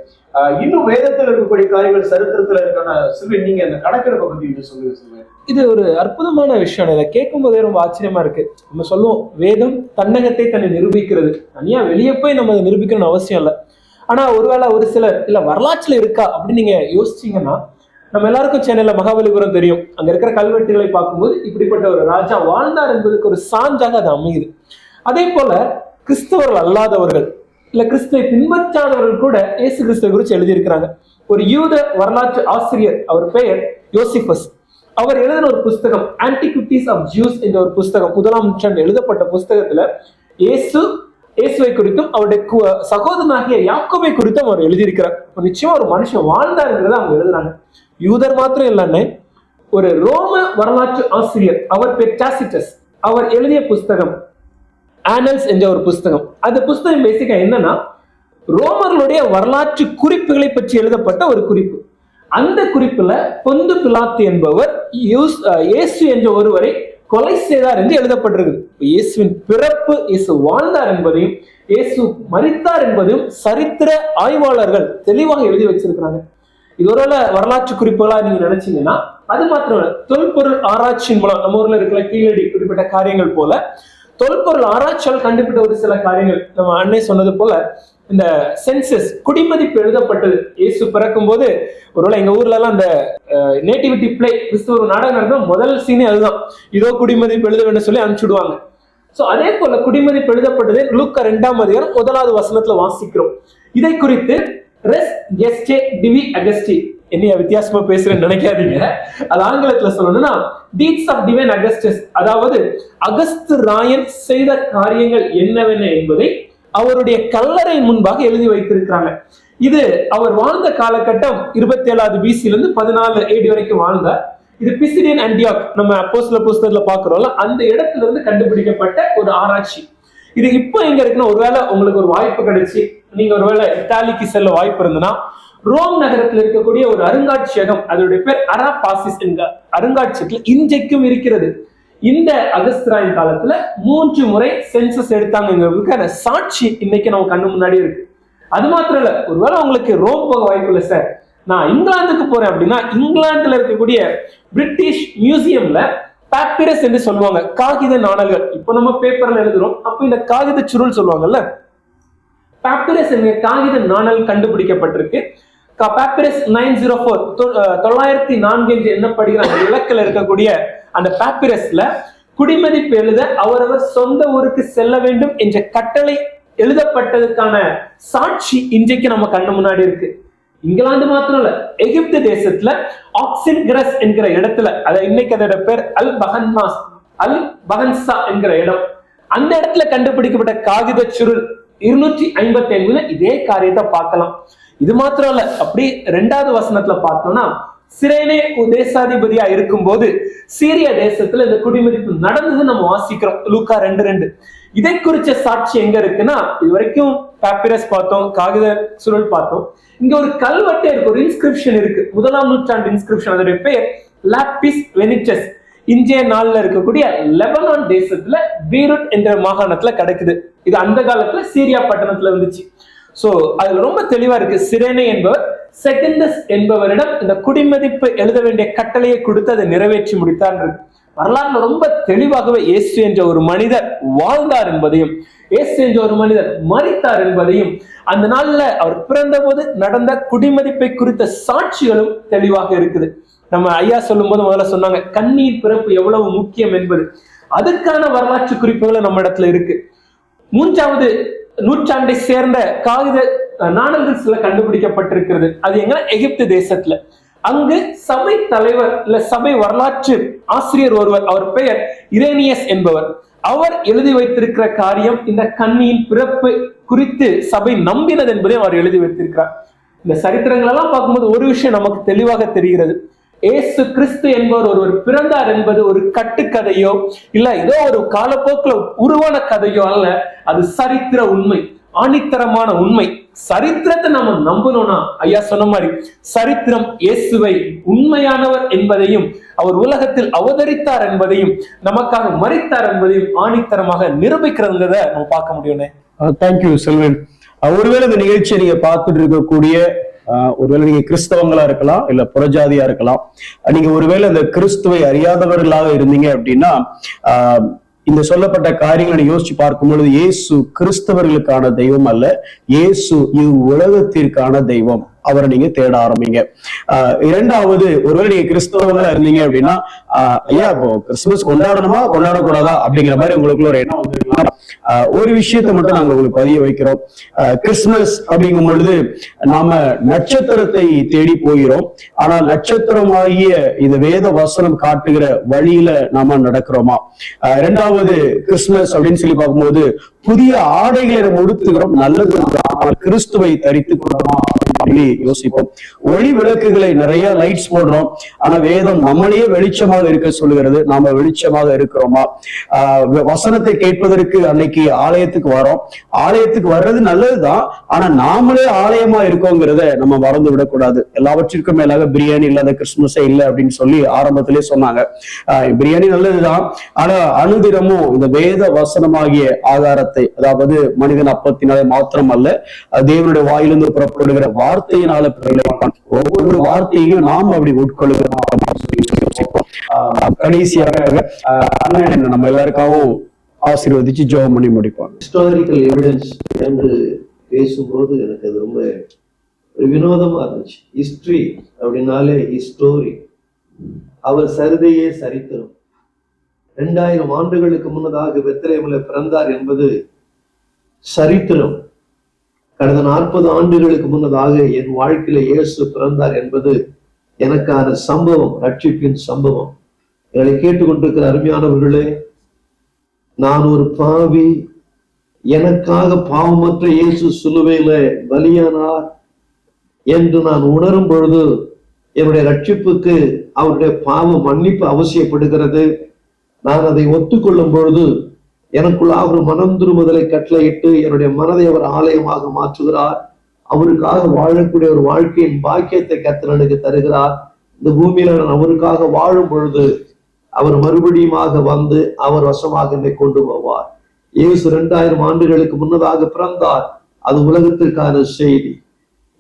இன்னும் வேதத்தில் இருக்கக்கூடிய காரியங்கள் சரித்திரத்துல இருக்கான சிறுவன், நீங்க அந்த கணக்கெடுப்பை பத்தி என்ன சொல்லுங்க சிறுவன்? இது ஒரு அற்புதமான விஷயம். இதை கேட்கும் போதே ரொம்ப ஆச்சரியமா இருக்கு. நம்ம சொல்லுவோம் வேதம் தன்னகத்தை தன்னை நிரூபிக்கிறது, தனியா வெளியே போய் நம்ம அதை நிரூபிக்கணும்னு அவசியம் இல்லை. ஆனா ஒருவேளை ஒரு சிலர் இல்ல வரலாற்றுல இருக்கா அப்படின்னு நீங்க யோசிச்சீங்கன்னா, நம்ம எல்லாருக்கும் சென்னையில மகாபலிபுரம் தெரியும். அங்க இருக்கிற கல்வெட்டுகளை பார்க்கும்போது இப்படிப்பட்ட ஒரு ராஜா வாழ்ந்தார் என்பதுக்கு ஒரு சான்றாக அது அமையுது. அதே போல கிறிஸ்தவர்கள் அல்லாதவர்கள் இல்ல கிறிஸ்துவை பின்பற்றாதவர்கள் கூட இயேசு கிறிஸ்துவை குறித்து எழுதியிருக்கிறாங்க. ஒரு யூத வரலாற்று ஆசிரியர், அவர் பெயர் யோசிபஸ், அவர் எழுதின ஒரு புஸ்தகம் ஆன்டிக்விட்டிஸ் ஆஃப் ஜூஸ் என்ற ஒரு புஸ்தகம், 1ஆம் நூற்றாண்டு எழுதப்பட்ட புஸ்தகத்துல இயேசுவை குறித்தும் அவருடைய சகோதரனாகிய யாக்கோபை குறித்தும் அவர் எழுதியிருக்கிறார். நிச்சயமா ஒரு மனுஷன் வாழ்ந்தாருங்கிறத அவங்க எழுதுறாங்க. யூதர் மாத்திரம் இல்லைன்னு ஒரு ரோம வரலாற்று ஆசிரியர், அவர் பேர் டாசிட்டஸ், அவர் எழுதிய புஸ்தகம் ஆனல்ஸ் என்ற ஒரு புஸ்தகம். அந்த புஸ்தகம் பேசிக்கா என்னன்னா, ரோமர்களுடைய வரலாற்று குறிப்புகளை பற்றி எழுதப்பட்ட ஒரு குறிப்பு. அந்த குறிப்புல பொந்து பிலாத்து என்பவர் இயேசு என்ற ஒருவரை கொலை செய்தார் என்று எழுதப்பட்டிருக்குது. இயேசுவின் பிறப்பு, இயேசு வாழ்ந்தார் என்பதையும் இயேசு மரித்தார் என்பதையும் சரித்திர ஆய்வாளர்கள் தெளிவாக எழுதி வச்சிருக்கிறாங்க. இது ஒரு வரலாற்று குறிப்புகளா நீங்க நினைச்சீங்கன்னா அது மாத்திரம் இல்ல, தொல்பொருள் ஆராய்ச்சியின் மூலம் நம்ம ஊர்ல இருக்கிற கீழடி குறிப்பிட்ட காரியங்கள் போல தொல்பொருள் ஆராய்ச்சியால் கண்டுபிடித்த ஒரு சில காரியங்கள், நம்ம அன்னை சொன்னது போல இந்த சென்சஸ் குடிமதிப்பு எழுதப்பட்டது. இயேசு பிறக்கும் போது ஒருவேளை எங்க ஊர்ல எல்லாம் இந்த நேட்டிவிட்டி பிளே கிறிஸ்துவ நாடகம் நடந்தா முதல் சீனே அதுதான், இதோ குடிமதிப்பு எழுத வேண்டும் சொல்லி அனுப்பிச்சுடுவாங்க. சோ அதே போல குடிமதிப்பு எழுதப்பட்டது லூக்கா 2ஆம் அதிகாரம் 1வது வசனத்துல வாசிக்கிறோம். இதை குறித்து ரெஸ் கெஸ்டே டிவி அகஸ்டி, என்னைய வித்தியாசமா பேசுறேன்னு நினைக்காதீங்க, அது ஆங்கிலத்துல சொல்லணும்னா டீட்ஸ் ஆஃப் டிவைன் அகஸ்டஸ், அதாவது அகஸ்து ராயன் செய்த காரியங்கள் என்னவென்ன என்பதை அவருடைய கல்லறை முன்பாக எழுதி வைத்திருக்கிறாங்க. இது அவர் வாழ்ந்த காலகட்டம் 27வது BC இருந்து 14 AD வரைக்கும் வாழ்ந்தார். இது பிசிடியன் ஆன்டியாக், நம்ம அப்போஸ்தலர் புஸ்தகத்துல பாக்குறோம்ல, அந்த இடத்துல இருந்து கண்டுபிடிக்கப்பட்ட ஒரு ஆராய்ச்சி. இது இப்போ எங்க இருக்குன்னா, ஒருவேளை உங்களுக்கு ஒரு வாய்ப்பு கிடைச்சு நீங்க ஒருவேளை இத்தாலிக்கு செல்ல வாய்ப்பு இருந்ததுன்னா, ரோம் நகரத்தில் இருக்கக்கூடிய ஒரு அருங்காட்சியகம், அதோடைய பேர் அராபாசிஸ் என்ற அருங்காட்சியகத்துல இன்றைக்கும் இருக்கிறது. இந்த அகஸ்திராயின் காலத்துல 3 முறை சென்சஸ் எடுத்தாங்கிறதுக்கான சாட்சி இன்னைக்கு நம்ம கண்ணு முன்னாடி இருக்கு. அது மாத்திரம் இல்ல, ஒருவேளை உங்களுக்கு ரோம் போக வாய்ப்பு இல்லை சார், நான் இங்கிலாந்துக்கு போறேன் அப்படின்னா, இங்கிலாந்துல இருக்கக்கூடிய பிரிட்டிஷ் மியூசியம்ல பாப்பிரஸ் என்று சொல்லுவாங்க, காகித நாணல்கள். இப்போ நம்ம பேப்பர்ல எழுதுறோம், அப்ப இந்த காகித சுருள் சொல்லுவாங்கல்ல, பாப்பிரஸ் என்ற காகித நாணல் கண்டுபிடிக்கப்பட்டிருக்கு. பாப்பிரஸ் 904 904 என்று எண்ணப்படுகிற அந்த இலக்கில் இருக்கக்கூடிய அந்த பாப்பிரஸ்ல குடிமதிப்பு எழுத அவரவர் சொந்த ஊருக்கு செல்ல வேண்டும் என்ற கட்டளை எழுதப்பட்டதுக்கான சாட்சி இன்றைக்கு நம்ம கண்ணு முன்னாடி இருக்கு. இங்கிலாந்து மாத்திரம் இல்ல, எகிப்து தேசத்துல ஆக்சின் கிரஸ் என்கிற இடத்துல, இன்னைக்கு அதோட பேர் அல் பகன்சா என்கிற இடம், அந்த இடத்துல கண்டுபிடிக்கப்பட்ட காகித சுருள் 255 இதே காரியத்தை பார்க்கலாம். இது மாத்திரம் இல்ல, அப்படி 2வது வசனத்துல பார்த்தோம்னா, சிரேனே தேசாதிபதியா இருக்கும் போது சீரிய தேசத்துல இந்த குடிமதிப்பு நடந்தது நம்ம வாசிக்கிறோம், லூக்கா 2:2. இதை குறிச்ச சாட்சி எங்க இருக்குன்னா, இது வரைக்கும் பாப்பிரஸ் பார்த்தோம், காகித சுருள் பார்த்தோம், இங்க ஒரு கல்வெட்டு இருக்கு, ஒரு இன்ஸ்கிரிப்ஷன் இருக்கு, 1ஆம் நூற்றாண்டு இன்ஸ்கிரிப்ஷன். அதோட பேர் லாப்பிஸ் வெனிச்சஸ். இன்றைய நாள்ல இருக்கக்கூடிய லெபனான் தேசத்துல பீருட் என்ற மாகாணத்துல கிடைக்குது. இது அந்த காலத்துல சீரியா பட்டணத்துல இருந்துச்சு. சோ அதுல ரொம்ப தெளிவா இருக்கு, சிரேனே என்பவர் செகண்டஸ் என்பவரிடம் இந்த குடிமதிப்பு எழுத வேண்டிய கட்டளையை கொடுத்து அதை நிறைவேற்றி முடித்தார். வரலாறுல ரொம்ப தெளிவாகவே இயேசு என்ற ஒரு மனிதர் வாழ்ந்தார் என்பதையும், இயேசு என்ற ஒரு மனிதர் மரித்தார் என்பதையும், அந்த நாள்ல அவர் பிறந்த போது நடந்த குடிமதிப்பை குறித்த சாட்சிகளும் தெளிவாக இருக்குது. நம்ம ஐயா சொல்லும் போது முதல்ல சொன்னாங்க, கண்ணீர் பிறப்பு எவ்வளவு முக்கியம் என்பது, அதுக்கான வரலாற்று குறிப்புகளை நம்ம இடத்துல இருக்கு. 3வது நூற்றாண்டை சேர்ந்த காகித நாணல்கள் சில கண்டுபிடிக்கப்பட்டிருக்கிறது. அது எங்க, எகிப்து தேசத்துல. அங்கு சபை தலைவர் இல்ல சபை வரலாற்று ஆசிரியர் ஒருவர், அவர் பெயர் இரேனியஸ் என்பவர். அவர் எழுதி வைத்திருக்கிற காரியம் இந்த கண்ணியின் பிறப்பு குறித்து சபை நம்பினது என்பதை அவர் எழுதி வைத்திருக்கிறார். இந்த சரித்திரங்கள் எல்லாம் பார்க்கும்போது ஒரு விஷயம் நமக்கு தெளிவாக தெரிகிறது, இயேசு கிறிஸ்து என்பவர் ஒருவர் பிறந்தார் என்பது ஒரு கட்டுக்கதையோ இல்ல ஏதோ ஒரு காலப்போக்கில் உருவான கதையோ அல்ல, அது சரித்திர உண்மை, ஆணித்தரமான உண்மை. சரித்திரத்தை நம்ம நம்பணும்னா ஐயா சொன்ன மாதிரி சரித்திரம் இயேசுவை உண்மையானவர் என்பதையும், அவர் உலகத்தில் அவதரித்தார் என்பதையும், நமக்காக மரித்தார் என்பதையும் ஆணித்தரமாக நிரூபிக்கிறத நம்ம பார்க்க முடியும். தேங்க்யூ செல்வன். ஒருவேளை இந்த நிகழ்ச்சியை நீங்க பார்த்துட்டு இருக்கக்கூடிய ஒருவேளை நீங்க கிறிஸ்தவங்களா இருக்கலாம், இல்ல புறஜாதியா இருக்கலாம். நீங்க ஒருவேளை இந்த கிறிஸ்துவை அறியாதவர்களாக இருந்தீங்க அப்படின்னா இந்த சொல்லப்பட்ட காரியங்களை யோசிச்சு பார்க்கும் பொழுது இயேசு கிறிஸ்தவர்களுக்கான தெய்வம் அல்ல, இயேசு இவ்வுலகத்திற்கான தெய்வம். அவரை நீங்க தேட ஆரம்பிங்க. இரண்டாவது, ஒருவேளை நீங்க கிறிஸ்தவங்களா இருந்தீங்க அப்படின்னா ஐயா இப்போ கிறிஸ்துமஸ் கொண்டாடணுமா கொண்டாடக்கூடாதா அப்படிங்கிற மாதிரி உங்களுக்குள்ள ஒரு எண்ணம் வந்துருக்கலாம். ஒரு விஷயத்தை மட்டும் நாங்க உங்களுக்கு பதிய வைக்கிறோம். கிறிஸ்துமஸ் அப்படிங்கும் பொழுது நாம நட்சத்திரத்தை தேடி போகிறோம். ஆனால் நட்சத்திரமாகிய இந்த வேத வசனம் காட்டுகிற வழியில நாம நடக்கிறோமா? இரண்டாவது, கிறிஸ்துமஸ் அப்படின்னு சொல்லி பார்க்கும்போது புதிய ஆடைகளை நம்ம உடுத்துகிறோம், நல்லது. கிறிஸ்துவை தரித்து கொள்றோமா சொல்லி யோசிப்போம். ஒளி விளக்குகளை நிறைய லைட்ஸ் போடுறோம், ஆனா வேதம் நம்மளையே வெளிச்சமாக இருக்க சொல்லுகிறது. நாம வெளிச்சமாக இருக்கிறோமா? வசனத்தை கேட்பதற்கு அன்னைக்கு ஆலயத்துக்கு வரோம். ஆலயத்துக்கு வர்றது நல்லதுதான், ஆனா நாமளே ஆலயமா இருக்கோங்கிறத நம்ம மறந்து விடக்கூடாது. எல்லாவற்றிற்கும் மேலாக பிரியாணி இல்லாத கிறிஸ்துமஸே இல்லை அப்படின்னு சொல்லி ஆரம்பத்திலே சொன்னாங்க. பிரியாணி நல்லதுதான், ஆனா அனுதினமும் இந்த வேத வசனமாகிய ஆகாரத்தை, அதாவது மனிதன் அப்பத்தினாலே மாத்திரம் அல்ல, தேவனுடைய வாயிலிருந்து புறப்படுகிற வார்த்தையினால ஒவ்வொரு வார்த்தையையும் நாம் அப்படி உட்கொள்கிறோம். கடைசியாக நம்ம எல்லாருக்காகவும் ஆசீர்வதிச்சு ஜெபம் பண்ணி முடிப்பாங்க. ஹிஸ்டாரிக்கல் எவிடன்ஸ் என்று பேசும்போது எனக்கு அது ரொம்ப வினோதமா இருந்துச்சு. ஹிஸ்டரி அப்படின்னாலே ஹிஸ்டோரி, அவர் சரிதையே சரித்திரம். 2000 ஆண்டுகளுக்கு முன்னதாக பெத்லகேமில் பிறந்தார் என்பது சரித்திரம். கடந்த 40 ஆண்டுகளுக்கு முன்னதாக என் வாழ்க்கையில இயேசு பிறந்தார் என்பது எனக்கான சம்பவம், ரட்சிப்பின் சம்பவம். எங்களை கேட்டுக்கொண்டிருக்கிற அருமையானவர்களே, நான் ஒரு பாவி, எனக்காக பாவமற்ற இயேசு சிலுவையில பலியானார் என்று நான் உணரும் பொழுது என்னுடைய ரட்சிப்புக்கு அவருடைய பாவ மன்னிப்பு அவசியப்படுகிறது. நான் அதை ஒத்துக்கொள்ளும் பொழுது எனக்குள்ளாக ஒரு மனம் திரும்புதலை கட்டளையிட்டு என்னுடைய மனதை அவர் ஆலயமாக மாற்றுகிறார். அவருக்காக வாழக்கூடிய ஒரு வாழ்க்கையின் பாக்கியத்தை கர்த்தர் எனக்கு தருகிறார். இந்த பூமியில நான் அவருக்காக வாழும் பொழுது அவர் மறுபடியுமாக வந்து அவர் வசமாக என்னை கொண்டு போவார். இயேசு 2000 ஆண்டுகளுக்கு முன்னதாக பிறந்தார், அது உலகத்திற்கான செய்தி.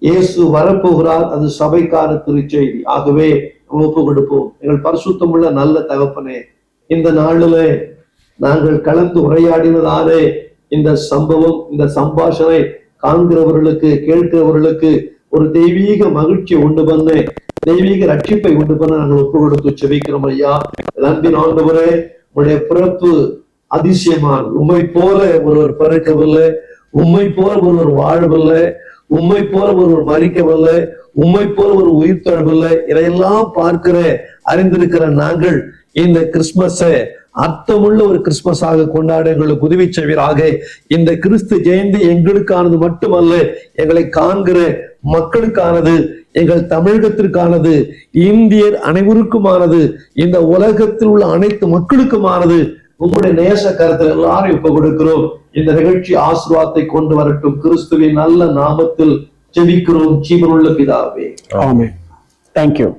இயேசு வரப்போகிறார், அது சபைக்கான திருச்செய்தி. ஆகவே ஒப்பு கொடுப்போம். எங்கள் பரிசுத்தமுள்ள நல்ல தகப்பனே, இந்த நாளில நாங்கள் கலந்து உரையாடினதாலே இந்த சம்பவம், இந்த சம்பாஷணை காண்கிறவர்களுக்கு, கேட்கிறவர்களுக்கு ஒரு தெய்வீக மகிழ்ச்சியை உண்டு பண்ண, தெய்வீக ரட்சிப்பை உண்டு பண்ண நாங்கள் ஒப்பு கொடுத்து செபிக்கிறோம். ஐயா, அன்பின் ஆண்டவரே, உடைய பிறப்பு அதிசயமான, உம்மை போல ஒருவர் பிறக்கவில்லை, உம்மை போல ஒருவர் வாழவில்லை, உம்மை போல ஒருவர் மறிக்கவில்லை, உம்மை போல ஒரு உயிர் தழவில்லை. இதையெல்லாம் பார்க்கிற அறிந்திருக்கிற நாங்கள் இந்த கிறிஸ்துமஸை அர்த்தமுள்ள ஒரு கிறிஸ்துமஸாக கொண்டாட எங்களுக்கு உதவி செய்வீராக. இந்த கிறிஸ்து ஜெயந்தி எங்களுக்கானது மட்டுமல்ல, எங்களை காண்கிற மக்களுக்கானது, எங்கள் தமிழகத்திற்கானது, இந்தியர் அனைவருக்குமானது, இந்த உலகத்தில் உள்ள அனைத்து மக்களுக்குமானது. உங்களுடைய நேச கருத்தில் எல்லாரும் இப்ப கொடுக்கிறோம். இந்த நிகழ்ச்சி ஆசீர்வாதத்தை கொண்டு வரட்டும். கிறிஸ்துவின் நல்ல நாமத்தில் ஜெபிக்கிறோம், ஜீவனுள்ள பிதாவே. ஆமென். Thank you.